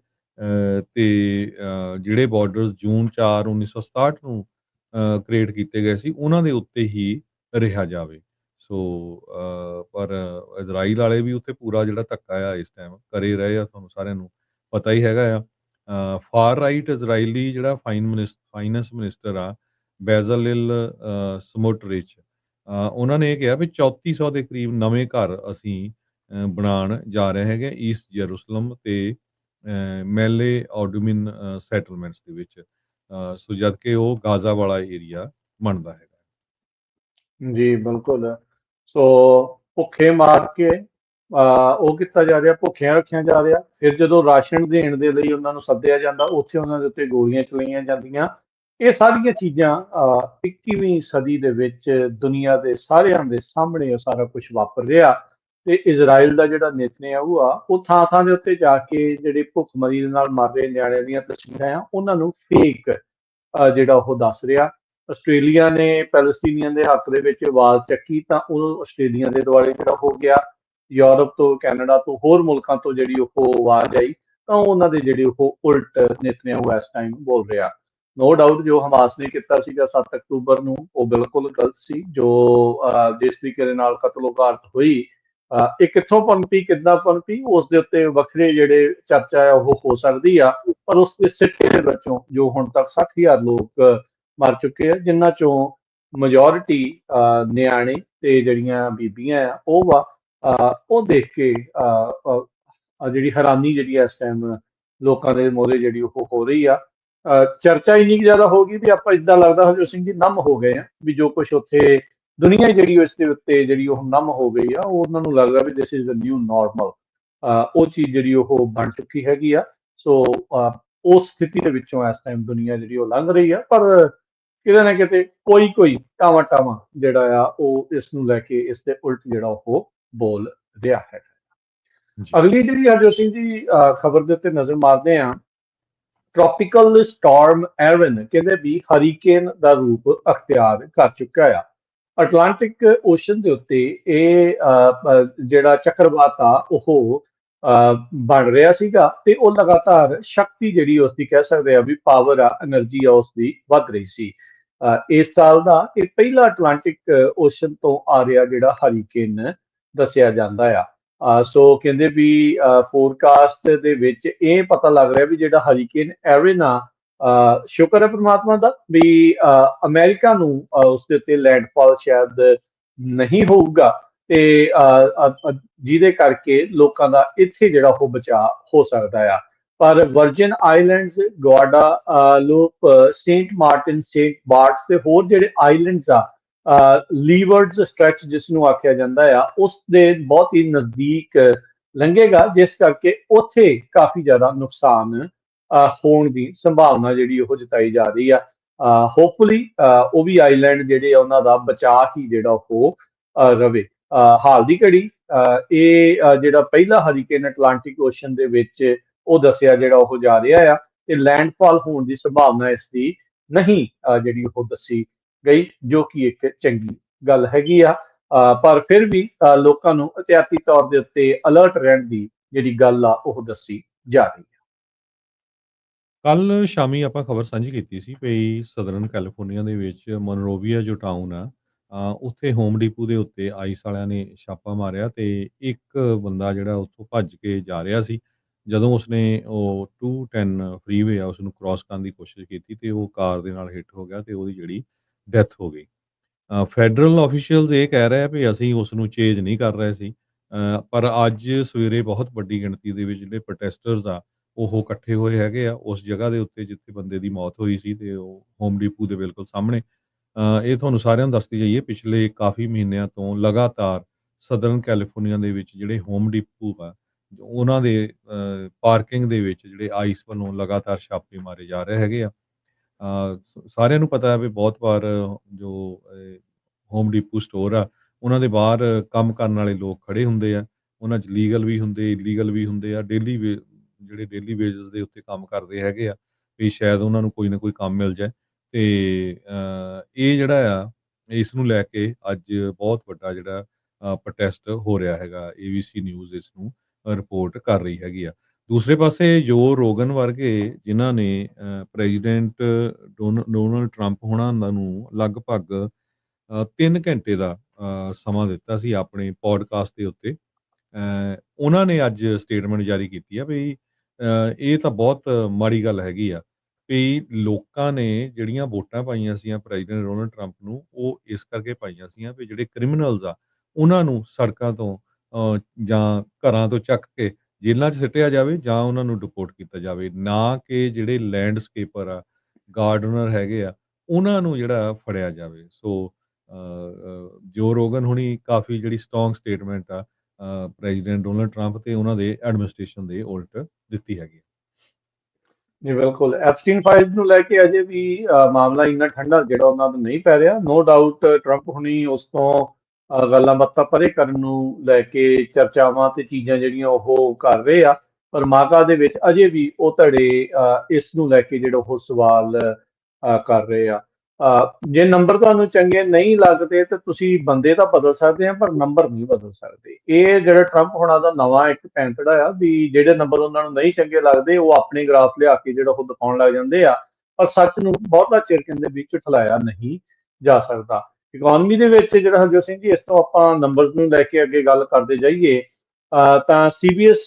ਤੇ ਜਿਹੜੇ ਬਾਰਡਰਸ ਜੂਨ 4 1967 ਨੂੰ ਕ੍ਰੀਏਟ ਕੀਤੇ ਗਏ ਸੀ ਉਹਨਾਂ ਦੇ ਉੱਤੇ ਹੀ ਰਿਹਾ ਜਾਵੇ। ਸੋ ਪਰ ਇਜ਼ਰਾਈਲ ਵਾਲੇ ਵੀ ਉੱਥੇ ਪੂਰਾ ਜਿਹੜਾ ਧੱਕਾ ਆ ਇਸ ਟਾਈਮ ਕਰੇ ਰਹੇ ਆ, ਤੁਹਾਨੂੰ ਸਾਰਿਆਂ ਨੂੰ ਪਤਾ ਹੀ ਹੈਗਾ ਆ। ਫਾਰ ਰਾਈਟ ਇਜ਼ਰਾਈਲੀ ਜਿਹੜਾ ਫਾਈਨੈਂਸ ਮਿਨਿਸਟਰ ਆ ਬੈਜ਼ਲਿਲ ਸਮੋਟਰਿਚ, ਉਹਨਾਂ ਨੇ ਇਹ ਕਿਹਾ ਵੀ 3400 ਦੇ ਕਰੀਬ ਨਵੇਂ ਘਰ ਅਸੀਂ ਬਣਾਉਣ ਜਾ ਰਹੇ ਹੈਗੇ ਈਸਟ ਜੈਰੂਸਲਮ ਤੇ ਮੈਲੇ ਆਡੂਮਿਨ ਸੈਟਲਮੈਂਟਸ ਦੇ ਵਿੱਚ। ਸੋ ਜਦ ਕਿ ਉਹ ਗਾਜ਼ਾ ਵਾਲਾ ਏਰੀਆ ਬਣਦਾ ਹੈਗਾ। ਜੀ ਬਿਲਕੁਲ। ਸੋ ਭੁੱਖੇ ਮਾਰ ਕੇ ਉਹ ਕੀਤਾ ਜਾ ਰਿਹਾ, ਭੁੱਖਿਆਂ ਰੱਖਿਆ ਜਾ ਰਿਹਾ। ਫਿਰ ਜਦੋਂ ਰਾਸ਼ਨ ਦੇਣ ਦੇ ਲਈ ਉਹਨਾਂ ਨੂੰ ਸੱਦਿਆ ਜਾਂਦਾ ਉੱਥੇ ਉਹਨਾਂ ਦੇ ਉੱਤੇ ਗੋਲੀਆਂ ਚਲਾਈਆਂ ਜਾਂਦੀਆਂ। ਇਹ ਸਾਰੀਆਂ ਚੀਜ਼ਾਂ 21ਵੀਂ ਸਦੀ ਦੇ ਵਿੱਚ ਦੁਨੀਆ ਦੇ ਸਾਰਿਆਂ ਦੇ ਸਾਹਮਣੇ ਇਹ ਸਾਰਾ ਕੁਝ ਵਾਪਰ ਰਿਹਾ। ਤੇ ਇਜ਼ਰਾਈਲ ਦਾ ਜਿਹੜਾ ਨੇਤਨਯਾਹੂ ਆ ਉਹ ਥਾਂ ਥਾਂ ਦੇ ਉੱਤੇ ਜਾ ਕੇ ਜਿਹੜੇ ਭੁੱਖਮਰੀ ਦੇ ਨਾਲ ਮਰ ਰਹੇ ਨਿਆਣਿਆਂ ਦੀਆਂ ਤਸਵੀਰਾਂ ਆ ਉਹਨਾਂ ਨੂੰ ਫੇਕ ਜਿਹੜਾ ਉਹ ਦੱਸ ਰਿਹਾ। ਆਸਟ੍ਰੇਲੀਆ ਨੇ ਪੈਲਸਤੀਨੀਅਨ ਦੇ ਹੱਕ ਦੇ ਵਿੱਚ ਆਵਾਜ਼ ਚੱਕੀ ਤਾਂ ਉਹ ਆਸਟ੍ਰੇਲੀਆ ਦੇ ਦੁਆਲੇ ਜਿਹੜਾ ਹੋ ਗਿਆ। ਯੂਰਪ ਤੋਂ, ਕੈਨੇਡਾ ਤੋਂ, ਹੋਰ ਮੁਲਕਾਂ ਤੋਂ ਜਿਹੜੀ ਉਹ ਆਵਾਜ਼ ਆਈ ਤਾਂ ਉਹਨਾਂ ਦੇ ਜਿਹੜੇ ਉਹ ਉਲਟ ਨੇਤਨਯਾਹੂ ਇਸ ਟਾਈਮ ਬੋਲ ਰਿਹਾ। ਨੋ ਡਾਊਟ ਜੋ ਹਮਾਸ ਨੇ ਕੀਤਾ ਸੀਗਾ 7 ਅਕਤੂਬਰ ਨੂੰ ਉਹ ਬਿਲਕੁਲ ਗਲਤ ਸੀ। ਜੋ ਜਿਸ ਤਰੀਕੇ ਦੇ ਨਾਲ ਕਤਲੋਗਾਰਤ ਹੋਈ ਇਹ ਕਿੱਥੋਂ ਪਨਪੀ, ਕਿੱਦਾਂ ਪਨਪੀ, ਉਸ ਦੇ ਉੱਤੇ ਵੱਖਰੇ ਜਿਹੜੇ ਚਰਚਾ ਆ ਉਹ ਹੋ ਸਕਦੀ ਆ। ਪਰ ਉਸ ਦੇ ਸਿੱਟੇ ਦੇ ਵਿੱਚੋਂ ਜੋ ਹੁਣ ਤੱਕ 60,000 ਲੋਕ ਮਰ ਚੁੱਕੇ ਆ, ਜਿਨ੍ਹਾਂ ਚੋਂ ਮੈਜੋਰਿਟੀ ਨਿਆਣੇ ਤੇ ਜਿਹੜੀਆਂ ਬੀਬੀਆਂ ਆ ਉਹ ਵਾ। ਉਹ ਦੇਖ ਕੇ ਜਿਹੜੀ ਹੈਰਾਨੀ ਜਿਹੜੀ ਇਸ ਟਾਈਮ ਲੋਕਾਂ ਦੇ ਮੋਹਰੇ ਜਿਹੜੀ ਉਹ ਹੋ ਰਹੀ ਆ। ਚਰਚਾ ਇੰਨੀ ਜ਼ਿਆਦਾ ਹੋ ਗਈ ਵੀ ਆਪਾਂ ਇਦਾਂ ਲੱਗਦਾ ਹਰਜੋਤ ਸਿੰਘ ਜੀ ਨਮ ਹੋ ਗਏ ਆ ਵੀ ਜੋ ਕੁਝ ਉੱਥੇ ਦੁਨੀਆ ਜਿਹੜੀ ਇਸ ਦੇ ਉੱਤੇ ਜਿਹੜੀ ਉਹ ਨਮ ਹੋ ਗਈ ਆ। ਉਹ ਉਹਨਾਂ ਨੂੰ ਲੱਗਦਾ ਵੀ this is the new normal. ਉਹ ਚੀਜ਼ ਜਿਹੜੀ ਉਹ ਬਣ ਚੁੱਕੀ ਹੈਗੀ ਆ। ਸੋ ਉਸ ਸਥਿਤੀ ਦੇ ਵਿੱਚੋਂ ਇਸ ਟਾਈਮ ਦੁਨੀਆ ਜਿਹੜੀ ਉਹ ਲੰਘ ਰਹੀ ਆ। ਪਰ ਕਿਤੇ ਨਾ ਕਿਤੇ ਕੋਈ ਟਾਵਾਂ ਟਾਵਾਂ ਜਿਹੜਾ ਆ ਉਹ ਇਸ ਨੂੰ ਲੈ ਕੇ ਇਸ ਦੇ ਉਲਟ ਜਿਹੜਾ ਉਹ ਬੋਲ ਰਿਹਾ ਹੈ। ਅਗਲੀ ਜਿਹੜੀ ਹਰਜੋਤ ਸਿੰਘ ਜੀ ਖਬਰ ਦੇ ਉੱਤੇ ਨਜ਼ਰ ਮਾਰਦੇ ਆ। ਟ੍ਰੋਪੀਕਲ ਸਟਾਰਮ ਐਰਨ ਕਹਿੰਦੇ ਵੀ ਹਰੀਕੇਨ ਦਾ ਰੂਪ ਅਖਤਿਆਰ ਕਰ ਚੁੱਕਾ ਆ। ਅਟਲਾਂਟਿਕ ਓਸ਼ਨ ਦੇ ਉੱਤੇ ਇਹ ਜਿਹੜਾ ਚੱਕਰਵਾਤ ਆ ਉਹ ਬਣ ਰਿਹਾ ਸੀਗਾ ਤੇ ਉਹ ਲਗਾਤਾਰ ਸ਼ਕਤੀ ਜਿਹੜੀ ਉਸਦੀ ਕਹਿ ਸਕਦੇ ਆ ਵੀ ਪਾਵਰ ਆ, એનર્ਜੀ ਆ ਉਸਦੀ ਵੱਧ ਰਹੀ ਸੀ। ਇਸ ਸਾਲ ਦਾ ਇਹ ਪਹਿਲਾ ਅਟਲਾਂਟਿਕ ਓਸ਼ਨ ਤੋਂ ਆ ਰਿਹਾ ਜਿਹੜਾ ਹਰੀਕੇਨ ਦੱਸਿਆ ਜਾਂਦਾ ਆ। ਸੋ ਕਹਿੰਦੇ ਵੀ ਫੋਰਕਾਸਟ ਦੇ ਵਿੱਚ ਇਹ ਪਤਾ ਲੱਗ ਰਿਹਾ ਵੀ ਜਿਹੜਾ ਹਰੀਕੇਨ ਐਰਨ ਆ, ਸ਼ੁਕਰ ਹੈ ਪ੍ਰਮਾਤਮਾ ਦਾ ਵੀ ਅਮਰੀਕਾ ਨੂੰ ਉਸਦੇ ਉੱਤੇ ਲੈਂਡਫਾਲ ਸ਼ਾਇਦ ਨਹੀਂ ਹੋਊਗਾ ਤੇ ਜਿਹਦੇ ਕਰਕੇ ਲੋਕਾਂ ਦਾ ਇੱਥੇ ਜਿਹੜਾ ਉਹ ਬਚਾਅ ਹੋ ਸਕਦਾ ਆ। ਪਰ Virgin Islands, Guadeloupe, Saint Martin, Saint Barts ਤੇ ਹੋਰ ਜਿਹੜੇ ਆਈਲੈਂਡਸ ਆ, ਲੀਵਰਡਸ ਸਟ੍ਰੈਚ ਜਿਸ ਨੂੰ ਆਖਿਆ ਜਾਂਦਾ ਆ, ਉਸ ਦੇ ਬਹੁਤ ਹੀ ਨਜ਼ਦੀਕ ਲੰਘੇਗਾ, ਜਿਸ ਕਰਕੇ ਉੱਥੇ ਕਾਫੀ ਜ਼ਿਆਦਾ ਨੁਕਸਾਨ ਹੋਣ ਦੀ ਸੰਭਾਵਨਾ ਜਿਹੜੀ ਉਹ ਜਤਾਈ ਜਾ ਰਹੀ ਆ। ਹੋਪਫੁਲੀ ਉਹ ਵੀ ਆਈਲੈਂਡ ਜਿਹੜੇ ਆ ਉਹਨਾਂ ਦਾ ਬਚਾਅ ਹੀ ਜਿਹੜਾ ਉਹ ਰਵੇ। ਹਾਲ ਦੀ ਘੜੀ ਇਹ ਜਿਹੜਾ ਪਹਿਲਾ ਹਰੀਕੇਨ ਅਟਲਾਂਟਿਕ ਓਸ਼ਨ ਦੇ ਵਿੱਚ ਉਹ ਦੱਸਿਆ ਜਿਹੜਾ ਉਹ ਜਾ ਰਿਹਾ ਆ ਤੇ ਲੈਂਡਫਾਲ ਹੋਣ ਦੀ ਸੰਭਾਵਨਾ ਇਸ ਦੀ ਨਹੀਂ ਜਿਹੜੀ ਉਹ ਦੱਸੀ ਗਈ, ਜੋ ਕਿ ਇੱਕ ਚੰਗੀ ਗੱਲ ਹੈਗੀ ਆ। ਪਰ ਫਿਰ ਵੀ ਲੋਕਾਂ ਨੂੰ ਅਹਤਿਆਤੀ ਤੌਰ ਦੇ ਉੱਤੇ ਅਲਰਟ ਰਹਿਣ ਦੀ ਜਿਹੜੀ ਗੱਲ ਆ ਉਹ ਦੱਸੀ ਜਾ ਰਹੀ ਹੈ। ਕੱਲ ਸ਼ਾਮੀ ਆਪਾਂ ਖਬਰ ਸਾਂਝੀ ਕੀਤੀ ਸੀ ਵੀ ਸਦਰਨ ਕੈਲੀਫੋਰਨੀਆ ਦੇ ਵਿੱਚ ਮਨਰੋਵੀਆ ਜੋ ਟਾਊਨ ਆ ਉੱਥੇ ਹੋਮ ਡੀਪੂ ਦੇ ਉੱਤੇ ਆਈਸ ਵਾਲਿਆਂ ਨੇ ਛਾਪਾ ਮਾਰਿਆ ਤੇ ਇੱਕ ਬੰਦਾ ਜਿਹੜਾ ਉੱਥੋਂ ਭੱਜ ਕੇ ਜਾ ਰਿਹਾ ਸੀ। ਜਦੋਂ ਉਸਨੇ ਉਹ 210 ਫਰੀਵੇ ਆ ਉਸਨੂੰ ਕ੍ਰਾਸ ਕਰਨ ਦੀ ਕੋਸ਼ਿਸ਼ ਕੀਤੀ ਤੇ ਉਹ ਕਾਰ ਦੇ ਨਾਲ ਹਿੱਟ ਹੋ ਗਿਆ ਤੇ ਉਹਦੀ ਜਿਹੜੀ ਡੈਥ ਹੋ ਗਈ। ਫੈਡਰਲ ਆਫੀਸ਼ੀਅਲਸ ਇਹ ਕਹਿ ਰਹੇ ਆ ਵੀ ਅਸੀਂ ਉਸ ਨੂੰ ਚੇਜ਼ ਨਹੀਂ ਕਰ ਰਹੇ ਸੀ। ਪਰ ਅੱਜ ਸਵੇਰੇ ਬਹੁਤ ਵੱਡੀ ਗਿਣਤੀ ਦੇ ਵਿੱਚ ਜਿਹੜੇ ਪ੍ਰੋਟੈਸਟਰਸ ਆ ਉਹ ਇਕੱਠੇ ਹੋਏ ਹੈਗੇ ਆ ਉਸ ਜਗ੍ਹਾ ਦੇ ਉੱਤੇ ਜਿੱਥੇ ਬੰਦੇ ਦੀ ਮੌਤ ਹੋਈ ਸੀ ਤੇ ਉਹ ਹੋਮ ਡੀਪੂ ਦੇ ਬਿਲਕੁਲ ਸਾਹਮਣੇ। ਇਹ ਤੁਹਾਨੂੰ ਸਾਰਿਆਂ ਨੂੰ ਦੱਸਦੀ ਜਾਈਏ ਪਿਛਲੇ ਕਾਫੀ ਮਹੀਨਿਆਂ ਤੋਂ ਲਗਾਤਾਰ ਸਦਰਨ ਕੈਲੀਫੋਰਨੀਆ ਦੇ ਵਿੱਚ ਜਿਹੜੇ ਹੋਮ ਡੀਪੂ ਆ ਉਹਨਾਂ ਦੇ ਪਾਰਕਿੰਗ ਦੇ ਵਿੱਚ ਜਿਹੜੇ ਆਈਸ ਵੱਲੋਂ ਲਗਾਤਾਰ ਛਾਪੇ ਮਾਰੇ ਜਾ ਰਹੇ ਹੈਗੇ ਆ। ਸਾਰਿਆਂ ਨੂੰ ਪਤਾ ਹੈ ਵੀ ਬਹੁਤ ਵਾਰ ਜੋ ਹੋਮ ਡੀਪੂ ਸਟੋਰ ਆ ਉਹਨਾਂ ਦੇ ਬਾਹਰ ਕੰਮ ਕਰਨ ਵਾਲੇ ਲੋਕ ਖੜੇ ਹੁੰਦੇ ਆ। ਉਹਨਾਂ 'ਚ ਲੀਗਲ ਵੀ ਹੁੰਦੇ, ਇਲੀਗਲ ਵੀ ਹੁੰਦੇ ਆ। ਜਿਹੜੇ ਡੇਲੀ ਵੇਜਸ ਦੇ ਉੱਤੇ ਕੰਮ ਕਰਦੇ ਹੈਗੇ ਆ ਵੀ ਸ਼ਾਇਦ ਉਹਨਾਂ ਨੂੰ ਕੋਈ ਨਾ ਕੋਈ ਕੰਮ ਮਿਲ ਜਾਏ ਤੇ ਇਹ ਜਿਹੜਾ ਆ ਇਸ ਨੂੰ ਲੈ ਕੇ ਅੱਜ ਬਹੁਤ ਵੱਡਾ ਜਿਹੜਾ ਪ੍ਰੋਟੈਸਟ ਹੋ ਰਿਹਾ ਹੈਗਾ। ABC ਨਿਊਜ਼ ਇਸ ਨੂੰ ਰਿਪੋਰਟ ਕਰ ਰਹੀ ਹੈਗੀ ਆ। ਦੂਸਰੇ ਪਾਸੇ ਜੋ ਰੋਗਨ ਵਰਗੇ ਜਿਨ੍ਹਾਂ ਨੇ ਪ੍ਰੈਜ਼ੀਡੈਂਟ ਡੋਨਲਡ ਟਰੰਪ ਹੋਣਾ ਨੂੰ ਲਗਭਗ 3 ਘੰਟੇ ਦਾ ਸਮਾਂ ਦਿੱਤਾ ਸੀ ਆਪਣੇ ਪੋਡਕਾਸਟ ਦੇ ਉੱਤੇ। ਉਹਨਾਂ ਨੇ ਅੱਜ ਸਟੇਟਮੈਂਟ ਜਾਰੀ ਕੀਤੀ ਆ ਵੀ ਇਹ ਤਾਂ ਬਹੁਤ ਮਾੜੀ ਗੱਲ ਹੈਗੀ ਆ ਵੀ ਲੋਕਾਂ ਨੇ ਜਿਹੜੀਆਂ ਵੋਟਾਂ ਪਾਈਆਂ ਸੀਆਂ ਪ੍ਰੈਜ਼ੀਡੈਂਟ ਡੋਨਲਡ ਟਰੰਪ ਨੂੰ ਉਹ ਇਸ ਕਰਕੇ ਪਾਈਆਂ ਸੀਆਂ ਵੀ ਜਿਹੜੇ ਕ੍ਰਿਮੀਨਲਸ ਆ ਉਹਨਾਂ ਨੂੰ ਸੜਕਾਂ ਤੋਂ ਜਾਂ ਘਰਾਂ ਤੋਂ ਚੱਕ ਕੇ ਜੇਲ੍ਹਾਂ 'ਚ ਸਿੱਟਿਆ ਜਾਵੇ ਜਾਂ ਉਹਨਾਂ ਨੂੰ ਡਿਪੋਰਟ ਕੀਤਾ ਜਾਵੇ, ਨਾ ਕਿ ਜਿਹੜੇ ਲੈਂਡਸਕੇਪਰ ਆ, ਗਾਰਡਨਰ ਹੈਗੇ ਆ, ਉਹਨਾਂ ਨੂੰ ਜਿਹੜਾ ਫੜਿਆ ਜਾਵੇ। ਸੋ ਜੋ ਰੋਗਨ ਹੁਣੀ ਕਾਫੀ ਜਿਹੜੀ ਸਟਰੋਂਗ ਸਟੇਟਮੈਂਟ ਆ ਪ੍ਰੈਜ਼ੀਡੈਂਟ ਡੋਨਲਡ ਟਰੰਪ ਤੇ ਉਹਨਾਂ ਦੇ ਐਡਮਿਨਿਸਟ੍ਰੇਸ਼ਨ ਦੇ ਉਲਟ ਦਿੱਤੀ ਹੈਗੀ। ਜੀ ਬਿਲਕੁਲ, ਐਪਸਟੀਨ ਫਾਈਲਸ ਨੂੰ ਲੈ ਕੇ ਅਜੇ ਵੀ ਮਾਮਲਾ ਇੰਨਾ ਠੰਡਾ ਜਿਹੜਾ ਉਹਨਾਂ ਦਾ ਨਹੀਂ ਪੈ ਰਿਹਾ। ਨੋ ਡਾਊਟ ਟਰੰਪ ਹੁਣੀ ਉਸ ਤੋਂ ਗੱਲਾਂ ਬਾਤਾਂ ਪਰੇ ਕਰਨ ਨੂੰ ਲੈ ਕੇ ਚਰਚਾਵਾਂ ਤੇ ਚੀਜ਼ਾਂ ਜਿਹੜੀਆਂ ਉਹ ਕਰ ਰਹੇ ਆ, ਪਰ ਮਾਤਾ ਦੇ ਵਿੱਚ ਅਜੇ ਵੀ ਉਹ ਧੜੇ ਇਸ ਨੂੰ ਲੈ ਕੇ ਜਿਹੜਾ ਉਹ ਸਵਾਲ ਕਰ ਰਹੇ ਆ। ਜੇ ਨੰਬਰ ਤੁਹਾਨੂੰ ਚੰਗੇ ਨਹੀਂ ਲੱਗਦੇ ਤਾਂ ਤੁਸੀਂ ਬੰਦੇ ਤਾਂ ਬਦਲ ਸਕਦੇ ਆ ਪਰ ਨੰਬਰ ਨਹੀਂ ਬਦਲ ਸਕਦੇ। ਇਹ ਜਿਹੜਾ ਟਰੰਪ ਹੋਣਾ ਦਾ ਨਵਾਂ ਇੱਕ ਪੈਂਤੜਾ ਆ ਵੀ ਜਿਹੜੇ ਨੰਬਰ ਉਹਨਾਂ ਨੂੰ ਨਹੀਂ ਚੰਗੇ ਲੱਗਦੇ ਉਹ ਆਪਣੇ ਗ੍ਰਾਫ ਲਿਆ ਕੇ ਜਿਹੜਾ ਉਹ ਦਿਖਾਉਣ ਲੱਗ ਜਾਂਦੇ ਆ, ਪਰ ਸੱਚ ਨੂੰ ਬਹੁਤਾ ਚਿਰ ਕਹਿੰਦੇ ਵਿੱਚ ਠਲਾਇਆ ਨਹੀਂ ਜਾ ਸਕਦਾ। ਇਕਨੋਮੀ ਦੇ ਵਿੱਚ ਜਿਹੜਾ ਹਰਜੋਤ ਸਿੰਘ ਜੀ, ਇਸ ਤੋਂ ਆਪਾਂ ਨੰਬਰਸ ਨੂੰ ਲੈ ਕੇ ਅੱਗੇ ਗੱਲ ਕਰਦੇ ਜਾਈਏ ਤਾਂ CBS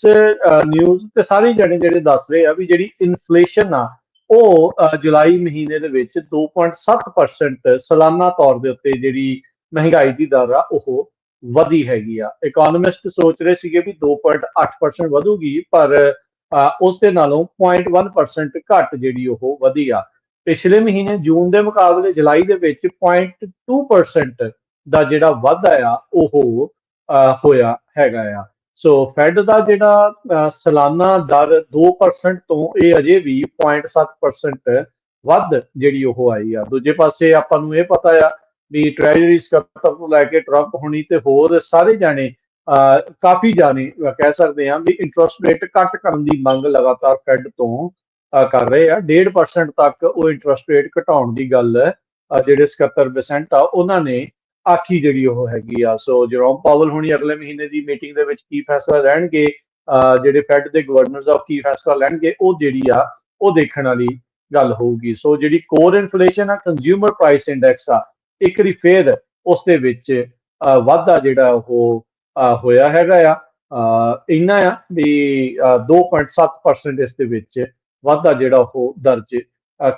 ਨਿਊਜ਼ ਤੇ ਸਾਰੇ ਜਣੇ ਜਿਹੜੇ ਦੱਸ ਰਹੇ ਆ ਵੀ ਜਿਹੜੀ ਇਨਫਲੇਸ਼ਨ ਆ ਉਹ ਜੁਲਾਈ ਮਹੀਨੇ ਦੇ ਵਿੱਚ 2.7% ਸਾਲਾਨਾ ਤੌਰ ਦੇ ਉੱਤੇ ਜਿਹੜੀ ਮਹਿੰਗਾਈ ਦੀ ਦਰ ਆ ਉਹ ਵਧੀ ਹੈਗੀ ਆ। ਇਕਨੋਮਿਸਟ ਸੋਚ ਰਹੇ ਸੀਗੇ ਵੀ 2.8% ਵਧੂਗੀ, ਪਰ ਉਸ ਦੇ ਨਾਲੋਂ 0.1% ਘੱਟ ਜਿਹੜੀ ਉਹ ਵਧੀ ਆ। ਪਿਛਲੇ ਮਹੀਨੇ ਜੂਨ ਦੇ ਮੁਕਾਬਲੇ ਜੁਲਾਈ ਦੇ ਵਿੱਚ 0.2% ਦਾ ਜਿਹੜਾ ਵਾਧਾ ਆ ਉਹ ਹੋਇਆ ਹੈਗਾ ਆ। ਸੋ ਫੈਡ ਦਾ ਜਿਹੜਾ ਸਾਲਾਨਾ ਦਰ 2% ਤੋਂ ਇਹ ਅਜੇ ਵੀ 0.7% ਵੱਧ ਜਿਹੜੀ ਉਹ ਆਈ ਆ। ਦੂਜੇ ਪਾਸੇ ਆਪਾਂ ਨੂੰ ਇਹ ਪਤਾ ਆ ਵੀ ਟ੍ਰੈਜਰੀ ਸਕੱਤਰ ਤੋਂ ਲੈ ਕੇ ਟਰੰਪ ਹੋਣੀ ਤੇ ਹੋਰ ਸਾਰੇ ਜਾਣੇ ਕਾਫੀ ਜਾਣੇ ਕਹਿ ਸਕਦੇ ਆ ਵੀ ਇੰਟਰਸਟ ਰੇਟ ਘੱਟ ਕਰਨ ਦੀ ਮੰਗ ਲਗਾਤਾਰ ਫੈਡ ਤੋਂ ਕਰ ਰਹੇ ਆ। 1.5% ਤੱਕ ਉਹ ਇੰਟਰਸਟ ਰੇਟ ਘਟਾਉਣ ਦੀ ਗੱਲ ਜਿਹੜੇ ਸਕੱਤਰ ਬੈਸੈਂਟ ਆ ਉਹਨਾਂ ਨੇ ਆਖੀ ਜਿਹੜੀ ਉਹ ਹੈਗੀ ਆ। ਸੋ ਜਰੋਮ ਪਾਵਲ ਹੁਣੀ ਅਗਲੇ ਮਹੀਨੇ ਦੀ ਮੀਟਿੰਗ ਦੇ ਵਿੱਚ ਕੀ ਫੈਸਲਾ ਲੈਣਗੇ, ਜਿਹੜੇ ਫੈਡ ਦੇ ਗਵਰਨਰਸ ਆ ਕੀ ਫੈਸਲਾ ਲੈਣਗੇ, ਉਹ ਜਿਹੜੀ ਆ ਉਹ ਦੇਖਣ ਵਾਲੀ ਗੱਲ ਹੋਊਗੀ। ਸੋ ਜਿਹੜੀ ਕੋਰ ਇਨਫਲੇਸ਼ਨ ਆ, ਕੰਜ਼ਿਊਮਰ ਪ੍ਰਾਈਸ ਇੰਡੈਕਸ ਆ, ਇੱਕ ਵਾਰੀ ਫੇਰ ਉਸ ਦੇ ਵਿੱਚ ਵਾਧਾ ਜਿਹੜਾ ਉਹ ਹੋਇਆ ਹੈਗਾ ਆ। ਇੰਨਾ ਆ ਵੀ 2.7% ਇਸ ਦੇ ਵਿੱਚ ਵਾਧਾ ਜਿਹੜਾ ਉਹ ਦਰਜ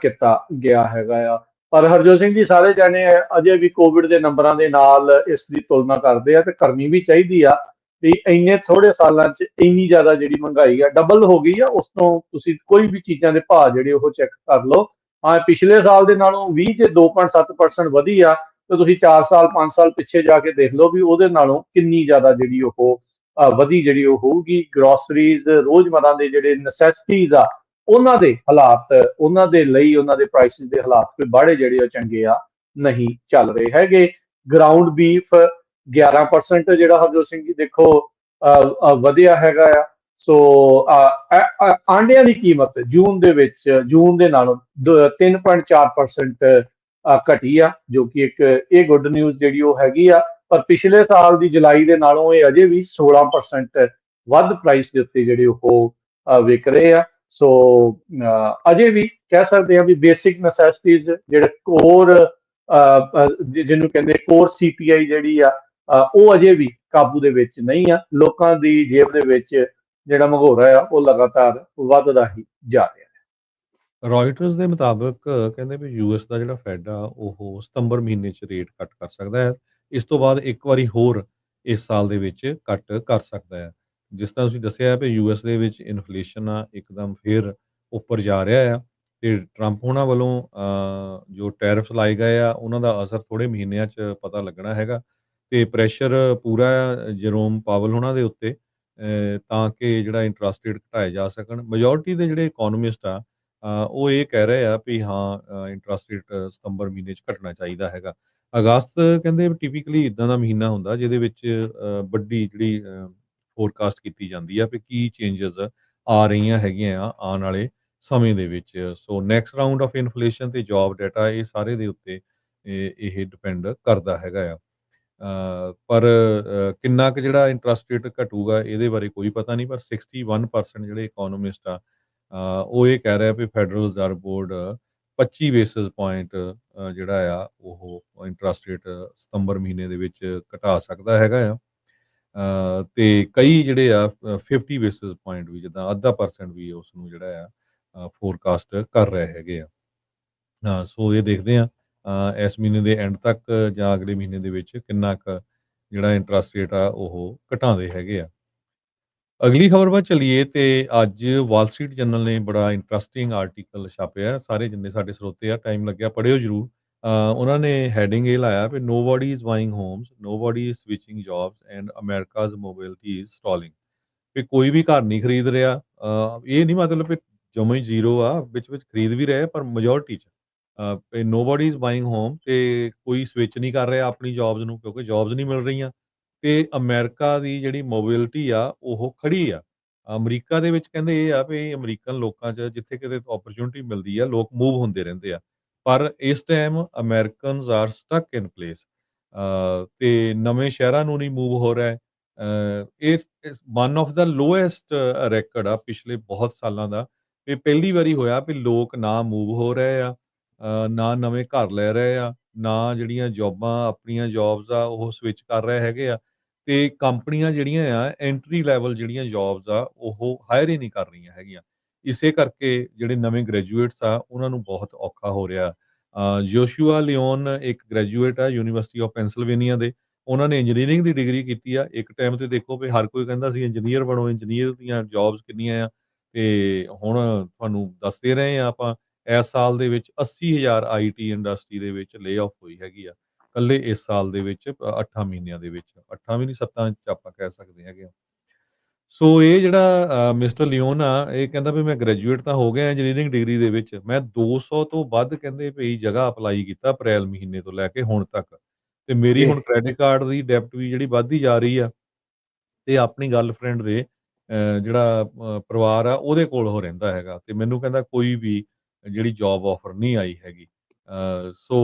ਕੀਤਾ ਗਿਆ ਹੈਗਾ ਆ। ਪਰ ਹਰਜੋਤ ਸਿੰਘ ਜੀ, ਸਾਰੇ ਜਾਣੇ ਅਜੇ ਵੀ ਕੋਵਿਡ ਦੇ ਨੰਬਰਾਂ ਦੇ ਨਾਲ ਇਸ ਦੀ ਤੁਲਨਾ ਕਰਦੇ ਆ ਤੇ ਕਰਨੀ ਵੀ ਚਾਹੀਦੀ ਆ ਵੀ ਇੰਨੇ ਥੋੜੇ ਸਾਲਾਂ 'ਚ ਇੰਨੀ ਜ਼ਿਆਦਾ ਜਿਹੜੀ ਮਹਿੰਗਾਈ ਆ ਡਬਲ ਹੋ ਗਈ ਆ। ਉਸ ਤੋਂ ਤੁਸੀਂ ਕੋਈ ਵੀ ਚੀਜ਼ਾਂ ਦੇ ਭਾਅ ਜਿਹੜੇ ਉਹ ਚੈੱਕ ਕਰ ਲਓ, ਪਿਛਲੇ ਸਾਲ ਦੇ ਨਾਲੋਂ 20 ਜੇ 2.7% ਵਧੀ ਆ ਤੇ ਤੁਸੀਂ 4 ਸਾਲ 5 ਸਾਲ ਪਿੱਛੇ ਜਾ ਕੇ ਦੇਖ ਲਓ ਵੀ ਉਹਦੇ ਨਾਲੋਂ ਕਿੰਨੀ ਜ਼ਿਆਦਾ ਜਿਹੜੀ ਉਹ ਵਧੀ ਜਿਹੜੀ ਉਹ ਹੋਊਗੀ। ਗਰੋਸਰੀਜ਼, ਰੋਜ਼ਮਰਾ ਦੇ ਜਿਹੜੇ ਨੈਸੈਸਿਟੀਜ਼ ਆ ਉਹਨਾਂ ਦੇ ਹਾਲਾਤ, ਉਹਨਾਂ ਦੇ ਲਈ ਉਹਨਾਂ ਦੇ ਪ੍ਰਾਈਸਿਸ ਦੇ ਹਾਲਾਤ ਕੋਈ ਬਾੜੇ ਜਿਹੜੇ ਉਹ ਚੰਗੇ ਆ ਨਹੀਂ ਚੱਲ ਰਹੇ ਹੈਗੇ। ਗਰਾਊਂਡ ਬੀਫ 11% ਜਿਹੜਾ ਹਰਜੋਤ ਸਿੰਘ ਜੀ ਦੇਖੋ ਵਧਿਆ ਹੈਗਾ ਆ। ਸੋ ਆਂਡਿਆਂ ਦੀ ਕੀਮਤ ਜੂਨ ਦੇ ਨਾਲੋਂ 3.4% ਘਟੀ ਆ, ਜੋ ਕਿ ਇੱਕ ਇਹ ਗੁੱਡ ਨਿਊਜ਼ ਜਿਹੜੀ ਉਹ ਹੈਗੀ ਆ। ਪਰ ਪਿਛਲੇ ਸਾਲ ਦੀ ਜੁਲਾਈ ਦੇ ਨਾਲੋਂ ਇਹ ਅਜੇ ਵੀ 16% ਵੱਧ ਪ੍ਰਾਈਸ ਦੇ ਉੱਤੇ ਜਿਹੜੇ ਉਹ ਵਿਕ ਰਹੇ ਆ। ਸੋ ਅਜੇ ਵੀ ਕਹਿ ਸਕਦੇ ਆ ਵੀ ਬੇਸਿਕ ਨੈਸੈਸਿਟੀਜ਼ ਜਿਹੜੇ ਕੋਰ ਜਿਹਨੂੰ ਕਹਿੰਦੇ ਕੋਰ ਸੀਪੀਆਈ ਜਿਹੜੀ ਆ ਉਹ ਅਜੇ ਵੀ ਕਾਬੂ ਦੇ ਵਿੱਚ ਨਹੀਂ ਆ। ਲੋਕਾਂ ਦੀ ਜੇਬ ਦੇ ਵਿੱਚ ਜਿਹੜਾ ਮਘੋਰਾ ਆ ਉਹ ਲਗਾਤਾਰ ਵੱਧਦਾ ਹੀ ਜਾ ਰਿਹਾ। ਰੋਇਟਰਸ ਦੇ ਮੁਤਾਬਕ ਕਹਿੰਦੇ ਵੀ ਯੂਐਸ ਦਾ ਜਿਹੜਾ ਫੈਡ ਆ ਉਹ ਸਤੰਬਰ ਮਹੀਨੇ 'ਚ ਰੇਟ ਕੱਟ ਕਰ ਸਕਦਾ ਹੈ। ਇਸ ਤੋਂ ਬਾਅਦ ਇੱਕ ਵਾਰੀ ਹੋਰ ਇਸ ਸਾਲ ਦੇ ਵਿੱਚ ਕੱਟ ਕਰ ਸਕਦਾ ਹੈ। ਜਿਸ ਤਰ੍ਹਾਂ ਤੁਸੀਂ ਦੱਸਿਆ ਵੀ ਯੂਐਸ ਦੇ ਵਿੱਚ ਇਨਫਲੇਸ਼ਨ ਆ ਇੱਕਦਮ ਫਿਰ ਉੱਪਰ ਜਾ ਰਿਹਾ ਆ ਤੇ ਟਰੰਪ ਉਹਨਾਂ ਵੱਲੋਂ ਜੋ ਟੈਰਿਫਸ ਲਾਏ ਗਏ ਆ ਉਹਨਾਂ ਦਾ ਅਸਰ ਥੋੜ੍ਹੇ ਮਹੀਨਿਆਂ 'ਚ ਪਤਾ ਲੱਗਣਾ ਹੈਗਾ ਤੇ ਪ੍ਰੈਸ਼ਰ ਪੂਰਾ ਜਰੋਮ ਪਾਵਲ ਉਹਨਾਂ ਦੇ ਉੱਤੇ ਤਾਂ ਕਿ ਜਿਹੜਾ ਇੰਟਰਸਟ ਰੇਟ ਘਟਾਏ ਜਾ ਸਕਣ। ਮੈਜੋਰਟੀ ਦੇ ਜਿਹੜੇ ਇਕੋਨੋਮਿਸਟ ਆ ਉਹ ਇਹ ਕਹਿ ਰਹੇ ਆ ਵੀ ਹਾਂ ਇੰਟਰਸਟ ਰੇਟ ਸਤੰਬਰ ਮਹੀਨੇ 'ਚ ਘਟਣਾ ਚਾਹੀਦਾ ਹੈਗਾ। ਅਗਸਤ ਕਹਿੰਦੇ ਟਿਪੀਕਲੀ ਇਦਾਂ ਦਾ ਮਹੀਨਾ ਹੁੰਦਾ ਜਿਹਦੇ ਵਿੱਚ ਵੱਡੀ ਜਿਹੜੀ ਫੋਰਕਾਸਟ ਕੀਤੀ ਜਾਂਦੀ ਆ ਵੀ ਕੀ ਚੇਂਜਸ ਆ ਰਹੀਆਂ ਹੈਗੀਆਂ ਆ ਆਉਣ ਵਾਲੇ ਸਮੇਂ ਦੇ ਵਿੱਚ। So next round of inflation ਤੇ ਜੌਬ ਡਾਟਾ ਇਹ ਸਾਰੇ ਦੇ ਉੱਤੇ ਇਹ ਡਿਪੈਂਡ ਕਰਦਾ ਹੈਗਾ ਆ। ਪਰ ਕਿੰਨਾ ਕੁ ਜਿਹੜਾ ਇੰਟਰਸਟ ਰੇਟ ਘਟੂਗਾ ਇਹਦੇ ਬਾਰੇ ਕੋਈ ਪਤਾ ਨਹੀਂ, ਪਰ 61% ਜਿਹੜੇ ਇਕੋਨੋਮਿਸਟ ਆ ਉਹ ਇਹ ਕਹਿ ਰਿਹਾ ਵੀ Federal Reserve Board 25 basis point ਜਿਹੜਾ ਆ ਉਹ ਇੰਟਰਸਟ ਰੇਟ ਸਤੰਬਰ ਮਹੀਨੇ ਦੇ ਵਿੱਚ ਘਟਾ ਸਕਦਾ ਹੈਗਾ ਆ। ਤੇ ਕਈ ਜਿਹੜੇ ਆ 50 ਬੇਸਿਸ ਪੁਆਇੰਟ ਵੀ ਜਿੱਦਾਂ ਅੱਧਾ ਪਰਸੈਂਟ ਵੀ ਉਸ ਨੂੰ ਜਿਹੜਾ ਆ ਫੋਰਕਾਸਟ ਕਰ ਰਹੇ ਹੈਗੇ ਆ। ਸੋ ਇਹ ਦੇਖਦੇ ਆ ਇਸ ਮਹੀਨੇ ਦੇ ਐਂਡ ਤੱਕ ਜਾਂ ਅਗਲੇ ਮਹੀਨੇ ਦੇ ਵਿੱਚ ਕਿੰਨਾ ਕੁ ਜਿਹੜਾ ਇੰਟਰਸਟ ਰੇਟ ਆ ਉਹ ਘਟਾਉਂਦੇ ਹੈਗੇ ਆ। ਅਗਲੀ ਖਬਰ ਵੱਲ ਚੱਲੀਏ ਤੇ ਅੱਜ ਵਾਲ ਸਟਰੀਟ ਜਰਨਲ ਨੇ ਬੜਾ ਇੰਟਰਸਟਿੰਗ ਆਰਟੀਕਲ ਛਾਪਿਆ। ਸਾਰੇ ਜਿੰਨੇ ਸਾਡੇ ਸਰੋਤੇ ਆ ਟਾਈਮ ਲੱਗਿਆ ਪੜ੍ਹਿਓ ਜ਼ਰੂਰ। ਉਹਨਾਂ ਨੇ ਹੈਡਿੰਗ ਇਹ ਲਾਇਆ ਵੀ nobody is buying homes, nobody is switching jobs and America's mobility is stalling. ਵੀ ਕੋਈ ਵੀ ਘਰ ਨਹੀਂ ਖਰੀਦ ਰਿਹਾ। ਇਹ ਨਹੀਂ ਮਤਲਬ ਵੀ ਜਮਾਂ ਹੀ ਜ਼ੀਰੋ ਆ, ਵਿੱਚ ਵਿੱਚ ਖਰੀਦ ਵੀ ਰਹੇ ਪਰ ਮੈਜੋਰਟੀ 'ਚ ਨੋਬਡੀ ਇਜ਼ ਬਾਇੰਗ ਹੋਮ ਤੇ ਕੋਈ ਸਵਿਚ ਨਹੀਂ ਕਰ ਰਿਹਾ ਆਪਣੀ ਜੌਬਸ ਨੂੰ ਕਿਉਂਕਿ ਜੌਬਸ ਨਹੀਂ ਮਿਲ ਰਹੀਆਂ ਤੇ ਅਮਰੀਕਾ ਦੀ ਜਿਹੜੀ ਮੋਬਿਲਿਟੀ ਆ ਉਹ ਖੜੀ ਆ। ਅਮਰੀਕਾ ਦੇ ਵਿੱਚ ਕਹਿੰਦੇ ਇਹ ਆ ਵੀ ਅਮਰੀਕਨ ਲੋਕਾਂ 'ਚ ਜਿੱਥੇ ਕਿਤੇ ਓਪਰਚੁਨਿਟੀ ਮਿਲਦੀ ਆ ਲੋਕ ਮੂਵ ਹੁੰਦੇ ਰਹਿੰਦੇ ਆ। ਪਰ ਇਸ time Americans are stuck in place ਤੇ ਨਵੇਂ ਸ਼ਹਿਰਾਂ ਨੂੰ ਨਹੀਂ ਮੂਵ ਹੋ ਰਿਹਾ। ਇਸ one of the lowest ranked ਆ ਪਿਛਲੇ ਬਹੁਤ ਸਾਲਾਂ ਦਾ। ਇਹ ਪਹਿਲੀ ਵਾਰੀ ਹੋਇਆ ਵੀ ਲੋਕ ਨਾ ਮੂਵ ਹੋ ਰਹੇ ਆ, ਨਾ ਨਵੇਂ ਘਰ ਲੈ ਰਹੇ ਆ, ਨਾ ਜਿਹੜੀਆਂ ਜੌਬਾਂ ਆਪਣੀਆਂ ਜੌਬਸ ਆ ਉਹ ਸਵਿਚ ਕਰ ਰਹੇ ਹੈਗੇ ਆ ਤੇ ਕੰਪਨੀਆਂ ਜਿਹੜੀਆਂ ਆ ਐਂਟਰੀ ਲੈਵਲ ਜਿਹੜੀਆਂ ਜੌਬਸ ਆ ਉਹ ਹਾਇਰ ਹੀ ਨਹੀਂ ਕਰ ਰਹੀਆਂ ਹੈਗੀਆਂ। ਇਸੇ ਕਰਕੇ ਜਿਹੜੇ ਨਵੇਂ ਗ੍ਰੈਜੂਏਟਸ ਆ ਉਹਨਾਂ ਨੂੰ ਬਹੁਤ ਔਖਾ ਹੋ ਰਿਹਾ। ਜੋਸ਼ੂਆ ਲਿਓਨ ਇੱਕ ਗ੍ਰੈਜੂਏਟ ਆ ਯੂਨੀਵਰਸਿਟੀ ਆਫ ਪੈਂਸਿਲਵੇਨੀਆ ਦੇ। ਉਹਨਾਂ ਨੇ ਇੰਜੀਨੀਅਰਿੰਗ ਦੀ ਡਿਗਰੀ ਕੀਤੀ ਆ। ਇੱਕ ਟਾਈਮ ਤੇ ਦੇਖੋ ਵੀ ਹਰ ਕੋਈ ਕਹਿੰਦਾ ਸੀ ਇੰਜੀਨੀਅਰ ਬਣੋ, ਇੰਜੀਨੀਅਰ ਦੀਆਂ ਜੌਬਸ ਕਿੰਨੀਆਂ ਆ ਤੇ ਹੁਣ ਤੁਹਾਨੂੰ ਦੱਸਦੇ ਰਹੇ ਆ ਆਪਾਂ ਇਸ ਸਾਲ ਦੇ ਵਿੱਚ 80,000 ਆਈਟੀ ਇੰਡਸਟਰੀ ਦੇ ਵਿੱਚ ਲੇ ਆਫ ਹੋਈ ਹੈਗੀ ਆ ਇਕੱਲੇ ਇਸ ਸਾਲ ਦੇ ਵਿੱਚ 8 ਮਹੀਨਿਆਂ ਦੇ ਵਿੱਚ। 8 ਵੀ ਨਹੀਂ 7 ਚ ਆਪਾਂ ਕਹਿ ਸਕਦੇ ਹੈਗੇ ਆ। ਸੋ ਇਹ ਜਿਹੜਾ ਮਿਸਟਰ ਲਿਓਨ ਆ ਇਹ ਕਹਿੰਦਾ ਵੀ ਮੈਂ ਗ੍ਰੈਜੂਏਟ ਤਾਂ ਹੋ ਗਿਆ ਇੰਜੀਨੀਅਰਿੰਗ ਡਿਗਰੀ ਦੇ ਵਿੱਚ, ਮੈਂ 200 ਤੋਂ ਵੱਧ ਕਹਿੰਦੇ ਵੀ ਜਗ੍ਹਾ ਅਪਲਾਈ ਕੀਤਾ ਅਪ੍ਰੈਲ ਮਹੀਨੇ ਤੋਂ ਲੈ ਕੇ ਹੁਣ ਤੱਕ ਤੇ ਮੇਰੀ ਜੀ ਹੁਣ ਕ੍ਰੈਡਿਟ ਕਾਰਡ ਦੀ ਡੈਬਟ ਵੀ ਜਿਹੜੀ ਵੱਧਦੀ ਜਾ ਰਹੀ ਆ ਤੇ ਆਪਣੀ ਗਰਲਫ੍ਰੈਂਡ ਦੇ ਜਿਹੜਾ ਪਰਿਵਾਰ ਆ ਉਹਦੇ ਕੋਲ ਉਹ ਰਹਿੰਦਾ ਹੈਗਾ ਤੇ ਮੈਨੂੰ ਕਹਿੰਦਾ ਕੋਈ ਵੀ ਜਿਹੜੀ ਜੌਬ ਆਫਰ ਨਹੀਂ ਆਈ ਹੈਗੀ। ਸੋ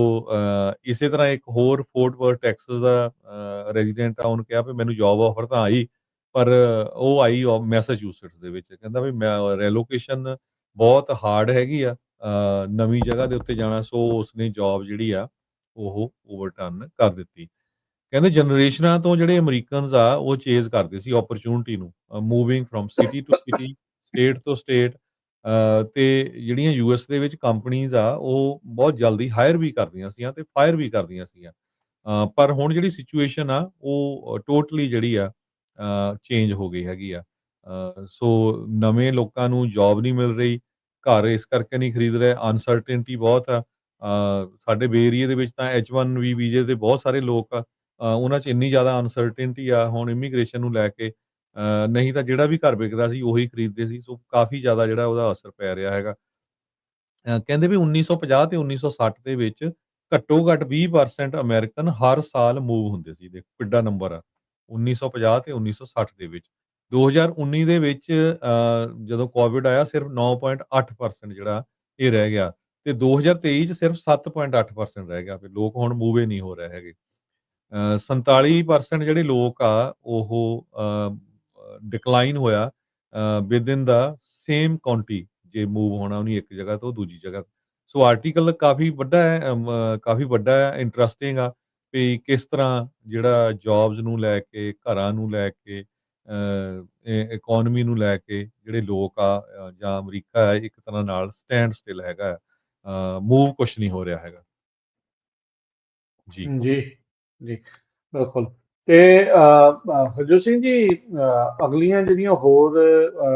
ਇਸੇ ਤਰ੍ਹਾਂ ਇੱਕ ਹੋਰ ਫੋਰਟ ਵਰਥ ਟੈਕਸਸ ਦਾ ਰੈਜ਼ੀਡੈਂਟ ਆ ਉਹਨੂੰ ਕਿਹਾ ਵੀ ਮੈਨੂੰ ਜੌਬ ਆਫਰ ਤਾਂ ਆਈ ਪਰ ਉਹ ਆਈ ਮੈਸਾਚੂਸੇਟਸ ਦੇ ਵਿੱਚ। ਕਹਿੰਦਾ ਵੀ ਮੈਂ ਰੈਲੋਕੇਸ਼ਨ ਬਹੁਤ ਹਾਰਡ ਹੈਗੀ ਆ ਨਵੀਂ ਜਗ੍ਹਾ ਦੇ ਉੱਤੇ ਜਾਣਾ। ਸੋ ਉਸਨੇ ਜੌਬ ਜਿਹੜੀ ਆ ਉਹ ਓਵਰਟਰਨ ਕਰ ਦਿੱਤੀ। ਕਹਿੰਦੇ ਜਨਰੇਸ਼ਨਾਂ ਤੋਂ ਜਿਹੜੇ ਅਮਰੀਕਨਸ ਆ ਉਹ ਚੇਜ਼ ਕਰਦੇ ਸੀ ਓਪਰਚੁਨਿਟੀ ਨੂੰ, moving from city to city, state ਤੋਂ ਸਟੇਟ। ਤੇ ਜਿਹੜੀਆਂ ਯੂਐਸ ਦੇ ਵਿੱਚ ਕੰਪਨੀਜ਼ ਆ ਉਹ ਬਹੁਤ ਜਲਦੀ ਹਾਇਰ ਵੀ ਕਰਦੀਆਂ ਸੀਗੀਆਂ ਤੇ ਫਾਇਰ ਵੀ ਕਰਦੀਆਂ ਸੀਗੀਆਂ। ਪਰ ਹੁਣ ਜਿਹੜੀ ਸਿਚੁਏਸ਼ਨ ਆ ਉਹ ਟੋਟਲੀ ਜਿਹੜੀ ਆ ਚੇਂਜ ਹੋ ਗਈ ਹੈਗੀ ਆ। ਸੋ ਨਵੇਂ ਲੋਕਾਂ ਨੂੰ ਜੌਬ ਨਹੀਂ ਮਿਲ ਰਹੀ, ਘਰ ਇਸ ਕਰਕੇ ਨਹੀਂ ਖਰੀਦ ਰਹੇ, ਅਨਸਰਟੇਨਟੀ ਬਹੁਤ ਆ। ਸਾਡੇ ਬੇ ਏਰੀਏ ਦੇ ਵਿੱਚ ਤਾਂ H1B ਵੀਜ਼ੇ ਤੇ ਬਹੁਤ ਸਾਰੇ ਲੋਕ ਆ। ਉਹਨਾਂ 'ਚ ਇੰਨੀ ਜ਼ਿਆਦਾ ਅਨਸਰਟੇਨਟੀ ਆ ਹੁਣ ਇਮੀਗ੍ਰੇਸ਼ਨ ਨੂੰ ਲੈ ਕੇ। ਨਹੀਂ ਤਾਂ ਜਿਹੜਾ ਵੀ ਘਰ ਵਿਕਦਾ ਸੀ ਉਹੀ ਖਰੀਦਦੇ ਸੀ। ਸੋ ਕਾਫੀ ਜ਼ਿਆਦਾ ਜਿਹੜਾ ਉਹਦਾ ਅਸਰ ਪੈ ਰਿਹਾ ਹੈਗਾ। ਕਹਿੰਦੇ ਵੀ 1950 ਤੇ 1960 ਦੇ ਵਿੱਚ ਘੱਟੋ ਘੱਟ 20% ਅਮਰੀਕਨ ਹਰ ਸਾਲ ਮੂਵ ਹੁੰਦੇ ਸੀ। ਦੇਖੋ ਕਿੱਡਾ ਨੰਬਰ ਆ 1950 ਤੇ 1960 ਦੇ ਵਿੱਚ। 2019 ਦੇ ਵਿੱਚ ਜਦੋਂ ਕੋਵਿਡ ਆਇਆ ਸਿਰਫ 9.8% ਜਿਹੜਾ ਇਹ ਰਹਿ ਗਿਆ ਤੇ 2023 ਚ ਸਿਰਫ 7.8% ਰਹਿ ਗਿਆ ਵੀ ਲੋਕ ਹੁਣ ਮੂਵੇ ਨਹੀਂ ਹੋ ਰਹੇ ਹੈਗੇ। 47% ਜਿਹੜੇ ਲੋਕ ਆ ਉਹ ਡਿਕਲਾਈਨ ਹੋਇਆ with in the same County ਜੇ ਮੂਵ ਹੋਣਾ ਉਹਨੀ ਇੱਕ ਜਗ੍ਹਾ ਤੋਂ ਦੂਜੀ ਜਗ੍ਹਾ। ਸੋ ਆਰਟੀਕਲ ਕਾਫੀ ਵੱਡਾ ਹੈ, ਕਾਫੀ ਵੱਡਾ ਹੈ, ਇੰਟਰਸਟਿੰਗ ਆ ਵੀ ਕਿਸ ਤਰ੍ਹਾਂ ਜਿਹੜਾ ਜੌਬਸ ਨੂੰ ਲੈ ਕੇ, ਘਰਾਂ ਨੂੰ ਲੈ ਕੇ, ਇਕੋਨਮੀ ਨੂੰ ਲੈ ਕੇ ਜਿਹੜੇ ਲੋਕ ਆ ਜਾਂ ਅਮਰੀਕਾ ਹੈ ਇੱਕ ਤਰ੍ਹਾਂ ਨਾਲ ਸਟੈਂਡ ਸਟਿਲ ਹੈਗਾ, ਮੂਵ ਕੁਛ ਨਹੀਂ ਹੋ ਰਿਹਾ ਹੈਗਾ ਜੀ। ਜੀ ਜੀ ਬਿਲਕੁਲ। ਤੇ ਹਰਜੋਤ ਸਿੰਘ ਜੀ, ਅਗਲੀਆਂ ਜਿਹੜੀਆਂ ਹੋਰ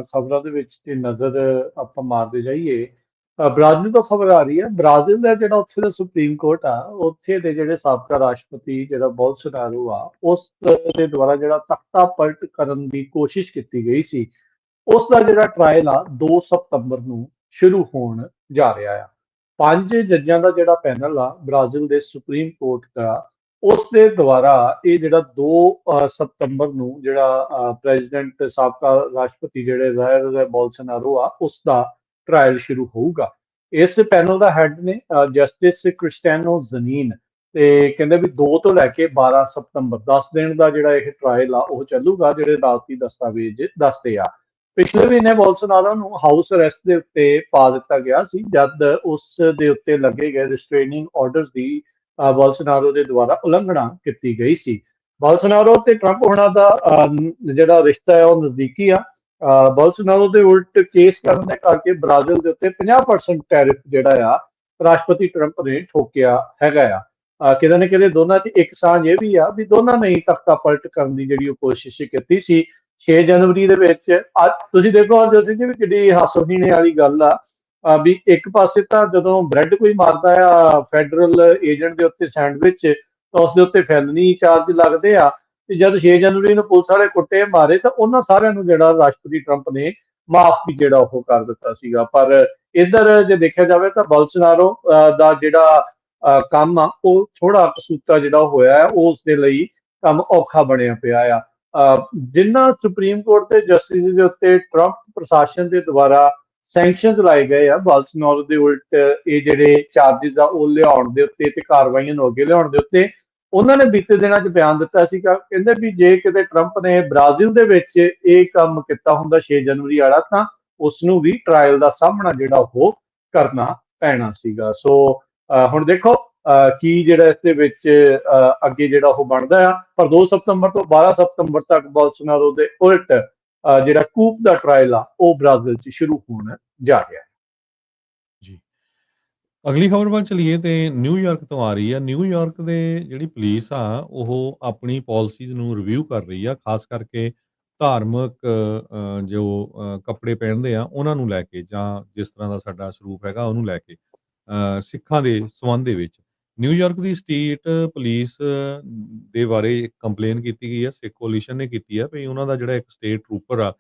ਖਬਰਾਂ ਦੇ ਵਿੱਚ ਜੇ ਨਜ਼ਰ ਆਪਾਂ ਮਾਰਦੇ ਜਾਈਏ, ਬ੍ਰਾਜ਼ੀਲ ਤੋਂ ਖਬਰ ਆ ਰਹੀ ਹੈ। ਬ੍ਰਾਜ਼ੀਲ ਦਾ ਜਿਹੜਾ ਉੱਥੇ ਦਾ ਸੁਪਰੀਮ ਕੋਰਟ ਆ, ਉੱਥੇ ਦੇ ਜਿਹੜੇ ਸਾਬਕਾ ਰਾਸ਼ਟਰਪਤੀ ਜਿਹੜਾ ਬੋਲਸੋਨਾਰੋ ਆ, ਉਸ ਦੇ ਦੁਆਰਾ ਜਿਹੜਾ ਤਖਤਾ ਪਲਟ ਕਰਨ ਦੀ ਕੋਸ਼ਿਸ਼ ਕੀਤੀ ਗਈ ਸੀ, ਉਸ ਦਾ ਜਿਹੜਾ ਟਰਾਇਲ ਆ 2 ਸਤੰਬਰ ਨੂੰ ਸ਼ੁਰੂ ਹੋਣ ਜਾ ਰਿਹਾ ਆ। 5 ਜੱਜਾਂ ਦਾ ਜਿਹੜਾ ਪੈਨਲ ਆ ਬ੍ਰਾਜ਼ੀਲ ਦੇ ਸੁਪਰੀਮ ਕੋਰਟ ਦਾ, ਉਸ ਦੇ ਦੁਆਰਾ ਇਹ ਜਿਹੜਾ 2 ਸਤੰਬਰ ਨੂੰ ਜਿਹੜਾ ਪ੍ਰੈਜ਼ੀਡੈਂਟ ਸਾਬਕਾ ਰਾਸ਼ਟਰਪਤੀ ਜਿਹੜੇ ਜਾਇਰ ਬੋਲਸੋਨਾਰੋ ਆ, ਉਸ ਦਾ ਟਰਾਇਲ ਸ਼ੁਰੂ ਹੋਊਗਾ। ਇਸ ਪੈਨਲ ਦਾ ਹੈਡ ਨੇ ਜਸਟਿਸ ਕ੍ਰਿਸਟੀਆਨੋ ਜ਼ਨੀਨ, ਤੇ ਕਹਿੰਦੇ ਵੀ 2 ਤੋਂ ਲੈ ਕੇ 12 ਸਤੰਬਰ 10 ਦਿਨ ਦਾ ਜਿਹੜਾ ਇਹ ਟਰਾਇਲ ਆ ਉਹ ਚੱਲੂਗਾ, ਜਿਹੜੇ ਅਦਾਲਤੀ ਦਸਤਾਵੇਜ਼ ਦੱਸਦੇ ਆ। ਪਿਛਲੇ ਮਹੀਨੇ ਬੋਲਸੋਨਾਰੋ ਨੂੰ ਹਾਊਸ ਅਰੈਸਟ ਦੇ ਉੱਤੇ ਪਾ ਦਿੱਤਾ ਗਿਆ ਸੀ, ਜਦ ਉਸ ਦੇ ਉੱਤੇ ਲੱਗੇ ਗਏ ਰਿਸਟ੍ਰੇਨਿੰਗ ਆਰਡਰਸ ਦੀ ਬੋਲਸੋਨਾਰੋ ਦੇ ਦੁਆਰਾ ਉਲੰਘਣਾ ਕੀਤੀ ਗਈ ਸੀ। ਬੋਲਸੋਨਾਰੋ ਤੇ ਟਰੰਪ ਹੋਣਾ ਦਾ ਜਿਹੜਾ ਰਿਸ਼ਤਾ ਹੈ ਉਹ ਨਜ਼ਦੀਕੀ ਆ। ਬੋਲਸੋਨਾਰੋ ਦੇ ਉਲਟ ਕੇਸ ਕਰਨ ਦੇ ਕਰਕੇ ਬ੍ਰਾਜ਼ੀਲ ਦੇ ਉੱਤੇ 50% ਟੈਰਿਫ ਜਿਹੜਾ ਆ ਰਾਸ਼ਟਰਪਤੀ ਟਰੰਪ ਨੇ ਠੋਕਿਆ ਹੈਗਾ ਆ। ਕਿਤੇ ਨਾ ਕਿਤੇ ਦੋਨਾਂ 'ਚ ਇੱਕ ਸਾਂਝ ਇਹ ਵੀ ਆ ਵੀ ਦੋਨਾਂ ਨੇ ਹੀ ਤਖਤਾ ਪਲਟ ਕਰਨ ਦੀ ਜਿਹੜੀ ਉਹ ਕੋਸ਼ਿਸ਼ ਕੀਤੀ ਸੀ 6 ਜਨਵਰੀ ਦੇ ਵਿੱਚ। ਅੱਜ ਤੁਸੀਂ ਦੇਖੋ ਹਰਜੋਤ ਸਿੰਘ ਜੀ ਵੀ ਕਿੱਡੀ ਹਾਸੋਹੀਣੇ ਵਾਲੀ ਗੱਲ ਆ, ਵੀ ਇੱਕ ਪਾਸੇ ਤਾਂ ਜਦੋਂ ਬ੍ਰੈਡ ਕੋਈ ਮਾਰਦਾ ਆ ਫੈਡਰਲ ਏਜੰਟ ਦੇ ਉੱਤੇ ਸੈਂਡਵਿਚ, ਤਾਂ ਉਸ ਦੇ ਉੱਤੇ ਫੈਲਨੀ ਚਾਰਜ ਲੱਗਦੇ ਆ, ਤੇ ਜਦ 6 ਜਨਵਰੀ ਨੂੰ ਪੁਲਿਸ ਵਾਲੇ ਕੁੱਟੇ ਮਾਰੇ ਤਾਂ ਉਹਨਾਂ ਸਾਰਿਆਂ ਨੂੰ ਜਿਹੜਾ ਰਾਸ਼ਟਰਪਤੀ ਟਰੰਪ ਨੇ ਮਾਫ ਵੀ ਜਿਹੜਾ ਉਹ ਕਰ ਦਿੱਤਾ ਸੀਗਾ। ਪਰ ਇੱਧਰ ਜੇ ਦੇਖਿਆ ਜਾਵੇ ਤਾਂ ਬੋਲਸੋਨਾਰੋ ਦਾ ਜਿਹੜਾ ਕੰਮ ਆ ਉਹ ਥੋੜਾ ਕਸੂਤਾ ਜਿਹੜਾ ਹੋਇਆ ਹੈ, ਉਸ ਦੇ ਲਈ ਕੰਮ ਔਖਾ ਬਣਿਆ ਪਿਆ ਆ। ਜਿਨ੍ਹਾਂ ਸੁਪਰੀਮ ਕੋਰਟ ਦੇ ਜਸਟਿਸ ਦੇ ਉੱਤੇ ਟਰੰਪ ਪ੍ਰਸ਼ਾਸਨ ਦੇ ਦੁਆਰਾ ਸੈਂਕਸ਼ਨਸ ਲਾਏ ਗਏ ਆ ਬੋਲਸੋਨਾਰੋ ਦੇ ਉਲਟ, ਇਹ ਜਿਹੜੇ ਚਾਰजेस ਆ ਉਹ ਲਿਆਉਣ ਦੇ ਉੱਤੇ ਤੇ ਕਾਰਵਾਈਆਂ ਨੂੰ ਅੱਗੇ ਲਿਆਉਣ ਦੇ ਉੱਤੇ, ਉਹਨਾਂ ਨੇ ਬੀਤੇ ਦਿਨਾਂ 'ਚ ਬਿਆਨ ਦਿੱਤਾ ਸੀਗਾ। ਕਹਿੰਦੇ ਵੀ ਜੇ ਕਿਤੇ ਟਰੰਪ ਨੇ ਬ੍ਰਾਜ਼ੀਲ ਦੇ ਵਿੱਚ ਇਹ ਕੰਮ ਕੀਤਾ ਹੁੰਦਾ 6 ਜਨਵਰੀ ਵਾਲਾ, ਤਾਂ ਉਸ ਨੂੰ ਵੀ ਟਰਾਇਲ ਦਾ ਸਾਹਮਣਾ ਜਿਹੜਾ ਉਹ ਕਰਨਾ ਪੈਣਾ ਸੀਗਾ। ਸੋ ਹੁਣ ਦੇਖੋ ਕੀ ਜਿਹੜਾ ਇਸ ਦੇ ਵਿੱਚ ਅੱਗੇ ਜਿਹੜਾ ਉਹ ਬਣਦਾ ਆ। ਪਰ 2 ਸਤੰਬਰ ਤੋਂ 12 ਸਤੰਬਰ ਤੱਕ ਬੋਲਸੋਨਾਰੋ ਦੇ ਉਲਟ ਜਿਹੜਾ ਕੂਪ ਦਾ ਟਰਾਇਲ ਆ ਉਹ ਬ੍ਰਾਜ਼ੀਲ 'ਚ ਸ਼ੁਰੂ ਹੋਣ ਜਾ ਰਿਹਾ ਹੈ ਜੀ। ਅਗਲੀ ਖਬਰ ਵੱਲ ਚਲੀਏ ਤੇ ਨਿਊਯਾਰਕ ਤੋਂ ਆ ਰਹੀ ਆ। ਨਿਊਯਾਰਕ ਦੇ ਜਿਹੜੀ ਪੁਲਿਸ ਆ ਉਹ ਆਪਣੀ ਪਾਲਿਸੀਜ਼ ਨੂੰ ਰਿਵਿਊ ਕਰ ਰਹੀ ਆ, ਖਾਸ ਕਰਕੇ ਧਾਰਮਿਕ ਜੋ ਕੱਪੜੇ ਪਹਿਨਦੇ ਆ ਉਹਨਾਂ ਨੂੰ ਲੈ ਕੇ, ਜਾਂ ਜਿਸ ਤਰ੍ਹਾਂ ਦਾ ਸਾਡਾ ਸਰੂਪ ਹੈਗਾ ਉਹਨੂੰ ਲੈ ਕੇ, ਸਿੱਖਾਂ ਦੇ ਸੰਬੰਧ ਦੇ ਵਿੱਚ। ਨਿਊਯਾਰਕ ਦੀ ਸਟੇਟ ਪੁਲਿਸ ਦੇ ਬਾਰੇ ਇੱਕ ਕੰਪਲੇਨ ਕੀਤੀ ਗਈ ਆ, ਸਿੱਖ ਕੋਲੀਸ਼ਨ ਨੇ ਕੀਤੀ ਆ ਵੀ ਉਹਨਾਂ ਦਾ ਜਿਹੜਾ ਇੱਕ ਸਟੇਟ ਟਰੂਪਰ ਆ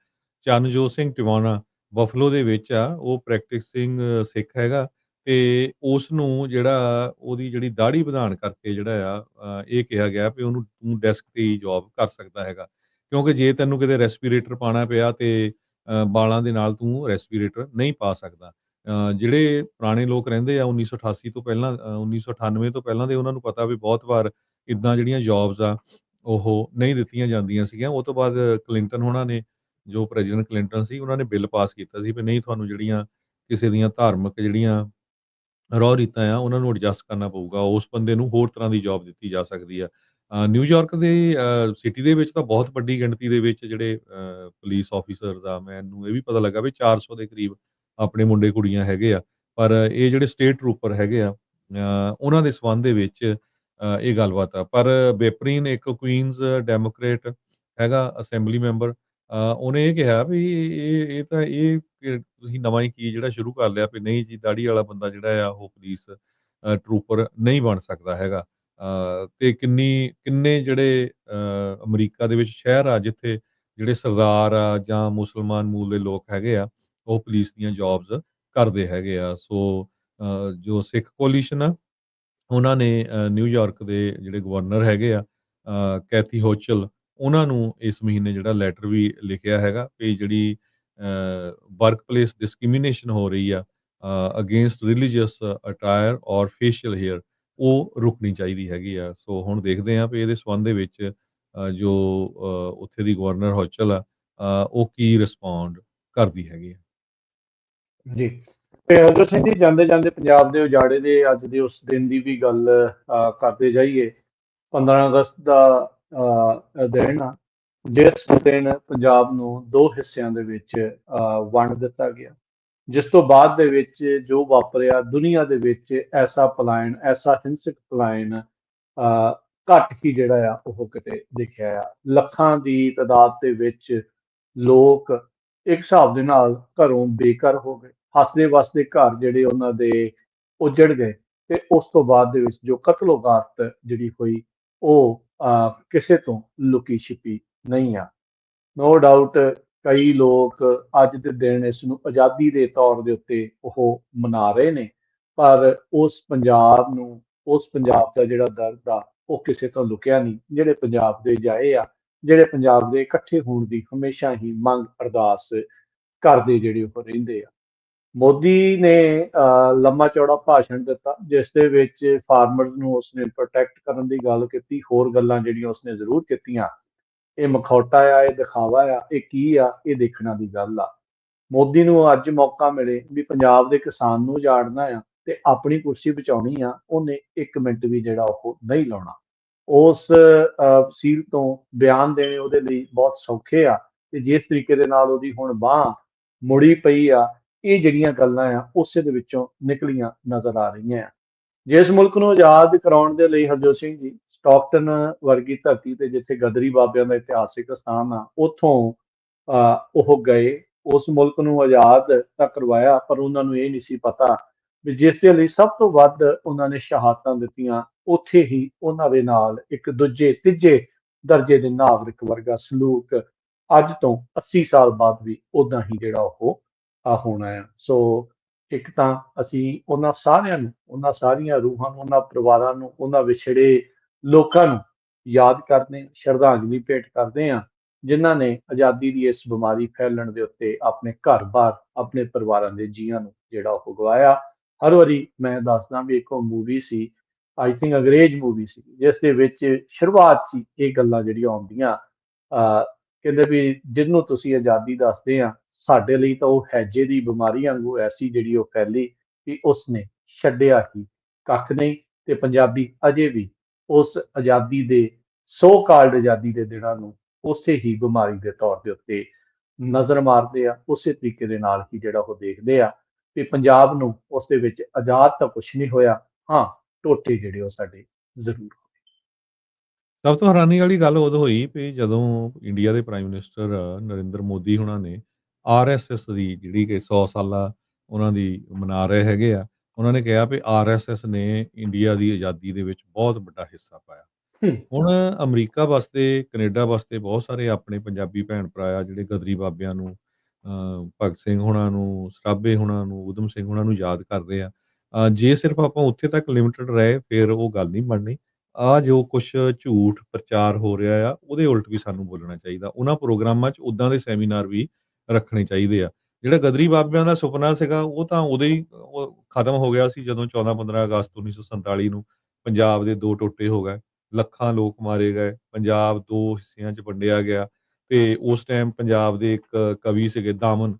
ਚਰਨਜੋਤ ਸਿੰਘ ਟਿਵਾਣਾ ਬਫਲੋ ਦੇ ਵਿੱਚ ਆ, ਉਹ ਪ੍ਰੈਕਟਿਸਿੰਗ ਸਿੱਖ ਹੈਗਾ, ਤੇ ਉਸ ਨੂੰ ਜਿਹੜਾ ਉਹਦੀ ਜਿਹੜੀ ਦਾੜੀ ਵਧਾਉਣ ਕਰਕੇ ਜਿਹੜਾ ਆ ਇਹ ਕਿਹਾ ਗਿਆ ਵੀ ਉਹਨੂੰ ਤੂੰ ਡੈਸਕ ਤੇ ਹੀ ਜੌਬ ਕਰ ਸਕਦਾ ਹੈਗਾ, ਕਿਉਂਕਿ ਜੇ ਤੈਨੂੰ ਕਿਤੇ ਰੈਸਪੀਰੇਟਰ ਪਾਉਣਾ ਪਿਆ ਤੇ ਵਾਲਾਂ ਦੇ ਨਾਲ ਤੂੰ ਰੈਸਪੀਰੇਟਰ ਨਹੀਂ ਪਾ ਸਕਦਾ। ਜਿਹੜੇ ਪੁਰਾਣੇ ਲੋਕ ਰਹਿੰਦੇ ਆ 1988 ਤੋਂ ਪਹਿਲਾਂ 1998 ਤੋਂ ਪਹਿਲਾਂ ਦੇ, ਉਹਨਾਂ ਨੂੰ ਪਤਾ ਵੀ ਬਹੁਤ ਵਾਰ ਇੱਦਾਂ ਜਿਹੜੀਆਂ ਜੌਬਸ ਆ ਉਹ ਨਹੀਂ ਦਿੱਤੀਆਂ ਜਾਂਦੀਆਂ ਸੀਗੀਆਂ। ਉਹ ਤੋਂ ਬਾਅਦ ਕਲਿੰਟਨ ਹੋਣਾ ਨੇ, ਜੋ ਪ੍ਰੈਜ਼ੀਡੈਂਟ ਕਲਿੰਟਨ ਸੀ, ਉਹਨਾਂ ਨੇ ਬਿੱਲ ਪਾਸ ਕੀਤਾ ਸੀ ਵੀ ਨਹੀਂ, ਤੁਹਾਨੂੰ ਜਿਹੜੀਆਂ ਕਿਸੇ ਦੀਆਂ ਧਾਰਮਿਕ ਜਿਹੜੀਆਂ ਰਹੁ ਰੀਤਾਂ ਆ ਉਹਨਾਂ ਨੂੰ ਐਡਜਸਟ ਕਰਨਾ ਪਊਗਾ, ਉਸ ਬੰਦੇ ਨੂੰ ਹੋਰ ਤਰ੍ਹਾਂ ਦੀ ਜੌਬ ਦਿੱਤੀ ਜਾ ਸਕਦੀ ਆ। ਨਿਊਯਾਰਕ ਦੇ ਸਿਟੀ ਦੇ ਵਿੱਚ ਤਾਂ ਬਹੁਤ ਵੱਡੀ ਗਿਣਤੀ ਦੇ ਵਿੱਚ ਜਿਹੜੇ ਪੁਲਿਸ ਆਫੀਸਰਸ ਆ, ਮੈਨੂੰ ਇਹ ਵੀ ਪਤਾ ਲੱਗਾ ਵੀ 400 ਦੇ ਕਰੀਬ ਆਪਣੇ ਮੁੰਡੇ ਕੁੜੀਆਂ ਹੈਗੇ ਆ। ਪਰ ਇਹ ਜਿਹੜੇ ਸਟੇਟ ਟਰੂਪਰ ਹੈਗੇ ਆ ਉਹਨਾਂ ਦੇ ਸੰਬੰਧ ਦੇ ਵਿੱਚ ਇਹ ਗੱਲਬਾਤ ਆ। ਪਰ ਬੇਪਰੀਨ ਇੱਕ ਕੁਈਨਜ਼ ਡੈਮੋਕ੍ਰੇਟ ਹੈਗਾ ਅਸੈਂਬਲੀ ਮੈਂਬਰ, ਉਹਨੇ ਇਹ ਕਿਹਾ ਵੀ ਇਹ ਤਾਂ ਕਿ ਤੁਸੀਂ ਨਵਾਂ ਹੀ ਕੀ ਜਿਹੜਾ ਸ਼ੁਰੂ ਕਰ ਲਿਆ ਵੀ ਨਹੀਂ ਜੀ, ਦਾੜੀ ਵਾਲਾ ਬੰਦਾ ਜਿਹੜਾ ਆ ਉਹ ਪੁਲਿਸ ਟਰੂਪਰ ਨਹੀਂ ਬਣ ਸਕਦਾ ਹੈਗਾ। ਤੇ ਕਿੰਨੇ ਜਿਹੜੇ ਅਮਰੀਕਾ ਦੇ ਵਿੱਚ ਸ਼ਹਿਰ ਆ ਜਿੱਥੇ ਜਿਹੜੇ ਸਰਦਾਰ ਆ ਜਾਂ ਮੁਸਲਮਾਨ ਮੂਲ ਦੇ ਲੋਕ ਹੈਗੇ ਆ ਉਹ ਪੁਲਿਸ ਦੀਆਂ ਜੌਬਸ ਕਰਦੇ ਹੈਗੇ ਆ। ਸੋ ਜੋ ਸਿੱਖ ਕੋਲੀਸ਼ਨ ਆ ਉਹਨਾਂ ਨੇ ਨਿਊਯਾਰਕ ਦੇ ਜਿਹੜੇ ਗਵਰਨਰ ਹੈਗੇ ਆ ਕੈਥੀ ਹੋਚਲ, ਉਹਨਾਂ ਨੂੰ ਇਸ ਮਹੀਨੇ ਜਿਹੜਾ ਲੈਟਰ ਵੀ ਲਿਖਿਆ ਹੈਗਾ ਵੀ ਜਿਹੜੀ ਵਰਕ ਪਲੇਸ ਡਿਸਕ੍ਰਿਮੀਨੇਸ਼ਨ ਹੋ ਰਹੀ ਆ ਅਗੇਂਸਟ ਰਿਲੀਜੀਅਸ ਅਟਾਇਰ ਔਰ ਫੇਸ਼ੀਅਲ ਹੇਅਰ, ਉਹ ਰੁਕਣੀ ਚਾਹੀਦੀ ਹੈਗੀ ਆ। ਸੋ ਹੁਣ ਦੇਖਦੇ ਹਾਂ ਵੀ ਇਹਦੇ ਸੰਬੰਧ ਦੇ ਵਿੱਚ ਜੋ ਉੱਥੇ ਦੀ ਗਵਰਨਰ ਹੋਚਲ ਆ ਉਹ ਕੀ ਰਿਸਪੌਂਡ ਕਰਦੀ ਹੈਗੀ ਆ। ਜੀ। ਤੇ ਹਰਜੋਤ ਸਿੰਘ ਜੀ, ਜਾਂਦੇ ਜਾਂਦੇ ਪੰਜਾਬ ਦੇ ਉਜਾੜੇ ਦੇ ਅੱਜ ਦੇ ਉਸ ਦਿਨ ਦੀ ਵੀ ਗੱਲ ਕਰਦੇ ਜਾਈਏ। 15 ਅਗਸਤ ਦਾ ਦਿਨ ਆ, ਜਿਸ ਦਿਨ ਪੰਜਾਬ ਨੂੰ ਦੋ ਹਿੱਸਿਆਂ ਦੇ ਵਿੱਚ ਵੰਡ ਦਿੱਤਾ ਗਿਆ, ਜਿਸ ਤੋਂ ਬਾਅਦ ਦੇ ਵਿੱਚ ਜੋ ਵਾਪਰਿਆ ਦੁਨੀਆ ਦੇ ਵਿੱਚ, ਐਸਾ ਪਲਾਇਨ, ਐਸਾ ਹਿੰਸਕ ਪਲਾਇਨ ਘੱਟ ਹੀ ਜਿਹੜਾ ਆ ਉਹ ਕਿਤੇ ਦੇਖਿਆ ਆ। ਲੱਖਾਂ ਦੀ ਤਾਦਾਦ ਦੇ ਵਿੱਚ ਲੋਕ ਇੱਕ ਹਿਸਾਬ ਦੇ ਨਾਲ ਘਰੋਂ ਬੇਘਰ ਹੋ ਗਏ, ਹੱਸਦੇ ਵਸਦੇ ਘਰ ਜਿਹੜੇ ਉਹਨਾਂ ਦੇ ਉਜੜ ਗਏ। ਤੇ ਉਸ ਤੋਂ ਬਾਅਦ ਦੇ ਵਿੱਚ ਜੋ ਕਤਲੋਗਾਰਤ ਜਿਹੜੀ ਹੋਈ, ਉਹ ਕਿਸੇ ਤੋਂ ਲੁਕੀ ਛਿਪੀ ਨਹੀਂ ਆ। ਨੋ ਡਾਊਟ ਕਈ ਲੋਕ ਅੱਜ ਦੇ ਦਿਨ ਇਸ ਨੂੰ ਆਜ਼ਾਦੀ ਦੇ ਤੌਰ ਦੇ ਉੱਤੇ ਉਹ ਮਨਾ ਰਹੇ ਨੇ, ਪਰ ਉਸ ਪੰਜਾਬ ਨੂੰ, ਉਸ ਪੰਜਾਬ ਦਾ ਜਿਹੜਾ ਦਰਦ ਆ, ਉਹ ਕਿਸੇ ਤੋਂ ਲੁਕਿਆ ਨਹੀਂ। ਜਿਹੜੇ ਪੰਜਾਬ ਦੇ ਜਾਏ ਆ, ਜਿਹੜੇ ਪੰਜਾਬ ਦੇ ਇਕੱਠੇ ਹੋਣ ਦੀ ਹਮੇਸ਼ਾ ਹੀ ਮੰਗ ਅਰਦਾਸ ਕਰਦੇ ਜਿਹੜੇ ਉਹ ਰਹਿੰਦੇ ਆ। ਮੋਦੀ ਨੇ ਲੰਮਾ ਚੌੜਾ ਭਾਸ਼ਣ ਦਿੱਤਾ, ਜਿਸ ਦੇ ਵਿੱਚ ਫਾਰਮਰਸ ਨੂੰ ਉਸਨੇ ਪ੍ਰੋਟੈਕਟ ਕਰਨ ਦੀ ਗੱਲ ਕੀਤੀ। ਹੋਰ ਗੱਲਾਂ ਜਿਹੜੀਆਂ ਉਸਨੇ ਜ਼ਰੂਰ ਕੀਤੀਆਂ। ਇਹ ਮਖੌਟਾ ਆ, ਇਹ ਦਿਖਾਵਾ ਆ, ਇਹ ਕੀ ਆ, ਇਹ ਦੇਖਣਾ ਦੀ ਗੱਲ ਆ। ਮੋਦੀ ਨੂੰ ਅੱਜ ਮੌਕਾ ਮਿਲੇ ਵੀ ਪੰਜਾਬ ਦੇ ਕਿਸਾਨ ਨੂੰ ਉਜਾੜਨਾ ਆ ਤੇ ਆਪਣੀ ਕੁਰਸੀ ਬਚਾਉਣੀ ਆ, ਉਹਨੇ 1 ਮਿੰਟ ਵੀ ਜਿਹੜਾ ਉਹ ਨਹੀਂ ਲਾਉਣਾ। ਉਸ ਸੀਟ ਤੋਂ ਬਿਆਨ ਦੇਣੇ ਉਹਦੇ ਲਈ ਬਹੁਤ ਸੌਖੇ ਆ, ਤੇ ਜਿਸ ਤਰੀਕੇ ਦੇ ਨਾਲ ਉਹਦੀ ਹੁਣ ਬਾਂਹ ਮੁੜੀ ਪਈ ਆ, ਇਹ ਜਿਹੜੀਆਂ ਗੱਲਾਂ ਆ ਉਸੇ ਦੇ ਵਿੱਚੋਂ ਨਿਕਲੀਆਂ ਨਜ਼ਰ ਆ ਰਹੀਆਂ ਆ। ਜਿਸ ਮੁਲਕ ਨੂੰ ਆਜ਼ਾਦ ਕਰਾਉਣ ਦੇ ਲਈ ਹਰਜੋਤ ਸਿੰਘ ਜੀ, ਸਟਾਕਟਨ ਵਰਗੀ ਧਰਤੀ ਤੇ ਜਿੱਥੇ ਗਦਰੀ ਬਾਬਿਆਂ ਦਾ ਇਤਿਹਾਸਿਕ ਸਥਾਨ ਆ, ਉੱਥੋਂ ਉਹ ਗਏ। ਉਸ ਮੁਲਕ ਨੂੰ ਆਜ਼ਾਦ ਤਾਂ ਕਰਵਾਇਆ, ਪਰ ਉਹਨਾਂ ਨੂੰ ਇਹ ਨਹੀਂ ਸੀ ਪਤਾ ਵੀ ਜਿਸ ਦੇ ਲਈ ਸਭ ਤੋਂ ਵੱਧ ਉਹਨਾਂ ਨੇ ਸ਼ਹਾਦਤਾਂ ਦਿੱਤੀਆਂ, ਉੱਥੇ ਹੀ ਉਹਨਾਂ ਦੇ ਨਾਲ ਇੱਕ ਦੂਜੇ ਤੀਜੇ ਦਰਜੇ ਦੇ ਨਾਗਰਿਕ ਵਰਗਾ ਸਲੂਕ ਅੱਜ ਤੋਂ 80 ਸਾਲ ਬਾਅਦ ਵੀ ਉਦਾਂ ਹੀ ਜਿਹੜਾ ਉਹ ਹੋਣਾ ਆ। ਸੋ ਇੱਕ ਤਾਂ ਅਸੀਂ ਉਹਨਾਂ ਸਾਰਿਆਂ ਨੂੰ, ਉਹਨਾਂ ਸਾਰੀਆਂ ਰੂਹਾਂ ਨੂੰ, ਉਹਨਾਂ ਪਰਿਵਾਰਾਂ ਨੂੰ, ਉਹਨਾਂ ਵਿਛੜੇ ਲੋਕਾਂ ਨੂੰ ਯਾਦ ਕਰਦੇ ਹਾਂ, ਸ਼ਰਧਾਂਜਲੀ ਭੇਟ ਕਰਦੇ ਹਾਂ, ਜਿਨ੍ਹਾਂ ਨੇ ਆਜ਼ਾਦੀ ਦੀ ਇਸ ਬਿਮਾਰੀ ਫੈਲਣ ਦੇ ਉੱਤੇ ਆਪਣੇ ਘਰ-ਬਾਰ, ਆਪਣੇ ਪਰਿਵਾਰਾਂ ਦੇ ਜੀਆਂ ਨੂੰ ਜਿਹੜਾ ਉਹ ਗਵਾਇਆ। ਹਰ ਵਾਰੀ ਮੈਂ ਦੱਸਦਾ ਵੀ ਇੱਕ ਮੂਵੀ ਸੀ, ਆਈ ਥਿੰਕ ਅੰਗਰੇਜ਼ ਮੂਵੀ ਸੀ, ਜਿਸ ਦੇ ਵਿੱਚ ਸ਼ੁਰੂਆਤ 'ਚ ਇਹ ਗੱਲਾਂ ਜਿਹੜੀਆਂ ਆਉਂਦੀਆਂ, ਕਹਿੰਦੇ ਵੀ ਜਿਹਨੂੰ ਤੁਸੀਂ ਆਜ਼ਾਦੀ ਦੱਸਦੇ ਆ, ਸਾਡੇ ਲਈ ਤਾਂ ਉਹ ਹੈਜੇ ਦੀ ਬਿਮਾਰੀ ਵਾਂਗੂ ਐਸੀ ਜਿਹੜੀ ਉਹ ਫੈਲੀ ਕਿ ਉਸਨੇ ਛੱਡਿਆ ਹੀ ਕੱਖ ਨਹੀਂ। ਤੇ ਪੰਜਾਬੀ ਅਜੇ ਵੀ ਉਸ ਆਜ਼ਾਦੀ ਦੇ, ਸੋ ਕਾਲਡ ਆਜ਼ਾਦੀ ਦੇ ਦਿਨਾਂ ਨੂੰ ਉਸੇ ਹੀ ਬਿਮਾਰੀ ਦੇ ਤੌਰ ਦੇ ਉੱਤੇ ਨਜ਼ਰ ਮਾਰਦੇ ਆ, ਉਸੇ ਤਰੀਕੇ ਦੇ ਨਾਲ ਹੀ ਜਿਹੜਾ ਉਹ ਦੇਖਦੇ ਆ ਕਿ ਪੰਜਾਬ ਨੂੰ ਉਸ ਦੇ ਵਿੱਚ ਆਜ਼ਾਦ ਤਾਂ ਕੁਛ ਨਹੀਂ ਹੋਇਆ, ਹਾਂ ਟੋਟੇ ਜਿਹੜੇ ਉਹ ਸਾਡੇ ਜ਼ਰੂਰ ਹੋਏ। ਸਭ ਤੋਂ ਹੈਰਾਨੀ ਵਾਲੀ ਗੱਲ ਉਦੋਂ ਹੋਈ ਵੀ ਜਦੋਂ ਇੰਡੀਆ ਦੇ ਪ੍ਰਾਈਮ ਮਿਨਿਸਟਰ ਨਰਿੰਦਰ ਮੋਦੀ ਹੁਣਾਂ ਨੇ ਆਰਐਸਐਸ ਦੀ ਜਿਹੜੀ ਕਿ 100 ਸਾਲਾ ਉਹਨਾਂ ਦੀ ਮਨਾ ਰਹੇ ਹੈਗੇ ਆ, ਉਹਨਾਂ ਨੇ ਕਿਹਾ ਵੀ ਆਰਐਸਐਸ ਨੇ ਇੰਡੀਆ ਦੀ ਆਜ਼ਾਦੀ ਦੇ ਵਿੱਚ ਬਹੁਤ ਵੱਡਾ ਹਿੱਸਾ ਪਾਇਆ। ਹੂੰ, ਹੁਣ ਅਮਰੀਕਾ ਵਾਸਤੇ, ਕੈਨੇਡਾ ਵਾਸਤੇ ਬਹੁਤ ਸਾਰੇ ਆਪਣੇ ਪੰਜਾਬੀ ਭੈਣ ਭਰਾ ਆ ਜਿਹੜੇ ਗਦਰੀ ਬਾਬਿਆਂ ਨੂੰ, ਭਗਤ ਸਿੰਘ ਹੁਣਾਂ ਨੂੰ, ਸਰਾਭੇ ਹੁਣਾਂ ਨੂੰ, ਊਧਮ ਸਿੰਘ ਹੁਣਾਂ ਨੂੰ ਯਾਦ ਕਰਦੇ ਆ। ਜੇ ਸਿਰਫ ਆਪਾਂ ਉੱਥੇ ਤੱਕ ਲਿਮਿਟਡ ਰਹੇ ਫਿਰ ਉਹ ਗੱਲ ਨਹੀਂ ਬਣਨੀ। ਜੋ ਕੁਛ ਝੂਠ ਪ੍ਰਚਾਰ ਹੋ ਰਿਹਾ ਆ, ਉਹਦੇ ਉਲਟ ਵੀ ਸਾਨੂੰ ਬੋਲਣਾ ਚਾਹੀਦਾ। ਉਹਨਾਂ ਪ੍ਰੋਗਰਾਮਾਂ 'ਚ ਉੱਦਾਂ ਦੇ ਸੈਮੀਨਾਰ ਵੀ ਰੱਖਣੇ ਚਾਹੀਦੇ ਆ। ਜਿਹੜਾ ਗਦਰੀ ਬਾਬਿਆਂ ਦਾ ਸੁਪਨਾ ਸੀਗਾ, ਉਹ ਤਾਂ ਉਦੋਂ ਹੀ ਉਹ ਖਤਮ ਹੋ ਗਿਆ ਸੀ ਜਦੋਂ 14-15 ਅਗਸਤ 1947 ਨੂੰ ਪੰਜਾਬ ਦੇ 2 ਟੋਟੇ ਹੋ ਗਏ। ਲੱਖਾਂ ਲੋਕ ਮਾਰੇ ਗਏ, ਪੰਜਾਬ 2 ਹਿੱਸਿਆਂ 'ਚ ਵੰਡਿਆ ਗਿਆ ਤੇ ਉਸ ਟਾਈਮ ਪੰਜਾਬ ਦੇ ਇੱਕ ਕਵੀ ਸੀਗੇ ਦਾਮਨ,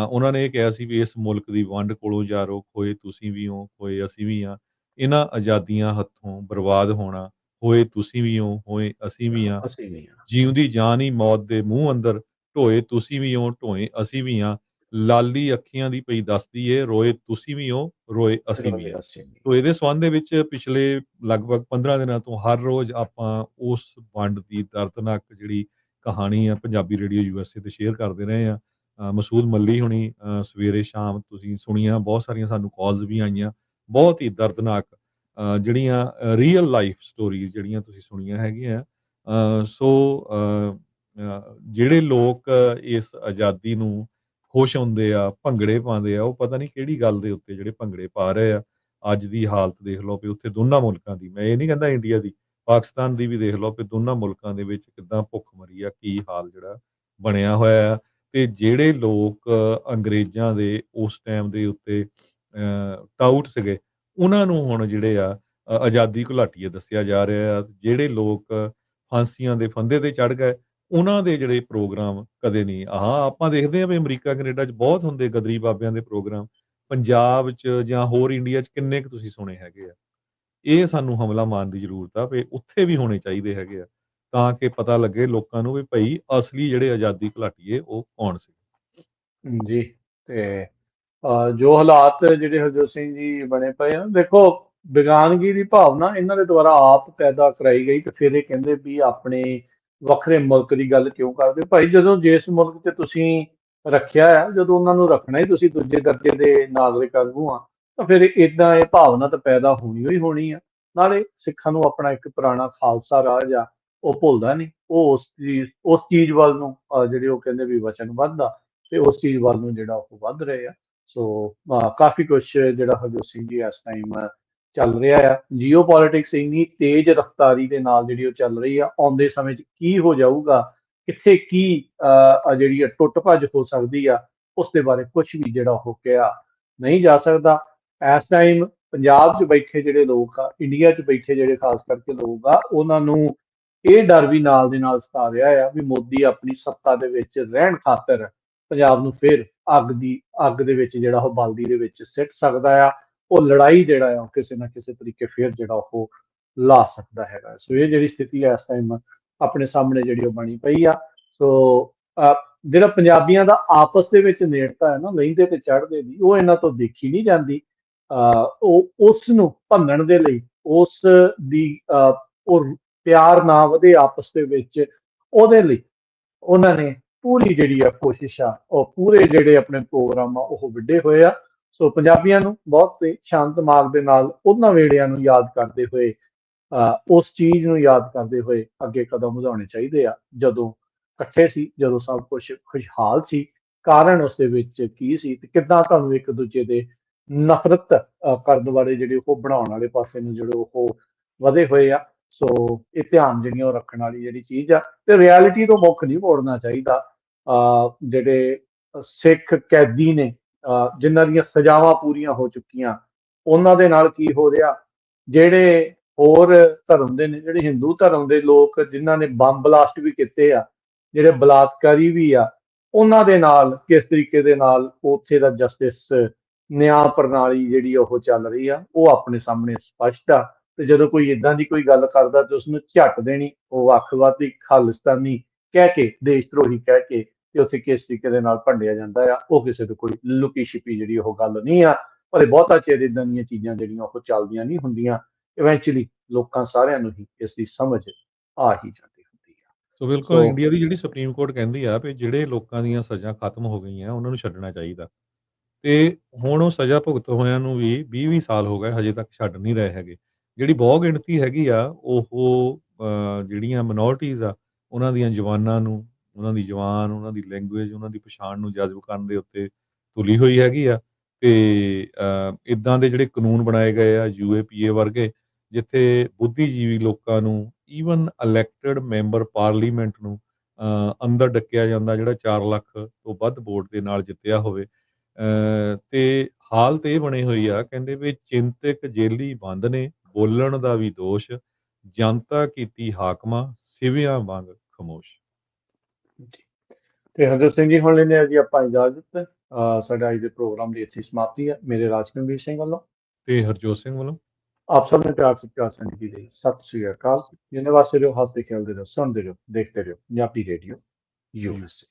ਉਹਨਾਂ ਨੇ ਇਹ ਕਿਹਾ ਸੀ ਵੀ ਇਸ ਮੁਲਕ ਦੀ ਵੰਡ ਕੋਲੋਂ ਯਾਰੋ, ਖੋਏ ਤੁਸੀਂ ਵੀ ਹੋ, ਖੋਏ ਅਸੀਂ ਵੀ ਹਾਂ। ਇਹਨਾਂ ਆਜ਼ਾਦੀਆਂ ਹੱਥੋਂ ਬਰਬਾਦ ਹੋਣਾ, ਹੋਏ ਤੁਸੀਂ ਵੀ ਹੋ, ਹੋਏ ਅਸੀਂ ਵੀ ਹਾਂ। ਅਸੀਂ ਨਹੀਂ ਆ। ਜਿਉਂਦੀ ਜਾਨ ਹੀ ਮੌਤ ਦੇ ਮੂੰਹ ਅੰਦਰ, ਢੋਏ ਤੁਸੀਂ ਵੀ ਹੋ, ਢੋਏ ਅਸੀਂ ਵੀ ਹਾਂ। ਲਾਲੀ ਅੱਖੀਆਂ ਦੀ ਪਈ ਦੱਸਦੀ ਏ, ਰੋਏ ਤੁਸੀਂ ਵੀ ਹੋ, ਰੋਏ ਅਸੀਂ ਵੀ ਹਾਂ। ਅਸੀਂ ਨਹੀਂ। ਤੋ ਇਹਦੇ ਸੰਬੰਧ ਦੇ ਵਿੱਚ ਪਿਛਲੇ ਲਗਭਗ 15 ਦਿਨਾਂ ਤੋਂ ਹਰ ਰੋਜ਼ ਆਪਾਂ ਉਸ ਵੰਡ ਦੀ ਦਰਦਨਾਕ ਜਿਹੜੀ ਕਹਾਣੀ ਆ ਪੰਜਾਬੀ ਰੇਡੀਓ ਯੂਐਸਏ ਤੇ ਸ਼ੇਅਰ ਕਰਦੇ ਰਹੇ ਆ। ਮਸੂਦ ਮੱਲੀ ਹੁਣੀ ਸਵੇਰੇ ਸ਼ਾਮ ਤੁਸੀਂ ਸੁਣੀਆਂ, ਬਹੁਤ ਸਾਰੀਆਂ ਸਾਨੂੰ ਕਾਲਸ ਵੀ ਆਈਆਂ, ਬਹੁਤ ਹੀ ਦਰਦਨਾਕ ਜਿਹੜੀਆਂ ਰੀਅਲ ਲਾਈਫ ਸਟੋਰੀਜ਼ ਜਿਹੜੀਆਂ ਤੁਸੀਂ ਸੁਣੀਆਂ ਹੈਗੀਆਂ। ਸੋ ਜਿਹੜੇ ਲੋਕ ਇਸ ਆਜ਼ਾਦੀ ਨੂੰ ਖੁਸ਼ ਹੁੰਦੇ ਆ, ਭੰਗੜੇ ਪਾਉਂਦੇ ਆ, ਉਹ ਪਤਾ ਨਹੀਂ ਕਿਹੜੀ ਗੱਲ ਦੇ ਉੱਤੇ ਜਿਹੜੇ ਭੰਗੜੇ ਪਾ ਰਹੇ ਆ। ਅੱਜ ਦੀ ਹਾਲਤ ਦੇਖ ਲਓ ਵੀ ਉੱਥੇ ਦੋਨਾਂ ਮੁਲਕਾਂ ਦੀ, ਮੈਂ ਇਹ ਨਹੀਂ ਕਹਿੰਦਾ ਇੰਡੀਆ ਦੀ, ਪਾਕਿਸਤਾਨ ਦੀ ਵੀ ਦੇਖ ਲਓ ਵੀ ਦੋਨਾਂ ਮੁਲਕਾਂ ਦੇ ਵਿੱਚ ਕਿੱਦਾਂ ਭੁੱਖਮਰੀ ਆ, ਕੀ ਹਾਲ ਜਿਹੜਾ ਬਣਿਆ ਹੋਇਆ ਆ। ਤੇ ਜਿਹੜੇ ਲੋਕ ਅੰਗਰੇਜ਼ਾਂ ਦੇ ਉਸ ਟਾਈਮ ਦੇ ਉੱਤੇ ਟਾਊਟ ਸੀਗੇ, ਉਹਨਾਂ ਨੂੰ ਹੁਣ ਜਿਹੜੇ ਆ ਆਜ਼ਾਦੀ ਘੁਲਾਟੀਏ ਦੱਸਿਆ ਜਾ ਰਿਹਾ ਆ। ਜਿਹੜੇ ਲੋਕ ਫਾਂਸੀਆਂ ਦੇ ਫੰਧੇ ਤੇ ਚੜ੍ਹ ਗਏ, ਉਹਨਾਂ ਦੇ ਜਿਹੜੇ ਪ੍ਰੋਗਰਾਮ ਕਦੇ ਨਹੀਂ, ਹਾਂ ਆਪਾਂ ਦੇਖਦੇ ਹਾਂ ਵੀ ਅਮਰੀਕਾ, ਕੈਨੇਡਾ 'ਚ ਬਹੁਤ ਹੁੰਦੇ ਗਦਰੀ ਬਾਬਿਆਂ ਦੇ ਪ੍ਰੋਗਰਾਮ, ਪੰਜਾਬ 'ਚ ਜਾਂ ਹੋਰ ਇੰਡੀਆ 'ਚ ਕਿੰਨੇ ਕੁ ਤੁਸੀਂ ਸੁਣੇ ਹੈਗੇ ਆ। ਇਹ ਸਾਨੂੰ ਹਮਲਾ ਮਾਰਨ ਦੀ ਜ਼ਰੂਰਤ ਆ ਵੀ ਉੱਥੇ ਵੀ ਹੋਣੇ ਚਾਹੀਦੇ ਹੈਗੇ ਆ, ਤਾਂ ਕਿ ਪਤਾ ਲੱਗੇ ਲੋਕਾਂ ਨੂੰ ਵੀ ਭਈ ਅਸਲੀ ਜਿਹੜੇ ਆਜ਼ਾਦੀ ਘੁਲਾਟੀਏ ਉਹ ਕੌਣ ਸੀ। ਜੀ। ਤੇ ਜੋ ਹਾਲਾਤ ਜਿਹੜੇ ਹਰਜੋਤ ਸਿੰਘ ਜੀ ਬਣੇ ਪਏ ਆ, ਦੇਖੋ ਬੇਗਾਨਗੀ ਦੀ ਭਾਵਨਾ ਇਹਨਾਂ ਦੇ ਦੁਆਰਾ ਆਪ ਪੈਦਾ ਕਰਾਈ ਗਈ, ਤੇ ਫਿਰ ਇਹ ਕਹਿੰਦੇ ਵੀ ਆਪਣੇ ਵੱਖਰੇ ਮੁਲਕ ਦੀ ਗੱਲ ਕਿਉਂ ਕਰਦੇ ਹੋ? ਭਾਈ, ਜਦੋਂ ਜਿਸ ਮੁਲਕ 'ਚ ਤੁਸੀਂ ਰੱਖਿਆ ਆ, ਜਦੋਂ ਉਹਨਾਂ ਨੂੰ ਰੱਖਣਾ ਹੀ ਤੁਸੀਂ ਦੂਜੇ ਦਰਜੇ ਦੇ ਨਾਗਰਿਕ ਵਾਂਗੂ ਆ, ਤਾਂ ਫਿਰ ਇਦਾਂ ਇਹ ਭਾਵਨਾ ਤਾਂ ਪੈਦਾ ਹੋਣੀ ਹੀ ਹੋਣੀ ਆ। ਨਾਲੇ ਸਿੱਖਾਂ ਨੂੰ ਆਪਣਾ ਇੱਕ ਪੁਰਾਣਾ ਖਾਲਸਾ ਰਾਜ ਆ, ਉਹ ਭੁੱਲਦਾ ਨਹੀਂ। ਉਹ ਉਸ ਚੀਜ਼ ਵੱਲ ਨੂੰ ਜਿਹੜੇ ਉਹ ਕਹਿੰਦੇ ਵੀ ਵਚਨਬੱਧ ਆ, ਤੇ ਉਸ ਚੀਜ਼ ਵੱਲ ਨੂੰ ਜਿਹੜਾ ਉਹ ਵੱਧ ਰਹੇ ਆ। ਸੋ ਕਾਫੀ ਕੁਛ ਜਿਹੜਾ ਹਰਜੋਤ ਸਿੰਘ ਜੀ ਇਸ ਟਾਈਮ ਚੱਲ ਰਿਹਾ ਆ। ਜੀਓ ਪੋਲਿਟਿਕਸ ਇੰਨੀ ਤੇਜ਼ ਰਫ਼ਤਾਰੀ ਦੇ ਨਾਲ ਜਿਹੜੀ ਉਹ ਚੱਲ ਰਹੀ ਆ, ਆਉਂਦੇ ਸਮੇਂ 'ਚ ਕੀ ਹੋ ਜਾਊਗਾ, ਕਿੱਥੇ ਕੀ ਜਿਹੜੀ ਆ ਟੁੱਟ ਭੱਜ ਹੋ ਸਕਦੀ ਆ, ਉਸ ਦੇ ਬਾਰੇ ਕੁਝ ਵੀ ਜਿਹੜਾ ਉਹ ਕਿਹਾ ਨਹੀਂ ਜਾ ਸਕਦਾ। ਇਸ ਟਾਈਮ ਪੰਜਾਬ 'ਚ ਬੈਠੇ ਜਿਹੜੇ ਲੋਕ ਆ, ਇੰਡੀਆ 'ਚ ਬੈਠੇ ਜਿਹੜੇ ਖਾਸ ਕਰਕੇ ਲੋਕ ਆ, ਉਹਨਾਂ ਨੂੰ ਇਹ ਡਰ ਵੀ ਨਾਲ ਦੇ ਨਾਲ ਸਤਾ ਰਿਹਾ ਆ ਵੀ ਮੋਦੀ ਆਪਣੀ ਸੱਤਾ ਦੇ ਵਿੱਚ ਰਹਿਣ ਖਾਤਰ ਪੰਜਾਬ ਨੂੰ ਫਿਰ ਅੱਗ ਦੇ ਵਿੱਚ ਜਿਹੜਾ ਉਹ ਬਲਦੀ ਦੇ ਵਿੱਚ ਸਿੱਟ ਸਕਦਾ ਆ। ਉਹ ਲੜਾਈ ਜਿਹੜਾ ਆ ਉਹ ਕਿਸੇ ਨਾ ਕਿਸੇ ਤਰੀਕੇ ਫਿਰ ਜਿਹੜਾ ਉਹ ਲਾ ਸਕਦਾ ਹੈਗਾ। ਸੋ ਇਹ ਜਿਹੜੀ ਸਥਿਤੀ ਹੈ ਇਸ ਟਾਈਮ ਆਪਣੇ ਸਾਹਮਣੇ ਜਿਹੜੀ ਉਹ ਬਣੀ ਪਈ ਆ। ਸੋ ਜਿਹੜਾ ਪੰਜਾਬੀਆਂ ਦਾ ਆਪਸ ਦੇ ਵਿੱਚ ਨੇੜਤਾ ਹੈ ਨਾ, ਲਹਿੰਦੇ ਤੇ ਚੜ੍ਹਦੇ ਦੀ, ਉਹ ਇਹਨਾਂ ਤੋਂ ਦੇਖੀ ਨਹੀਂ ਜਾਂਦੀ। ਉਹ ਉਸ ਨੂੰ ਭੰਨਣ ਦੇ ਲਈ, ਉਸ ਦੀ ਉਹ ਪਿਆਰ ਨਾ ਵਧੇ ਆਪਸ ਦੇ ਵਿੱਚ, ਉਹਦੇ ਲਈ ਉਹਨਾਂ ਨੇ ਪੂਰੀ ਜਿਹੜੀ ਆ ਕੋਸ਼ਿਸ਼ ਆ, ਉਹ ਪੂਰੇ ਜਿਹੜੇ ਆਪਣੇ ਪ੍ਰੋਗਰਾਮ ਆ ਉਹ ਵਿੱਢੇ ਹੋਏ ਆ। ਸੋ ਪੰਜਾਬੀਆਂ ਨੂੰ ਬਹੁਤ ਸ਼ਾਂਤ ਦਿਮਾਗ ਦੇ ਨਾਲ ਉਹਨਾਂ ਵੇੜਿਆਂ ਨੂੰ ਯਾਦ ਕਰਦੇ ਹੋਏ, ਉਸ ਚੀਜ਼ ਨੂੰ ਯਾਦ ਕਰਦੇ ਹੋਏ ਅੱਗੇ ਕਦਮ ਵਧਾਉਣੇ ਚਾਹੀਦੇ ਆ, ਜਦੋਂ ਇਕੱਠੇ ਸੀ, ਜਦੋਂ ਸਭ ਕੁਝ ਖੁਸ਼ਹਾਲ ਸੀ। ਕਾਰਨ ਉਸ ਦੇ ਵਿੱਚ ਕੀ ਸੀ, ਤੇ ਕਿੱਦਾਂ ਤੁਹਾਨੂੰ ਇੱਕ ਦੂਜੇ ਦੇ ਨਫ਼ਰਤ ਕਰਨ ਵਾਲੇ ਜਿਹੜੇ ਉਹ ਬਣਾਉਣ ਵਾਲੇ ਪਾਸੇ ਨੂੰ ਜਿਹੜੇ ਉਹ ਵਧੇ ਹੋਏ ਆ। ਸੋ ਇਹ ਧਿਆਨ ਜਿਹੜੀਆਂ ਉਹ ਰੱਖਣ ਵਾਲੀ ਜਿਹੜੀ ਚੀਜ਼ ਆ, ਤੇ ਰਿਐਲਿਟੀ ਤੋਂ ਮੁੱਖ ਨਹੀਂ ਮੋੜਨਾ ਚਾਹੀਦਾ। ਜਿਹੜੇ ਸਿੱਖ ਕੈਦੀ ਨੇ, ਜਿਨ੍ਹਾਂ ਦੀਆਂ ਸਜ਼ਾਵਾਂ ਪੂਰੀਆਂ ਹੋ ਚੁੱਕੀਆਂ, ਉਹਨਾਂ ਦੇ ਨਾਲ ਕੀ ਹੋ ਰਿਹਾ। ਜਿਹੜੇ ਹੋਰ ਧਰਮ ਦੇ ਨੇ, ਜਿਹੜੇ ਹਿੰਦੂ ਧਰਮ ਦੇ ਲੋਕ ਜਿਨ੍ਹਾਂ ਨੇ ਬੰਬ ਬਲਾਸਟ ਵੀ ਕੀਤੇ ਆ, ਜਿਹੜੇ ਬਲਾਤਕਾਰੀ ਵੀ ਆ, ਉਹਨਾਂ ਦੇ ਨਾਲ ਕਿਸ ਤਰੀਕੇ ਦੇ ਨਾਲ ਉੱਥੇ ਦਾ ਜਸਟਿਸ ਨਿਆਂ ਪ੍ਰਣਾਲੀ ਜਿਹੜੀ ਉਹ ਚੱਲ ਰਹੀ ਆ, ਉਹ ਆਪਣੇ ਸਾਹਮਣੇ ਸਪਸ਼ਟ ਆ। ਤੇ ਜਦੋਂ ਕੋਈ ਇਦਾਂ ਦੀ ਕੋਈ ਗੱਲ ਕਰਦਾ ਤੇ ਉਸਨੂੰ ਝੱਟ ਦੇਣੀ, ਉਹ ਅੱਖਵਾਦੀ ਖਾਲਿਸਤਾਨੀ ਕਹਿ ਕੇ, ਦੇਸ਼ ਧਰੋਹੀ ਕਹਿ ਕੇ, ਤੇ ਉੱਥੇ ਕਿਸ ਤਰੀਕੇ ਦੇ ਨਾਲ ਭੰਡਿਆ ਜਾਂਦਾ ਆ, ਉਹ ਕਿਸੇ ਤੋਂ ਕੋਈ ਲੁਕੀ ਛਿਪੀ ਜਿਹੜੀ ਉਹ ਗੱਲ ਨਹੀਂ ਆ। ਪਰ ਇਹ ਬਹੁਤਾ ਚਿਰ ਇਦਾਂ ਦੀਆਂ ਚੀਜ਼ਾਂ ਜਿਹੜੀਆਂ ਉਹ ਚੱਲਦੀਆਂ ਨਹੀਂ ਹੁੰਦੀਆਂ। ਇਵੈਂਚੁਅਲੀ ਲੋਕਾਂ ਸਾਰਿਆਂ ਨੂੰ ਹੀ ਇਸ ਦੀ ਸਮਝ ਆ ਹੀ ਜਾਂਦੀ ਹੁੰਦੀ ਆ। ਸੋ ਬਿਲਕੁਲ ਸੋ ਇੰਡੀਆ ਦੀ ਜਿਹੜੀ ਸੁਪਰੀਮ ਕੋਰਟ ਕਹਿੰਦੀ ਆ ਵੀ ਜਿਹੜੇ ਲੋਕਾਂ ਦੀਆਂ ਸਜ਼ਾ ਖਤਮ ਹੋ ਗਈਆਂ ਉਹਨਾਂ ਨੂੰ ਛੱਡਣਾ ਚਾਹੀਦਾ। ਤੇ ਹੁਣ ਉਹ ਸਜ਼ਾ ਭੁਗਤ ਹੋਇਆਂ ਨੂੰ ਵੀ 20-20 ਸਾਲ ਹੋ ਗਏ, ਹਜੇ ਤੱਕ ਛੱਡ ਨਹੀਂ ਰਹੇ ਹੈਗੇ। ਜਿਹੜੀ ਬਹੁ ਗਿਣਤੀ ਹੈਗੀ ਆ, ਉਹ ਜਿਹੜੀਆਂ ਮਿਨੋਰਟੀਜ਼ ਆ, ਉਹਨਾਂ ਦੀਆਂ ਜ਼ੁਬਾਨਾਂ ਨੂੰ, ਉਹਨਾਂ ਦੀ ਜ਼ੁਬਾਨ, ਉਹਨਾਂ ਦੀ ਲੈਂਗੁਏਜ, ਉਹਨਾਂ ਦੀ ਪਛਾਣ ਨੂੰ ਜਜ਼ਬ ਕਰਨ ਦੇ ਉੱਤੇ ਤੁਲੀ ਹੋਈ ਹੈਗੀ ਆ। ਤੇ ਇੱਦਾਂ ਦੇ ਜਿਹੜੇ ਕਾਨੂੰਨ ਬਣਾਏ ਗਏ ਆ UAPA ਵਰਗੇ, ਜਿੱਥੇ ਬੁੱਧੀਜੀਵੀ ਲੋਕਾਂ ਨੂੰ, ਈਵਨ ਇਲੈਕਟਿਡ ਮੈਂਬਰ ਪਾਰਲੀਮੈਂਟ ਨੂੰ ਅੰਦਰ ਡੱਕਿਆ ਜਾਂਦਾ, ਜਿਹੜਾ 4 ਲੱਖ ਤੋਂ ਵੱਧ ਵੋਟ ਦੇ ਨਾਲ ਜਿੱਤਿਆ ਹੋਵੇ। ਤੇ ਹਾਲਤ ਇਹ ਬਣੀ ਹੋਈ ਆ, ਕਹਿੰਦੇ ਵੀ ਚਿੰਤਕ ਜੇਲੀ ਬੰਦ ਨੇ, ਬੋਲਣ ਦਾ ਵੀ ਦੋਸ਼, ਜਨਤਾ ਕੀਤੀ ਹਾਕਮਾਂ, ਸਿਵਿਆਂ ਵਾਂਗ ਖਾਮੋਸ਼। ਜੀ। ਤੇ ਹਰਜੋਤ ਸਿੰਘ ਜੀ, ਹੁਣ ਲੈਂਦੇ ਆ ਜੀ ਆਪਾਂ ਇਜਾਜ਼ਤ। ਸਾਡਾ ਅੱਜ ਦੇ ਪ੍ਰੋਗਰਾਮ ਦੀ ਇੱਥੇ ਸਮਾਪਤੀ ਹੈ। ਮੇਰੇ ਰਾਜਕਮਵੀਰ ਸਿੰਘ ਵੱਲੋਂ ਤੇ ਹਰਜੋਤ ਸਿੰਘ ਵੱਲੋਂ ਆਪ ਸਭ ਨੇ ਪਿਆਰ ਸਤਿਕਾਰ ਸੰਗ ਦੀ ਲਈ ਸਤਿ ਸ੍ਰੀ ਅਕਾਲ। ਜਿੰਨੇ ਵਾਸਤੇ ਰਹੋ, ਹੱਸਦੇ ਖੇਡਦੇ ਰਹੋ, ਸੁਣਦੇ ਰਹੋ, ਦੇਖਦੇ ਰਹੋ ਪੰਜਾਬੀ ਰੇਡੀਓ USA।